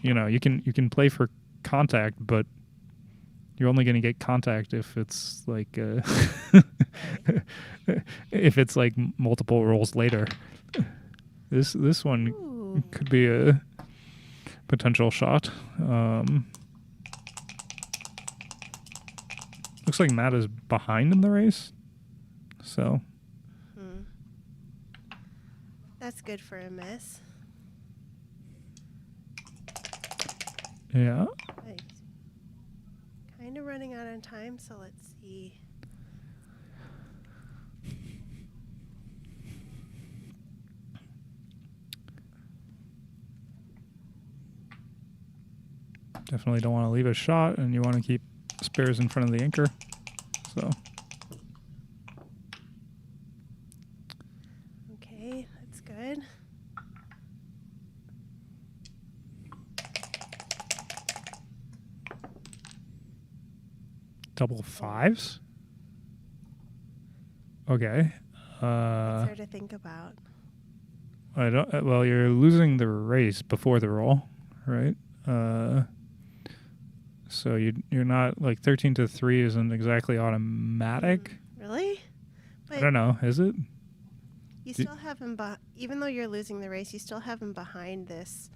you can play for contact, but you're only going to get contact if it's like if it's like multiple rolls later. This one Ooh. could be a potential shot. Looks like Matt is behind in the race, so That's good for a miss. yeah. Right. Kind of running out of time, so let's see. Definitely don't want to leave a shot, and you want to keep spares in front of the anchor. So Okay, that's good. double 5s. Okay. What's there to think about? I don't. Well, you're losing the race before the roll, right? So you're not like 13 to 3 isn't exactly automatic. Really? I don't know. Is it? You still have him, even though you're losing the race, you still have him behind this,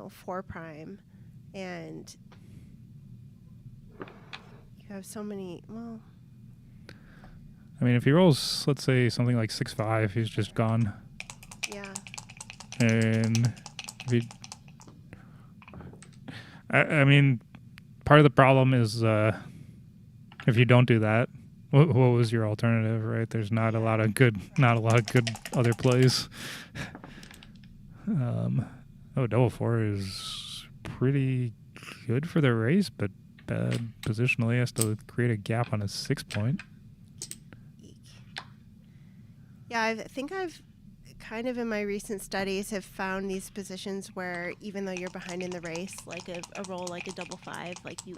4 prime, and you have so many. Well, I mean, if he rolls, let's say something like 6-5, he's just gone. yeah. And if he, I mean, part of the problem is if you don't do that, what was your alternative, right? There's not a lot of good other plays. Double 4 is pretty good for the race, but bad positionally. He has to create a gap on a 6 point. Yeah, I think I've kind of in my recent studies have found these positions where even though you're behind in the race, like a roll like a double 5, like you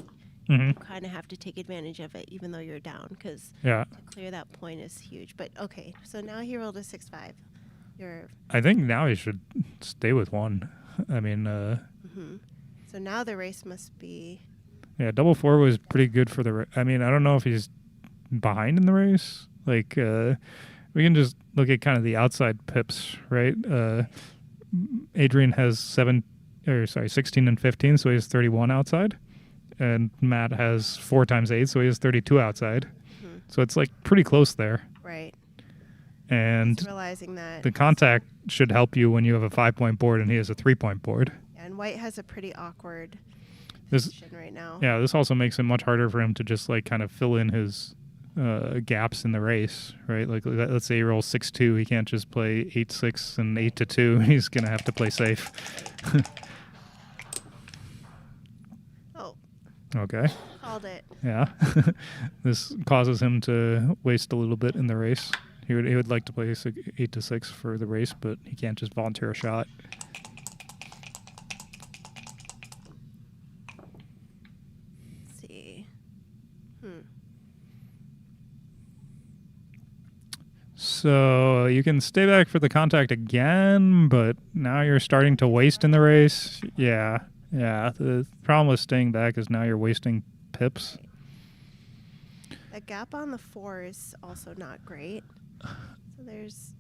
kind of have to take advantage of it even though you're down, because Yeah. to clear that point is huge. But okay, so now he rolled a 6-5. I think now he should stay with 1. I mean, So now the race must be. yeah, double 4 was pretty good for the. I mean, I don't know if he's behind in the race. Like, we can just look at kind of the outside pips, right? Adrian has 16 and 15, so he has 31 outside, and Matt has 4 times 8, so he has 32 outside. So it's like pretty close there. Right. And Just realizing that. the contact should help you when you have a 5-point board and he has a 3-point board. And White has a pretty awkward This, position right now. yeah, this also makes it much harder for him to just like kind of fill in his gaps in the race, right? Like let's say he rolls 6-2, he can't just play 8-6 and 8-2. He's gonna have to play safe. Oh, Okay. Called it. Yeah. This causes him to waste a little bit in the race. He would like to play 8 to 6 for the race, but he can't just volunteer a shot. Let's see. So you can stay back for the contact again, but now you're starting to waste in the race. Yeah. The problem with staying back is now you're wasting pips. The gap on the 4 is also not great. So there's.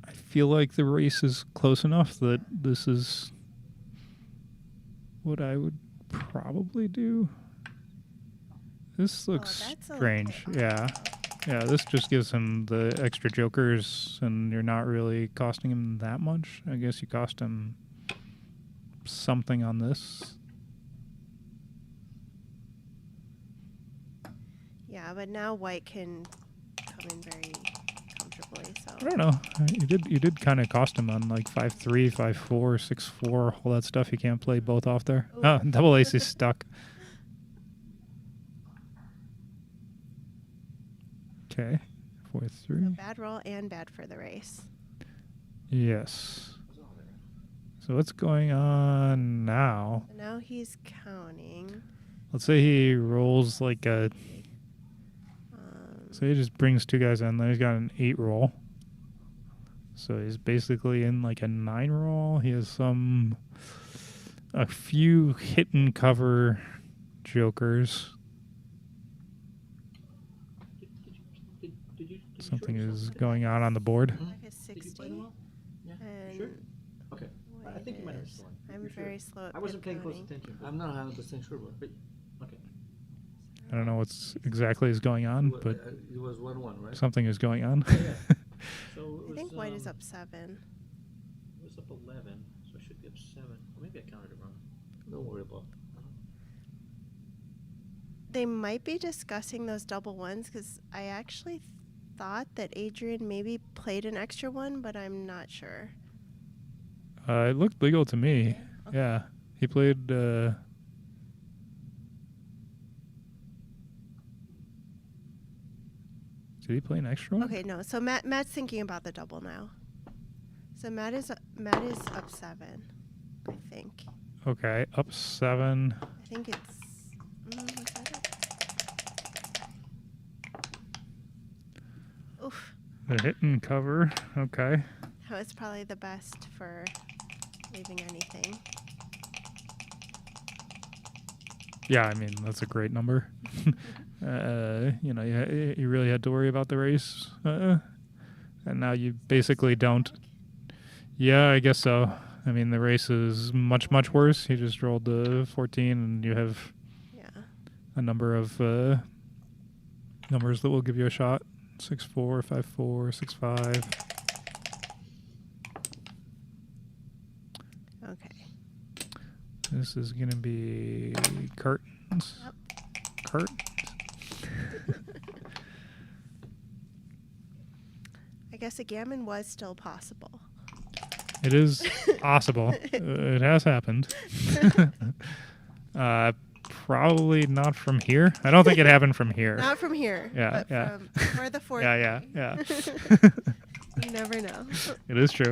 I feel like the race is close enough that this is what I would probably do. This looks that's strange. okay. Yeah, this just gives him the extra jokers, and you're not really costing him that much. I guess you cost him something on this. Yeah, but now white can come in very comfortably. So I don't know. You did kind of cost him on like 5-3, 5-4, 6-4, all that stuff. You can't play both off there. Ooh. Oh, double ace is stuck. Okay, 4-3. bad roll and bad for the race. Yes. So what's going on now? So now he's counting. Let's say he rolls like a. So he just brings 2 guys in. Then he's got an 8 roll. So he's basically in like a 9 roll. He has a few hit and cover jokers. Something is going on the board. Black is 60. Yeah, And sure. Okay. I white think you might have is- stolen. I'm You're sure. very slow at I wasn't paying close counting. attention. I'm not 100% sure, but okay. I don't know what's exactly is going on, but It was 1-1, right? something is going on. Yeah. So it I think was, white is up 7. It was up 11, so it should be up 7. Or maybe I counted it wrong. Don't worry about it. They might be discussing those double ones because I actually thought that Adrian maybe played an extra one, but I'm not sure. It looked legal to me. Yeah. He played. Did he play an extra one? Okay, no. So Matt's thinking about the double now. So Matt is up 7, I think. Okay, up 7. I think it's. Was that it? Oof. The hit and cover. Okay. That was probably the best for leaving anything. Yeah, I mean, that's a great number. You really had to worry about the race. And now you basically don't. Yeah, I guess so. I mean, the race is much, much worse. He just rolled the 14, and you have a number of numbers that will give you a shot. 6-4, 5-4, 6-5. Okay. This is going to be curtains. Yep. Curtains. I guess a gammon was still possible. It is possible. It has happened. Probably not from here. I don't think it happened from here. Not from here. Yeah, but yeah. For the 4. Yeah. You never know. It is true.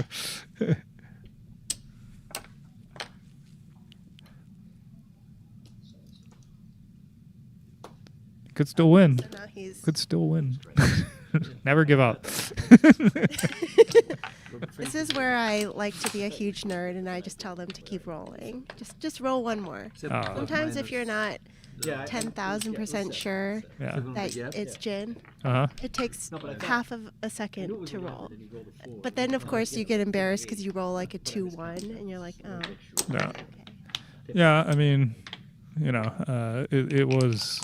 Could still win. So now he's. Could still win. Never give up. This is where I like to be a huge nerd, and I just tell them to keep rolling. Just roll one more. Sometimes if you're not 10,000% sure Yeah. that it's gin, Uh-huh. it takes half of a second to roll. But then, of course, you get embarrassed because you roll like a 2-1, and you're like, oh. No. Yeah, I mean, it was,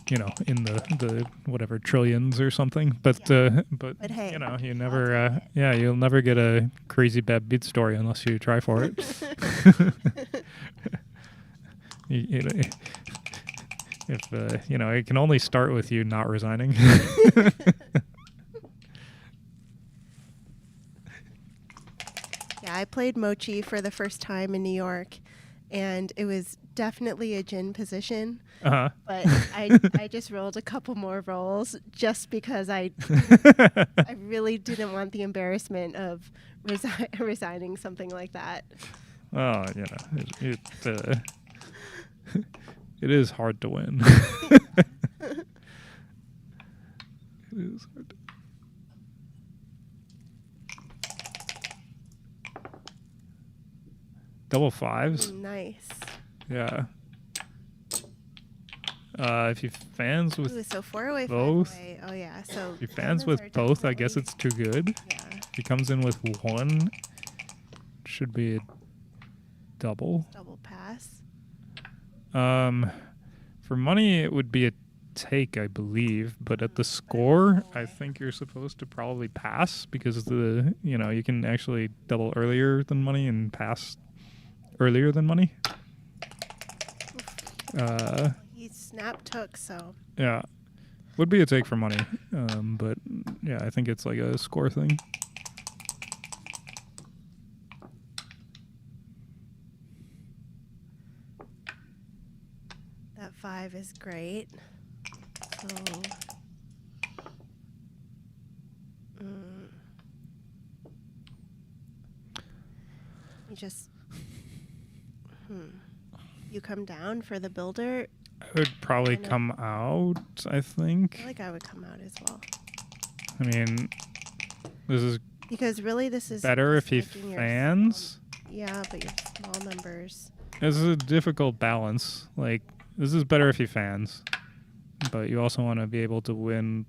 in the whatever trillions or something. But hey, you never, you'll never get a crazy bad beat story unless you try for it. If it can only start with you not resigning. Yeah, I played Mochi for the first time in New York, and it was definitely a gin position, Uh-huh. but I just rolled a couple more rolls just because I really didn't want the embarrassment of resigning something like that. Oh, it is hard to win. It is hard to double fives. Nice. Yeah. If you fans with Ooh, so 4 away, 5 both, away. Oh yeah. So if he fans sevens with are both, I guess definitely- it's too good. Yeah. If he comes in with one, should be a double. Double pass. For money, it would be a take, I believe, but at the score, I think you're supposed to probably pass because you can actually double earlier than money and pass earlier than money. He snap took, so Yeah, would be a take for money, but yeah, I think it's like a score thing. that 5 is great. So you just you come down for the builder. I would probably I know. come out, I I think. feel like I would come out as well. I mean, this is Because really this is better if he making your fans. yeah, but your small numbers. This is a difficult balance. Like, this is better if he fans, but you also want to be able to win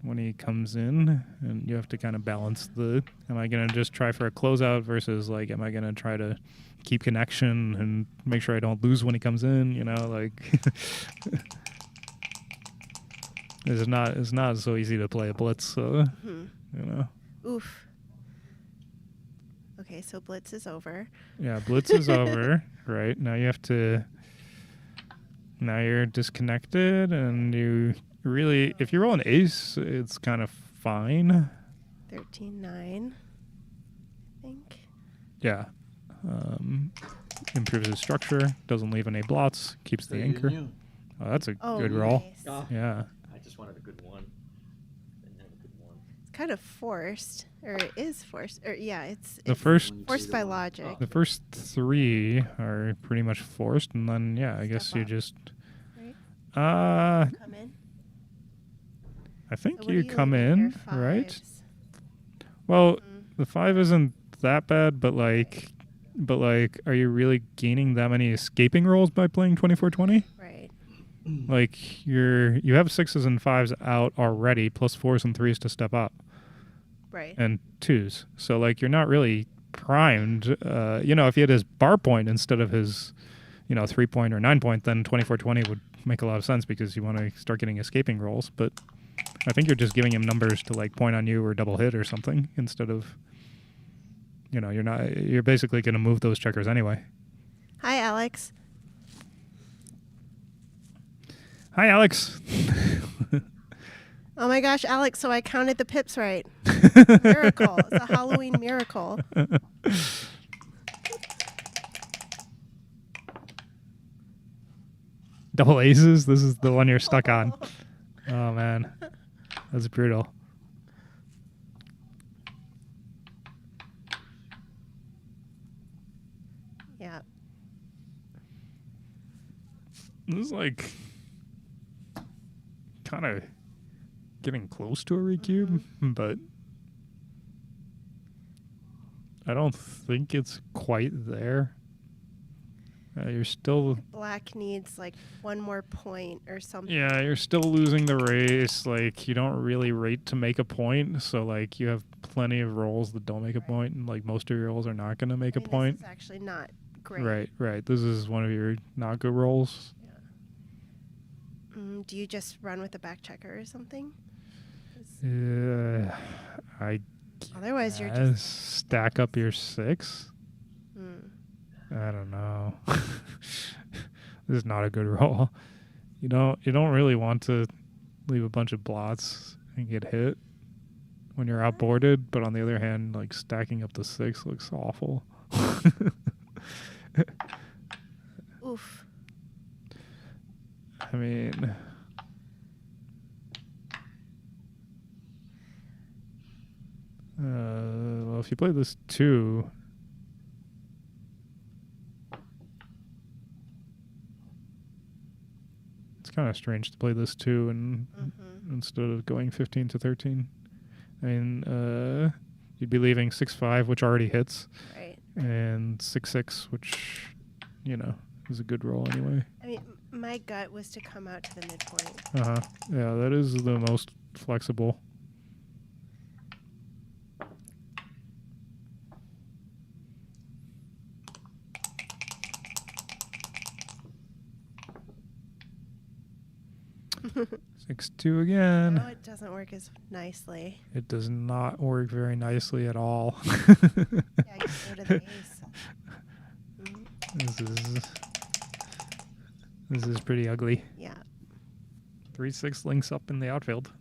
when he comes in, and you have to kind of balance am I going to just try for a closeout versus, like, am I going to try to keep connection and make sure I don't lose when he comes in, like... it's not so easy to play a blitz, so, Oof. Okay, so blitz is over. Yeah, blitz is over, right? Now you have to... Now you're disconnected, and you really... If you roll an ace, it's kind of fine. 13-9, I think. Yeah. Improves his structure, doesn't leave any blots, keeps the anchor. Oh, that's a good roll. Nice. Yeah. I just wanted a good one. Didn't have a good one. It's kind of forced, or it is forced, or yeah, it's The it's first... forced by logic. The first 3 are pretty much forced, and then, yeah, I guess Step you up, just... right? Come in. I think So what you do come leave in, your right? fives? Well, the 5 isn't that bad, but like, are you really gaining that many escaping rolls by playing 24-20? Right. Like, you have 6s and 5s out already, plus 4s and 3s to step up. Right. And 2s. So, like, you're not really primed. If he had his bar point instead of his, 3 point or 9 point, then 24-20 would make a lot of sense because you want to start getting escaping rolls. But I think you're just giving him numbers to, like, point on you or double hit or something instead of, you're basically going to move those checkers anyway. Hi, Alex. Hi, Alex. Oh my gosh, Alex, so I counted the pips right. Miracle. It's a Halloween miracle. Double aces? This is the one you're stuck on. Oh, man. That's brutal. Yeah. This is like kind of getting close to a recube, but I don't think it's quite there. You're still... Black needs like one more point or something. Yeah, you're still losing the race. Like, you don't really rate to make a point, so, like, you have plenty of rolls that don't make a point, and, like, most of your rolls are not going to make a point. This is actually not great. Right. This is one of your not good rolls. Do you just run with the back checker or something? I Otherwise, you're guess just stack up your 6. I don't know. This is not a good roll. You don't really want to leave a bunch of blots and get hit when you're outboarded, but on the other hand, like, stacking up the 6 looks awful. Oof. I mean, well, if you play this 2, it's kind of strange to play this 2 and instead of going 15 to 13. I mean, you'd be leaving 6-5, which already hits, Right. and 6-6, which, you know, is a good roll anyway. I mean, my gut was to come out to the midpoint. Yeah, that is the most flexible. Six two again. No, it doesn't work as nicely. It does not work very nicely at all. Yeah, you go to the ace. This is pretty ugly. Yeah. 3-6 links up in the outfield.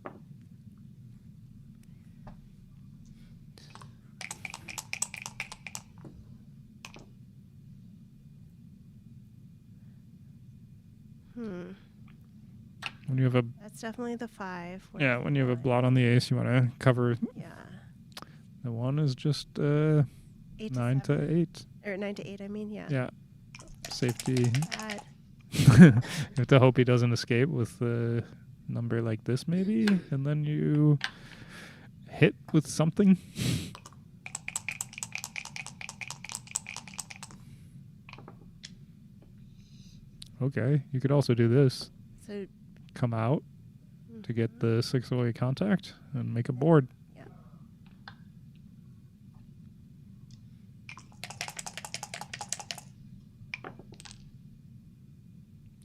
When you have a That's definitely the 5. yeah, when you have a blot on the ace, you want to cover. Yeah. The 1 is just 8 9 to 7. to 8. Or 9 to 8, I mean, yeah. Yeah, safety. Bad. You have to hope he doesn't escape with a number like this, maybe, and then you hit with something. Okay, you could also do this. So Come out to get the 6-away contact and make a board. yeah.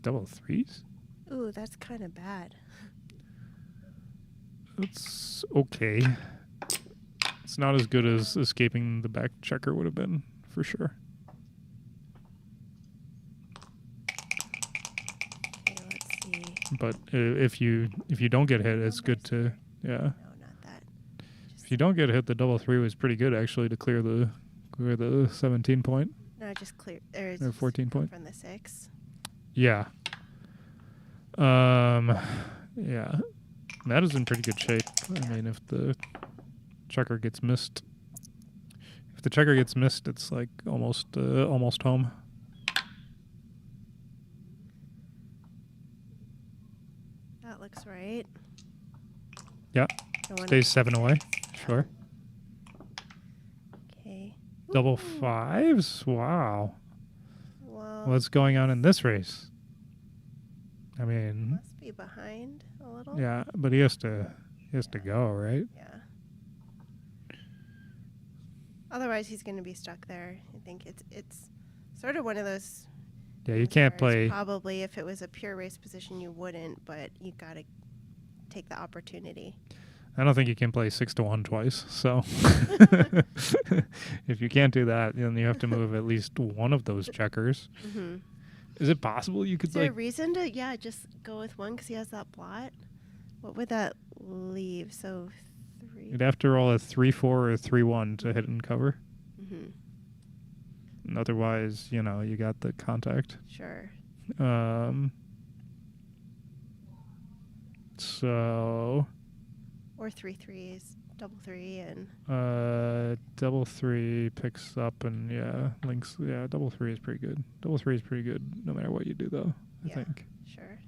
Double 3s? Ooh, that's kind of bad. It's okay. It's not as good as escaping the back checker would have been, for sure. Okay, let's see. But if you don't get hit, it's good to yeah. No, not that. If you don't get hit, the double 3 was pretty good actually to clear the 17 point No, just clear. or 14 point. From the 6. Yeah. Yeah. That is in pretty good shape. I mean, if the checker gets missed, it's like almost home. That looks right. Yeah. Stays 7 away. Sure. Okay. Double 5s? Wow. Well, What's going on in this race? I mean, must be behind a little. yeah, but he has to go, right? Yeah. Otherwise, he's going to be stuck there. I think it's sort of one of those. Yeah, you can't where play. it's probably if it was a pure race position, you wouldn't, but you got to take the opportunity. I don't think you can play 6-1 twice. So if you can't do that, then you have to move at least one of those checkers. Mm-hmm. Is it possible you could Is there a like? reason to just go with one because he has that blot? What would that leave? So 3. You'd have to roll a 3-4 or a 3-1 to hit and cover. Mm-hmm. And otherwise, you got the contact. Sure. So. Or 3 3s, double 3, and Double 3 picks up and links. Yeah, double 3 is pretty good. Double 3 is pretty good no matter what you do, though. I Yeah. think. sure.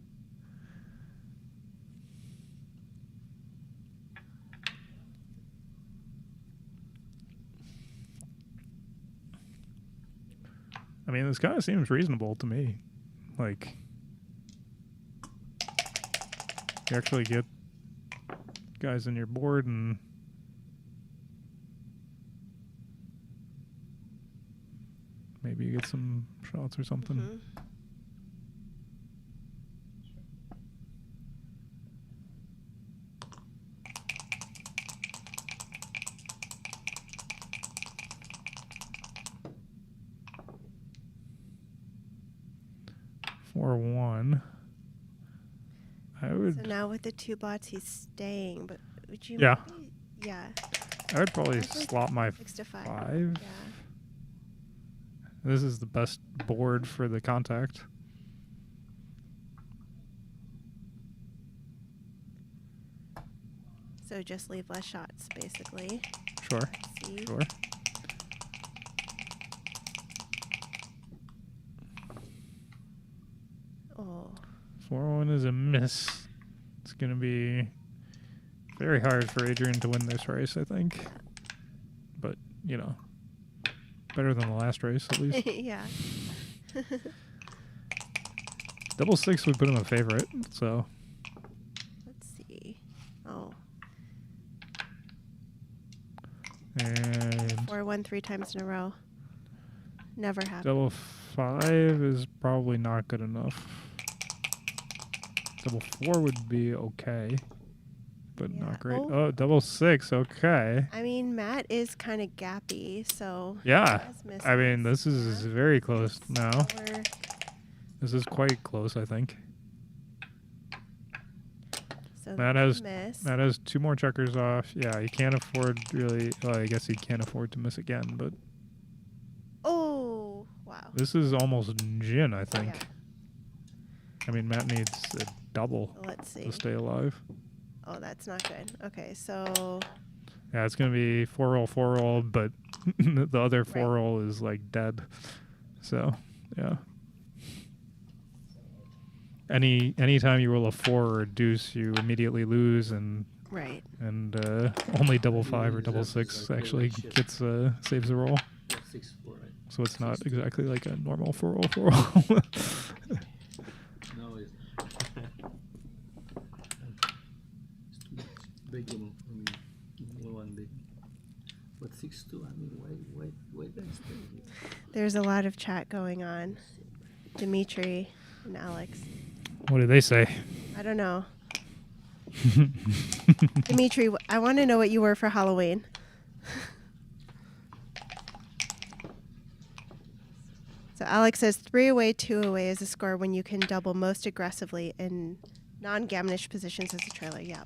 I mean, this kind of seems reasonable to me. Like, you actually get guys in your board and maybe you get some shots or something. Mhm. 4-1. I would. So now with the 2 blots, he's staying. But would you? Yeah. maybe- Yeah. I would probably I think slot my 6 to 5. 5. Yeah. This is the best board for the contact. So just leave less shots, basically. Sure. Let's see. Sure. Oh. 4-1 is a miss. It's going to be very hard for Adrian to win this race, I think. But, you know, better than the last race, at least. Yeah. Double six would put him a favorite, so. Let's see. Oh. And 4-1 3 times in a row. Never happened. double five is probably not good enough. Double four would be okay, but Yeah. not great. Oh. Oh, double six, okay. I mean, Matt is kind of gappy, so. Yeah, he has I mean, misses. this is very close now. We're- This is quite close, I think. So Matt that's has a miss. Matt has two more checkers off. Yeah, he can't afford really. Well, I guess he can't afford to miss again. But Oh, wow. this is almost gin, I think. Yeah. I mean, Matt needs a double Let's see. to stay alive. Oh, that's not good. Okay, so Yeah, it's gonna be 4-roll, but the other Right. 4-roll is like dead. So, yeah. Anytime you roll a 4 or a deuce, you immediately lose, and right. only double 5 or double 6 actually gets saves the roll. 6-4, right? So it's not exactly like a normal 4-roll. No, it's it's too big game for me. No one big. But 6-2, I mean, why that's crazy. There's a lot of chat going on. Dimitri and Alex. What do they say? I don't know. Dimitri, I want to know what you were for Halloween. So Alex says 3 away, 2 away is a score when you can double most aggressively in non-gammonish positions as a trailer. Yeah.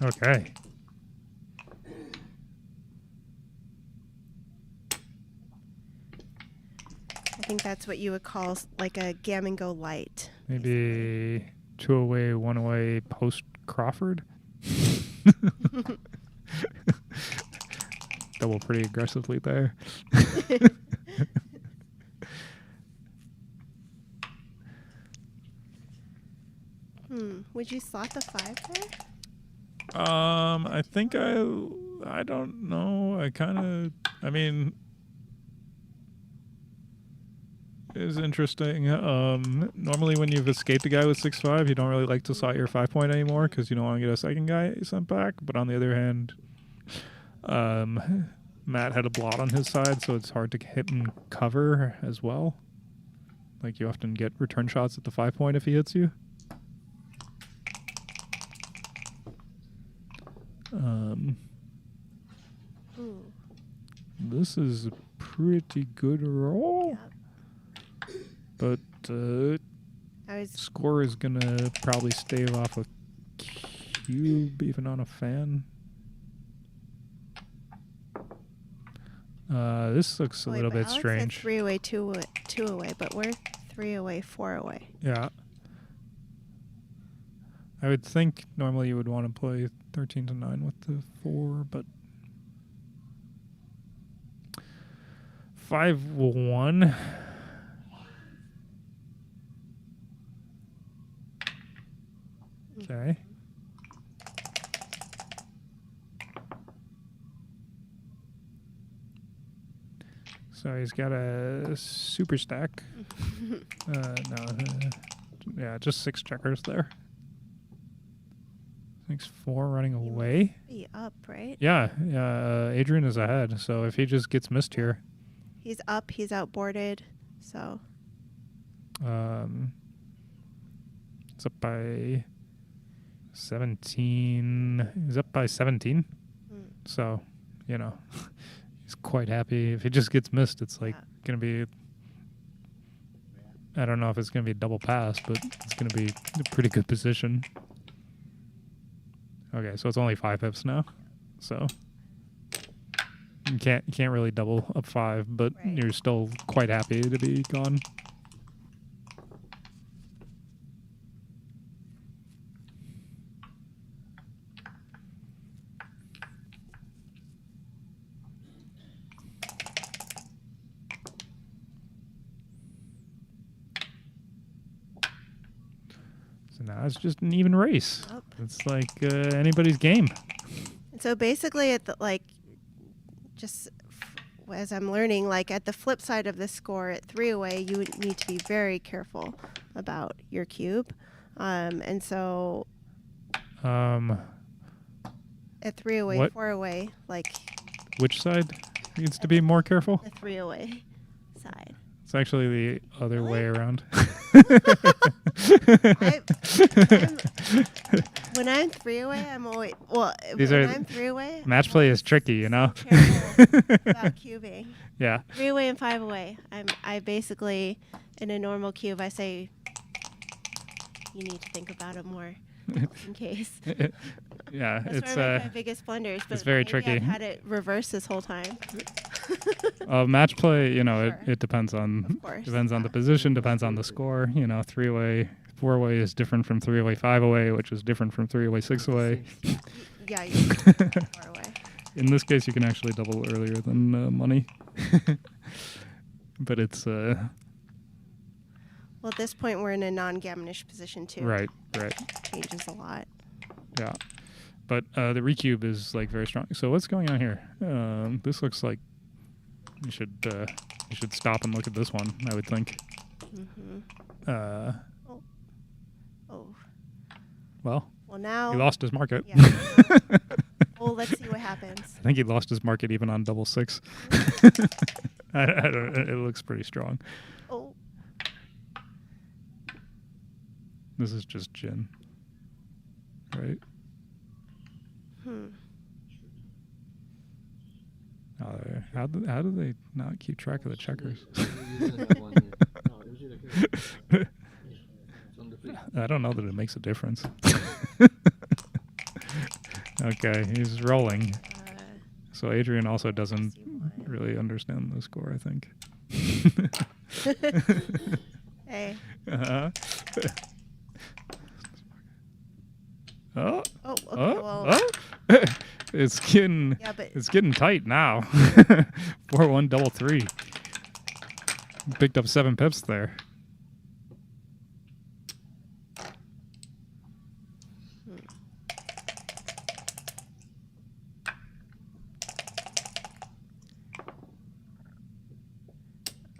Okay. I think that's what you would call like a gammon go light. Maybe 2 away, 1 away post Crawford. Double pretty aggressively there. Would you slot the 5 there? I think I don't know. I mean, is interesting. Normally when you've escaped a guy with 6-5, you don't really like to slot your 5-point anymore because you don't want to get a second guy sent back. But on the other hand, Matt had a blot on his side, so it's hard to hit and cover as well. Like you often get return shots at the 5-point if he hits you. Ooh. This is a pretty good roll. Yep. But I was score is gonna probably stave off a cube, even on a fan. This looks a wait, little but bit Alex said strange. 3 away, 2 away, but we're 3 away, 4 away. Yeah. I would think normally you would want to play 13 to 9 with the 4, but 5-1. Okay. So he's got a super stack. Yeah, just 6 checkers there. 6-4 running away. Be up, right? Yeah, Adrian is ahead. So if he just gets missed here, He's up. He's outboarded. So it's up by 17. He's up by 17. So, you know, he's quite happy. If he just gets missed, it's like going to be, I don't know if it's going to be a double pass, but it's going to be a pretty good position. Okay, so it's only 5 pips now. So you can't really double up 5, but Right. you're still quite happy to be gone. So now it's just an even race. Oh. It's like anybody's game. And so basically, at the as I'm learning, like at the flip side of the score at 3-away, you would need to be very careful about your cube. And so Um, at 3-away, What? 4-away, like which side needs to be more careful? the 3-away side. It's actually the other way around. When I'm 3-away, I'm always These when are- I'm 3-away, Match play is tricky, you know? careful about cubing. Yeah. 3-away and 5-away. I basically, in a normal cube, I say you need to think about it more in case. Yeah, That's it's where I make my biggest blunders. But very maybe tricky. I've had it reversed this whole time. match play, you know, Sure. it depends on Of course. depends on the position, depends on the score. You know, 3-away, 4-away is different from 3-away, 5-away, which is different from 3-away, 6-away. Yeah, you far away. In this case, you can actually double earlier than money. But it's Well, at this point, we're in a non-gammonish position too. right. Changes a lot. Yeah. But the recube is like very strong. So what's going on here? This looks like you should stop and look at this one, I would think. Mm-hmm. Oh. Well, Well, now. he lost his market. Yeah. Well, let's see what happens. I think he lost his market even on double 6. I don't, it looks pretty strong. Oh. This is just gin, right? How do they not keep track of the checkers? I don't know that it makes a difference. Okay, he's rolling. So Adrian also doesn't really understand the score, I think. Hey. Uh-huh. Oh. Oh, okay, well. It's getting Yeah, but- it's getting tight now. 4-1 double 3. Picked up 7 pips there.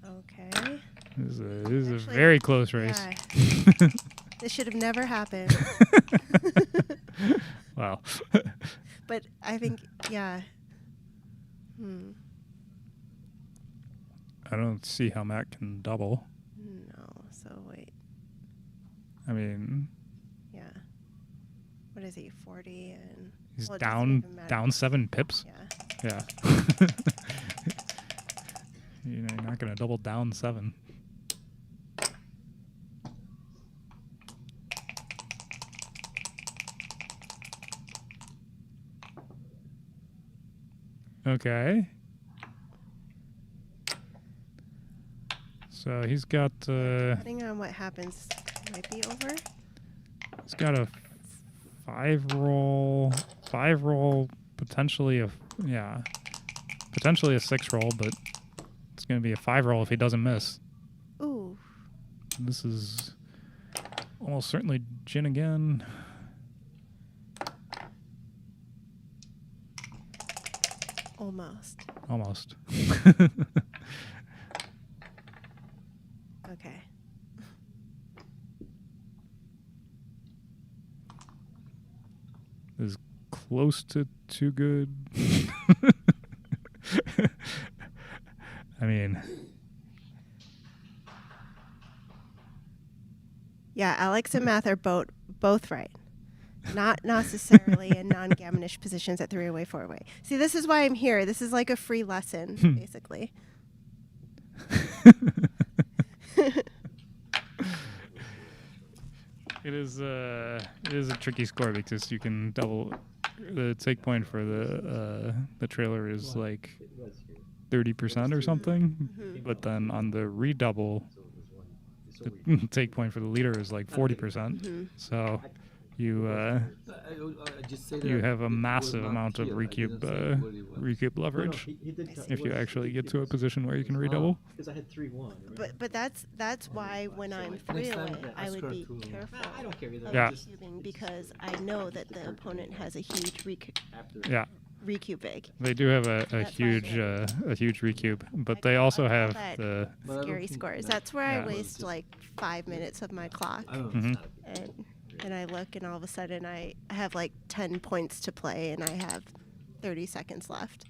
Okay. This is a Actually, very close race. Yeah. This should have never happened. Wow. But I think, yeah. I don't see how Matt can double. No, so wait. I mean, Yeah. What is he, 40 and... he's well, it doesn't down even matter. down 7 pips. Yeah. Yeah. You know, you're not going to double down 7. Okay. So he's got Depending on what happens, it might be over. he's got a 5 roll, potentially potentially a 6 roll, but it's going to be a 5 roll if he doesn't miss. Ooh. This is almost certainly gin again. Almost. Almost. Okay. Is close to too good. I mean, Yeah, Alex and Math are both right. Not necessarily in non-gammonish positions at 3-away, 4-away. See, this is why I'm here. This is like a free lesson, basically. it is a tricky score because you can double the take point for the trailer is like 30% or something, but then on the redouble, the take point for the leader is like 40%. So you just say you that have a it was massive not amount of here. I recube didn't say what it was. recube leverage He did tell- if you was- actually get it to a was- position where you can redouble. Because I had 3-1. But that's why when I'm three time, away, I ask would her be to- careful I don't care either. of Yeah. recubing because I know that the opponent has a huge Yeah, recube big. they do have a That's why I huge did recube, but I they call- also I call have that the But I don't scary think scores. that- That's where Yeah. I Well, waste just- like 5 minutes of my clock, I don't Mhm. know. and I look, and all of a sudden I have like 10 points to play, and I have 30 seconds left.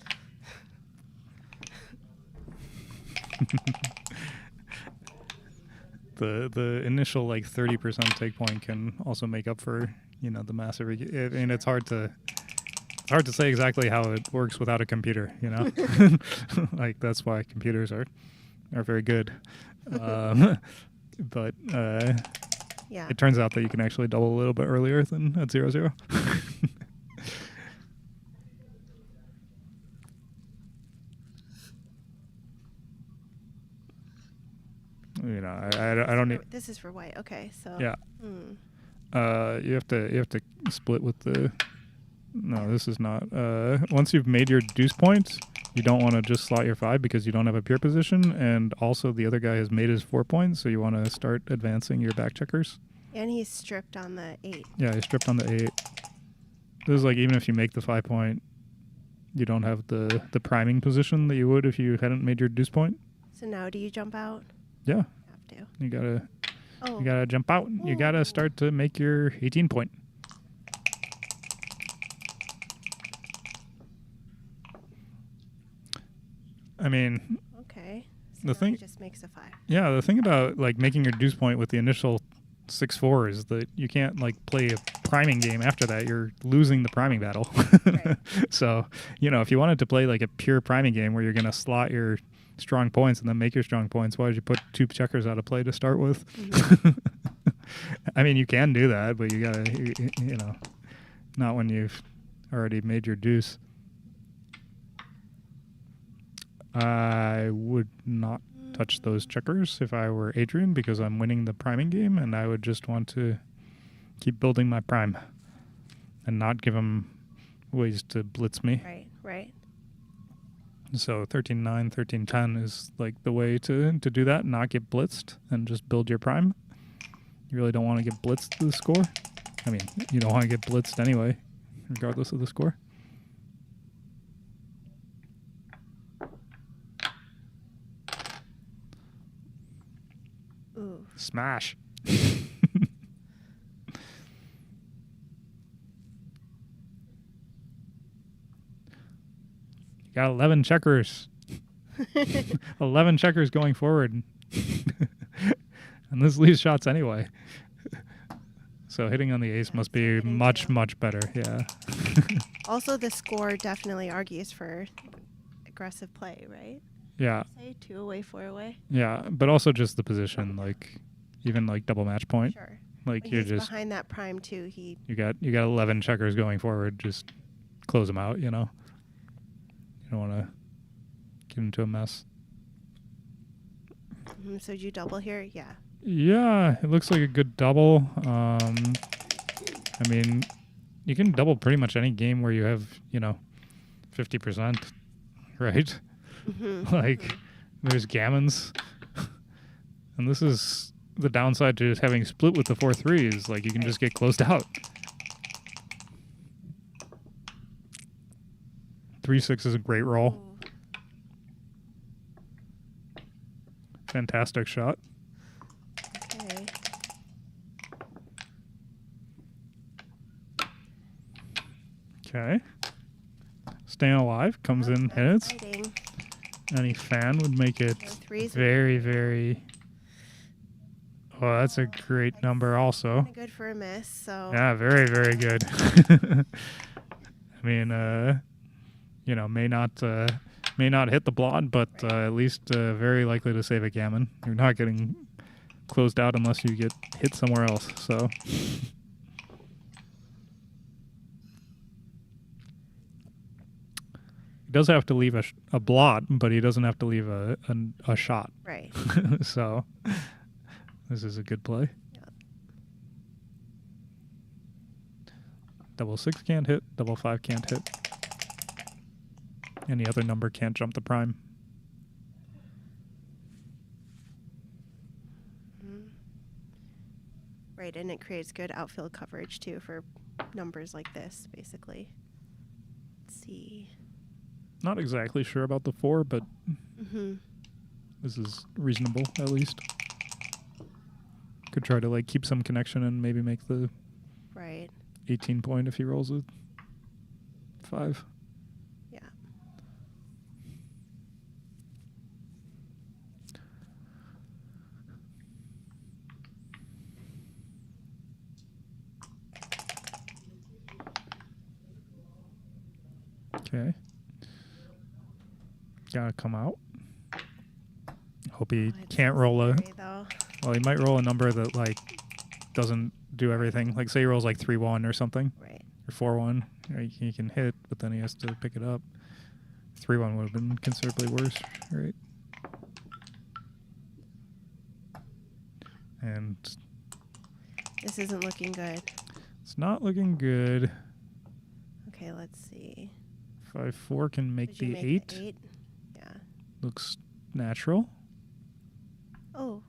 the initial like 30% take point can also make up for the massive. I mean, it's hard to say exactly how it works without a computer. Like that's why computers are very good. But Yeah. it turns out that you can actually double a little bit earlier than at 0-0. I don't need. This is for white. Okay, so Yeah. Hmm. You have to split with the. No, this is not. Once you've made your deuce points, you don't want to just slot your 5 because you don't have a pure position, and also the other guy has made his 4 points, so you want to start advancing your back checkers. And he's stripped on the 8. Yeah, he's stripped on the 8. This is like even if you make the 5 point, you don't have the priming position that you would if you hadn't made your deuce point. So now do you jump out? Yeah, Have to. you gotta Oh. you gotta jump out. You gotta start to make your 18 point. I mean, Okay. So The now thing- he just makes a 5. yeah, the thing about like making your deuce point with the initial 6-4 is that you can't like play a priming game after that. You're losing the priming battle. Right. So, if you wanted to play like a pure priming game where you're gonna slot your strong points and then make your strong points, why did you put 2 checkers out of play to start with? I mean, you can do that, but you gotta, not when you've already made your deuce. I would not touch those checkers if I were Adrian because I'm winning the priming game, and I would just want to keep building my prime and not give him ways to blitz me. Right, right. So 13-9, 13-10 is like the way to do that, not get blitzed, and just build your prime. You really don't want to get blitzed to the score. I mean, you don't want to get blitzed anyway, regardless of the score. Ooh. Smash. You got 11 checkers. 11 checkers going forward. And this leaves shots anyway. So hitting on the ace must be hitting much, too. much better. Yeah. Also, the score definitely argues for aggressive play, right? Yeah. Say 2 away, 4 away. Yeah. But also just the position, like even like double match point. Sure. Like But you're he's just behind that prime too. He you got 11 checkers going forward. Just close them out. You don't want to get into a mess. So did you double here? Yeah. Yeah, it looks like a good double. I mean, you can double pretty much any game where you have 50%, right? Like there's gammons, and this is the downside to just having split with the 4-3 is like you can just get closed out. 3-6 is a great roll. Fantastic shot. Okay. Okay. Staying alive comes in, hits. Fighting. Any fan would make it No threes. very, very. Oh, that's a great number, also. Kinda good for a miss. So Yeah, very, very good. I mean, may not hit the blot, but at least very likely to save a gammon. You're not getting closed out unless you get hit somewhere else. So. He does have to leave a blot, but he doesn't have to leave a shot. right. So this is a good play. Double 6 can't hit. Double 5 can't hit. Any other number can't jump the prime. Right, and it creates good outfield coverage too for numbers like this, basically. Let's see. Not exactly sure about the 4, but this is reasonable at least. Could try to like keep some connection and maybe make the Right. 18 point if he rolls a 5. Yeah. Okay. Gotta come out. Hope he Oh, it's can't so roll a. scary, though. Well, he might roll a number that like doesn't do everything. Like say he rolls like 3-1 or something, Right. or 4-1. He can hit, but then he has to pick it up. 3-1 would have been considerably worse, right? And This isn't looking good. it's not looking good. Okay, let's see. 5-4 can make Did you the make 8. the 8? Yeah. Looks natural. Oh,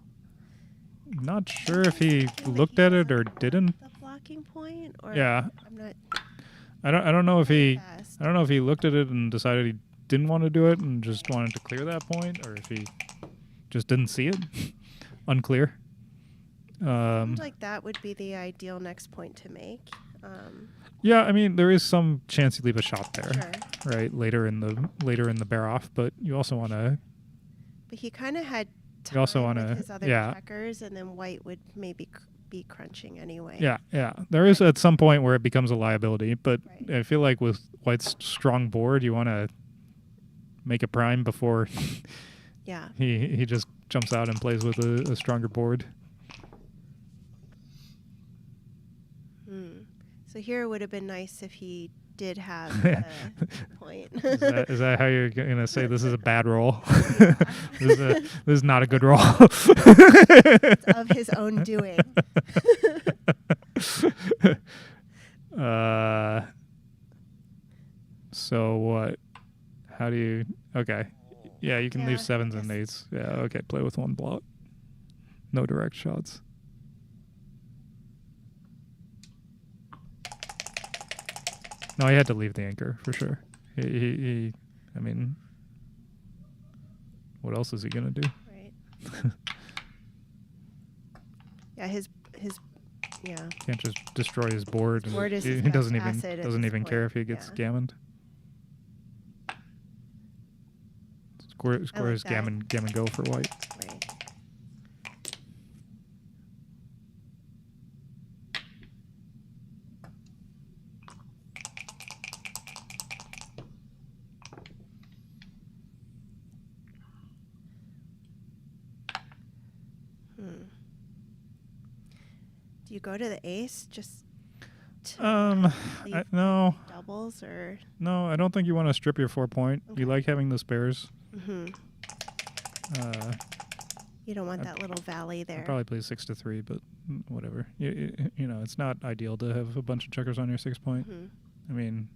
Not sure if he feel like looked he at it or doesn't didn't. the blocking point, or Yeah. I'm not I don't know if he fast. I don't know if he looked at it and decided he didn't want to do it and just wanted to clear that point, or if he just didn't see it. Unclear. Seemed like that would be the ideal next point to make. Yeah, I mean there is some chance you leave a shot there, Sure. right? Later in the bear off, but you also want to. But he kind of had time You also with wanna- his other yeah. checkers, and then white would maybe be crunching anyway. Yeah. There is at some point where it becomes a liability, but Right. I feel like with White's strong board, you want to make a prime before Yeah. he just jumps out and plays with a stronger board. So here it would have been nice if he did have the point. Is that how you're gonna say this is a bad roll? This is not a good roll. It's of his own doing. So what? How do you? Okay, yeah, you can Yeah, leave 7s and yes. 8s. Yeah, okay, play with one block. No direct shots. No, he had to leave the anchor for sure. He I mean, what else is he gonna do? Right. Yeah, his yeah. Can't just destroy his board. And Board is he his doesn't best even asset at doesn't this even care point, if he gets yeah. gammoned. Square like is that. gammon go for white. Right. Do you go to the ace just to leave No, doubles, or I don't think you want to strip your 4 point. Okay. You like having the spares. you don't want that little valley there? I'd probably play 6 to 3, but whatever. You know, it's not ideal to have a bunch of checkers on your 6 point. I mean,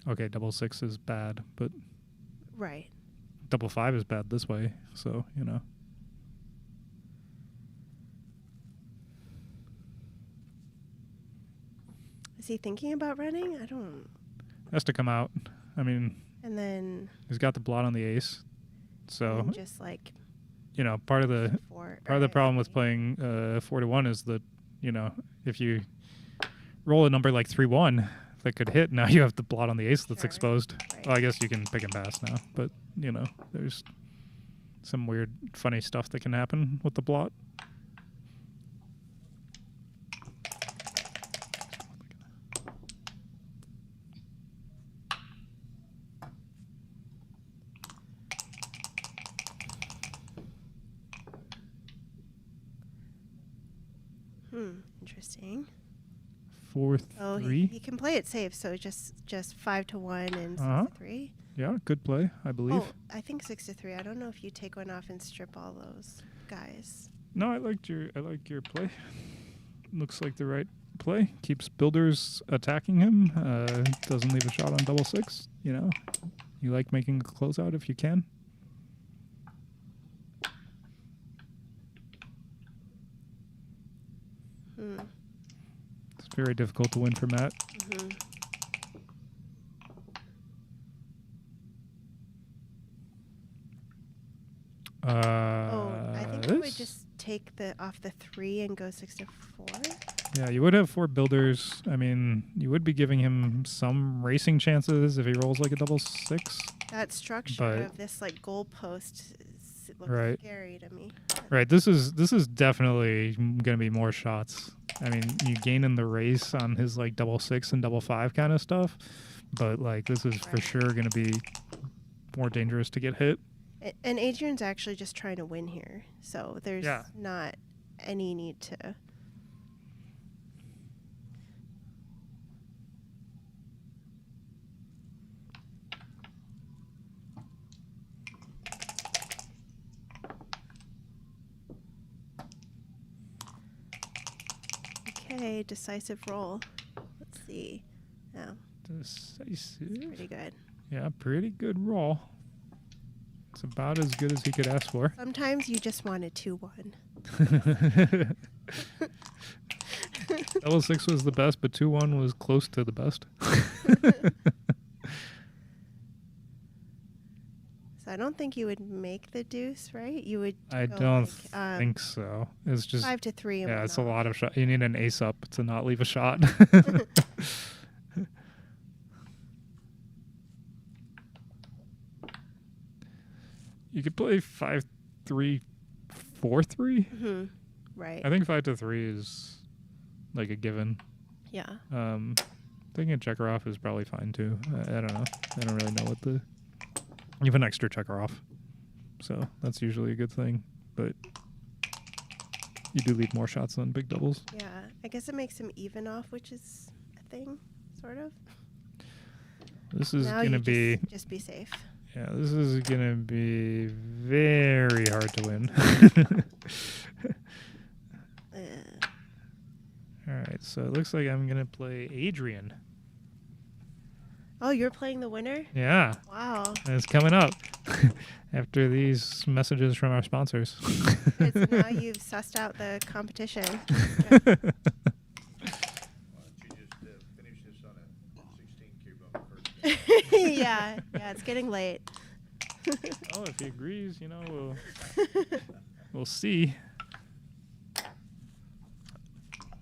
okay, double 6 is bad, but Right. double 5 is bad this way. So you know. Is he thinking about running? I don't. Has to come out. I mean, And then he's got the blot on the ace. So, and just like you know, part of the 4. problem with playing 4-1 is that, you know, if you roll a number like 3-1 that could hit, now you have the blot on the ace that's Sure. exposed. Right. Well, I guess you can pick and pass now, but you know, there's some weird, funny stuff that can happen with the blot. Interesting. 4-3. Oh, he can play it safe. So just 5 to 1 and 6 Uh-huh. to 3. Yeah, good play, I believe. Oh, I think 6 to 3. I don't know if you take one off and strip all those guys. No, I like your play. Looks like the right play. Keeps builders attacking him. Doesn't leave a shot on double six. You know, you like making a closeout if you can. It's very difficult to win for Matt. I think I would just take off the 3 and go 6 to 4. Yeah, you would have 4 builders. I mean, you would be giving him some racing chances if he rolls like a double 6. That structure of this like goalpost looks scary to me. Right. This is definitely gonna be more shots. I mean, you gain in the race on his like double 6 and double 5 kind of stuff, but like this is for sure gonna be more dangerous to get hit. And Adrian's actually just trying to win here, so there's not any need to. Okay, decisive roll. Let's see. Yeah. Decisive. It's pretty good. Yeah, pretty good roll. It's about as good as he could ask for. Sometimes you just want a 2-1. Double 6 was the best, but 2-1 was close to the best. So I don't think you would make the deuce, right? You would. I go don't like, think so. It's just 5 to 3. And yeah, it's a lot of shot. You need an ace up to not leave a shot. You could play 5-3, 4-3. Right. I think 5 to 3 is like a given. Yeah. Taking a checker off is probably fine too. I don't know. I don't really know what you have an extra checker off, so that's usually a good thing. But you do leave more shots than big doubles. Yeah, I guess it makes him even off, which is a thing, sort of. This is now gonna be just be safe. Yeah, this is gonna be very hard to win. All right, so it looks like I'm gonna play Adrian. Oh, you're playing the winner? Yeah. Wow. And it's coming up after these messages from our sponsors. It's now you've sussed out the competition. Why don't you just finish this on a 16 cube on the first day? yeah, it's getting late. Oh, if he agrees, you know, we'll see.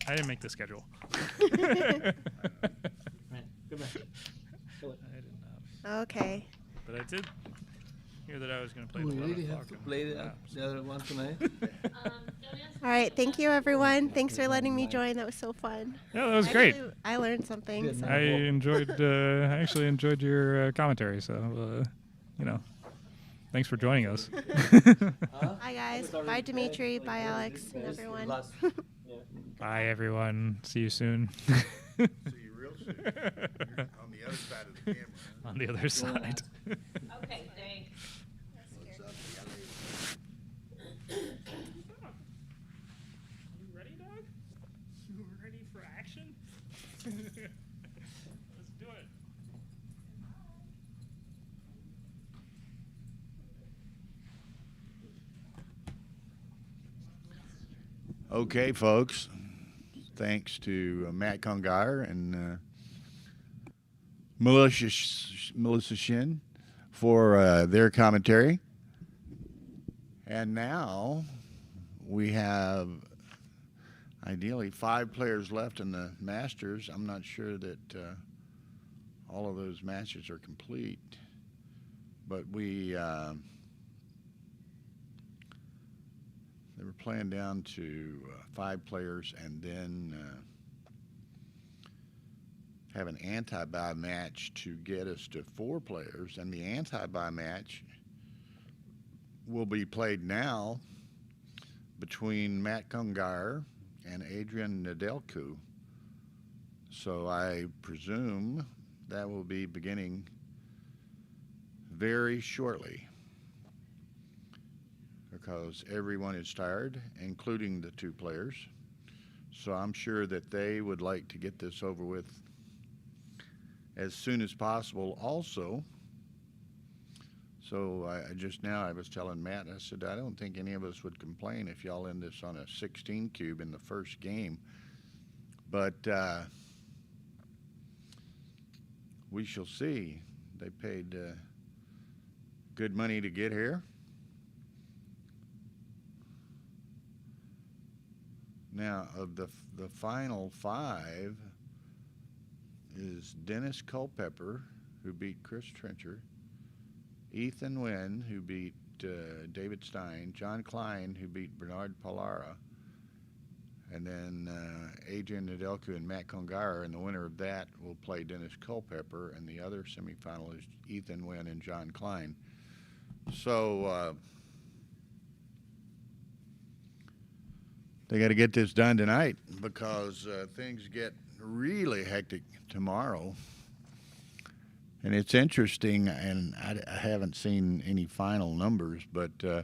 I didn't make the schedule. Right, come back. I did not. Okay. But I did hear that I was going to play Do the we 11 really have o'clock to and play perhaps. the other one tonight? All right. Thank you, everyone. Thanks for letting me join. That was so fun. Yeah, that was great. I learned something. Good So. I actually enjoyed your commentary. So, you know, thanks for joining us. Bye, guys. Bye, Dimitri. Bye, Alex, and everyone. Bye, everyone. See you soon. See you real soon. You're on the other side of the camera. On the other side. Okay, thanks. What's up, You ready, dog? You ready for action? Let's do it. Okay, folks. Thanks to Matt Congar and Melissa Shin for their commentary. And now we have ideally 5 players left in the Masters. I'm not sure that all of those matches are complete, but they were playing down to 5 players and then have an anti-bye match to get us to 4 players. And the anti-bye match will be played now between Matt Congar and Adrian Nedelku. So I presume that will be beginning very shortly, because everyone is tired, including the 2 players. So I'm sure that they would like to get this over with as soon as possible also. So I was telling Matt, I said, I don't think any of us would complain if y'all end this on a 16 cube in the first game. But we shall see. They paid good money to get here. Now, of the final 5 is Dennis Culpepper, who beat Chris Trencher, Ethan Wynn, who beat David Stein, John Klein, who beat Bernard Pallara, and then Adrian Nedelku and Matt Congar, and the winner of that will play Dennis Culpepper, and the other semifinal is Ethan Wynn and John Klein. So they got to get this done tonight because things get really hectic tomorrow. And it's interesting, and I haven't seen any final numbers, but they're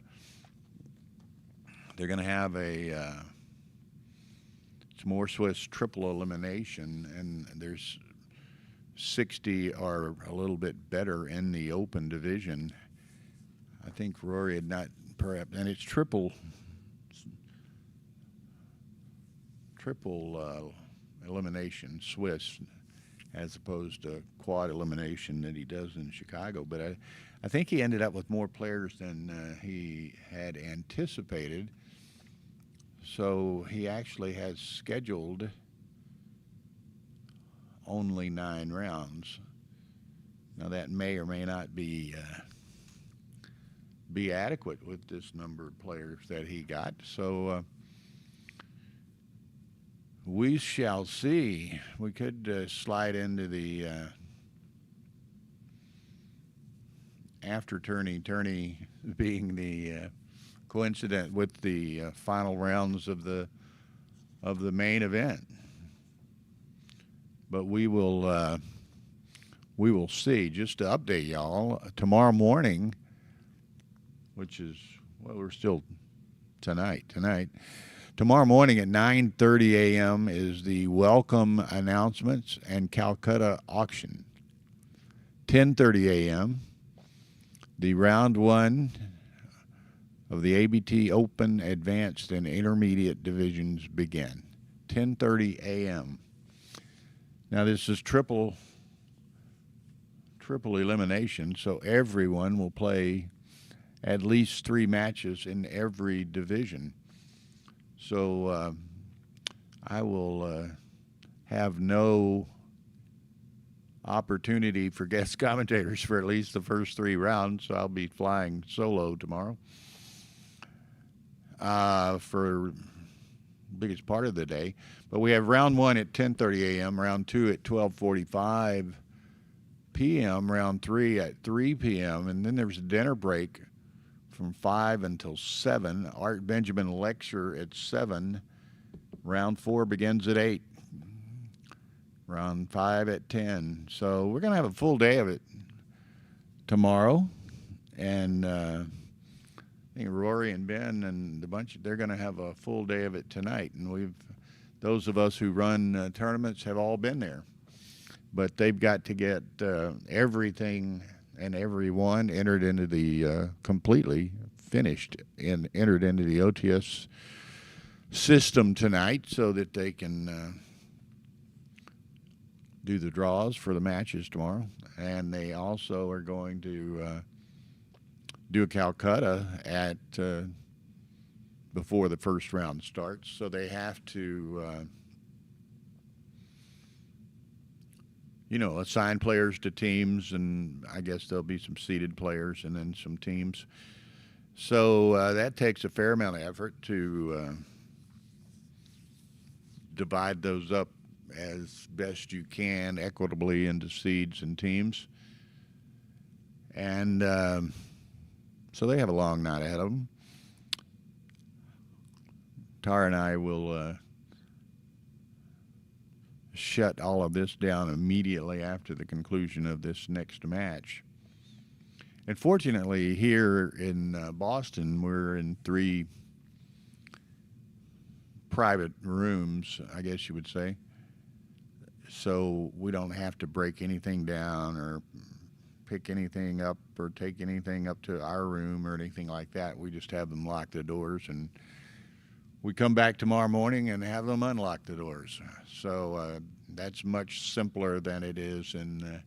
going to have it's more Swiss triple elimination, and there's 60 are a little bit better in the open division. I think Rory had not, perhaps, and it's triple elimination Swiss, as opposed to quad elimination that he does in Chicago. But I think he ended up with more players than he had anticipated. So he actually has scheduled only 9 rounds. Now that may or may not be adequate with this number of players that he got. So we shall see. We could slide into the after tourney being the coincident with the final rounds of the main event. But we will see. Just to update y'all, tomorrow morning, which is, well, we're still tonight. Tomorrow morning at 9:30 a.m. is the welcome announcements and Calcutta auction. 10:30 a.m. the round 1 of the ABT Open Advanced and Intermediate divisions begin. 10:30 a.m. Now this is triple elimination, so everyone will play at least 3 matches in every division. So I will have no opportunity for guest commentators for at least the first 3 rounds. So I'll be flying solo tomorrow for the biggest part of the day. But we have round 1 at 10:30 a.m., round 2 at 12:45 p.m., round 3 at 3 p.m., and then there's a dinner break from 5 until 7. Art Benjamin lecture at 7. Round 4 begins at 8. Round 5 at 10. So we're going to have a full day of it tomorrow. And I think Rory and Ben and the bunch, they're going to have a full day of it tonight. And those of us who run tournaments have all been there. But they've got to get everything and everyone entered into the completely finished and entered into the OTS system tonight so that they can do the draws for the matches tomorrow. And they also are going to do a Calcutta at before the first round starts. So they have to assign players to teams, and I guess there'll be some seeded players and then some teams. So that takes a fair amount of effort to divide those up as best you can equitably into seeds and teams. And so they have a long night ahead of them. Tara and I will shut all of this down immediately after the conclusion of this next match. And fortunately, here in Boston, we're in 3 private rooms, I guess you would say. So we don't have to break anything down or pick anything up or take anything up to our room or anything like that. We just have them lock the doors, and we come back tomorrow morning and have them unlock the doors. So that's much simpler than it is in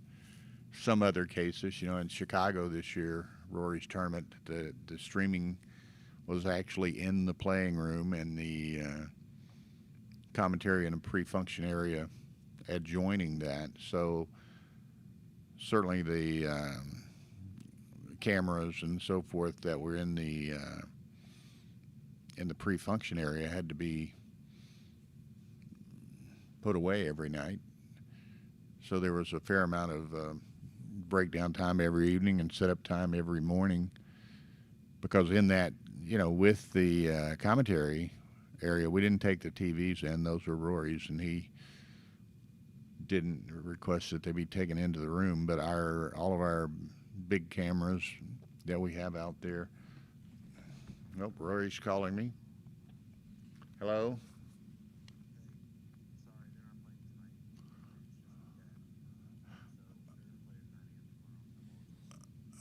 some other cases. In Chicago this year, Rory's tournament, the streaming was actually in the playing room, and the commentary in a pre-function area adjoining that. So certainly the cameras and so forth that were in the pre-function area had to be put away every night. So there was a fair amount of breakdown time every evening and setup time every morning, because in that, with the commentary area, we didn't take the TVs in. Those were Rory's, and he didn't request that they be taken into the room. But all of our big cameras that we have out there. Nope, Rory's calling me. Hello?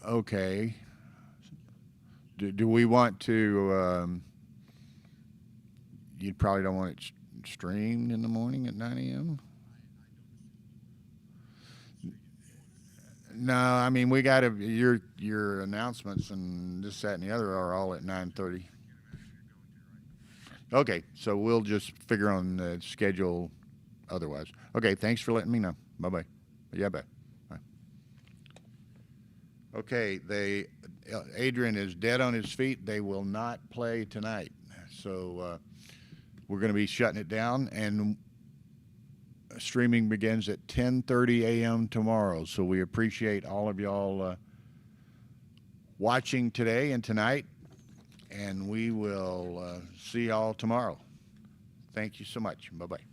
Okay. Do we want to, you probably don't want it streamed in the morning at 9 a.m.? No, I mean, we got to, your announcements and this, that, and the other are all at 9:30. Okay, so we'll just figure on the schedule otherwise. Okay, thanks for letting me know. Bye-bye. Yeah, bye. Bye. Okay, Adrian is dead on his feet. They will not play tonight. So we're going to be shutting it down, and streaming begins at 10:30 a.m. tomorrow. So we appreciate all of y'all watching today and tonight, and we will see y'all tomorrow. Thank you so much. Bye-bye.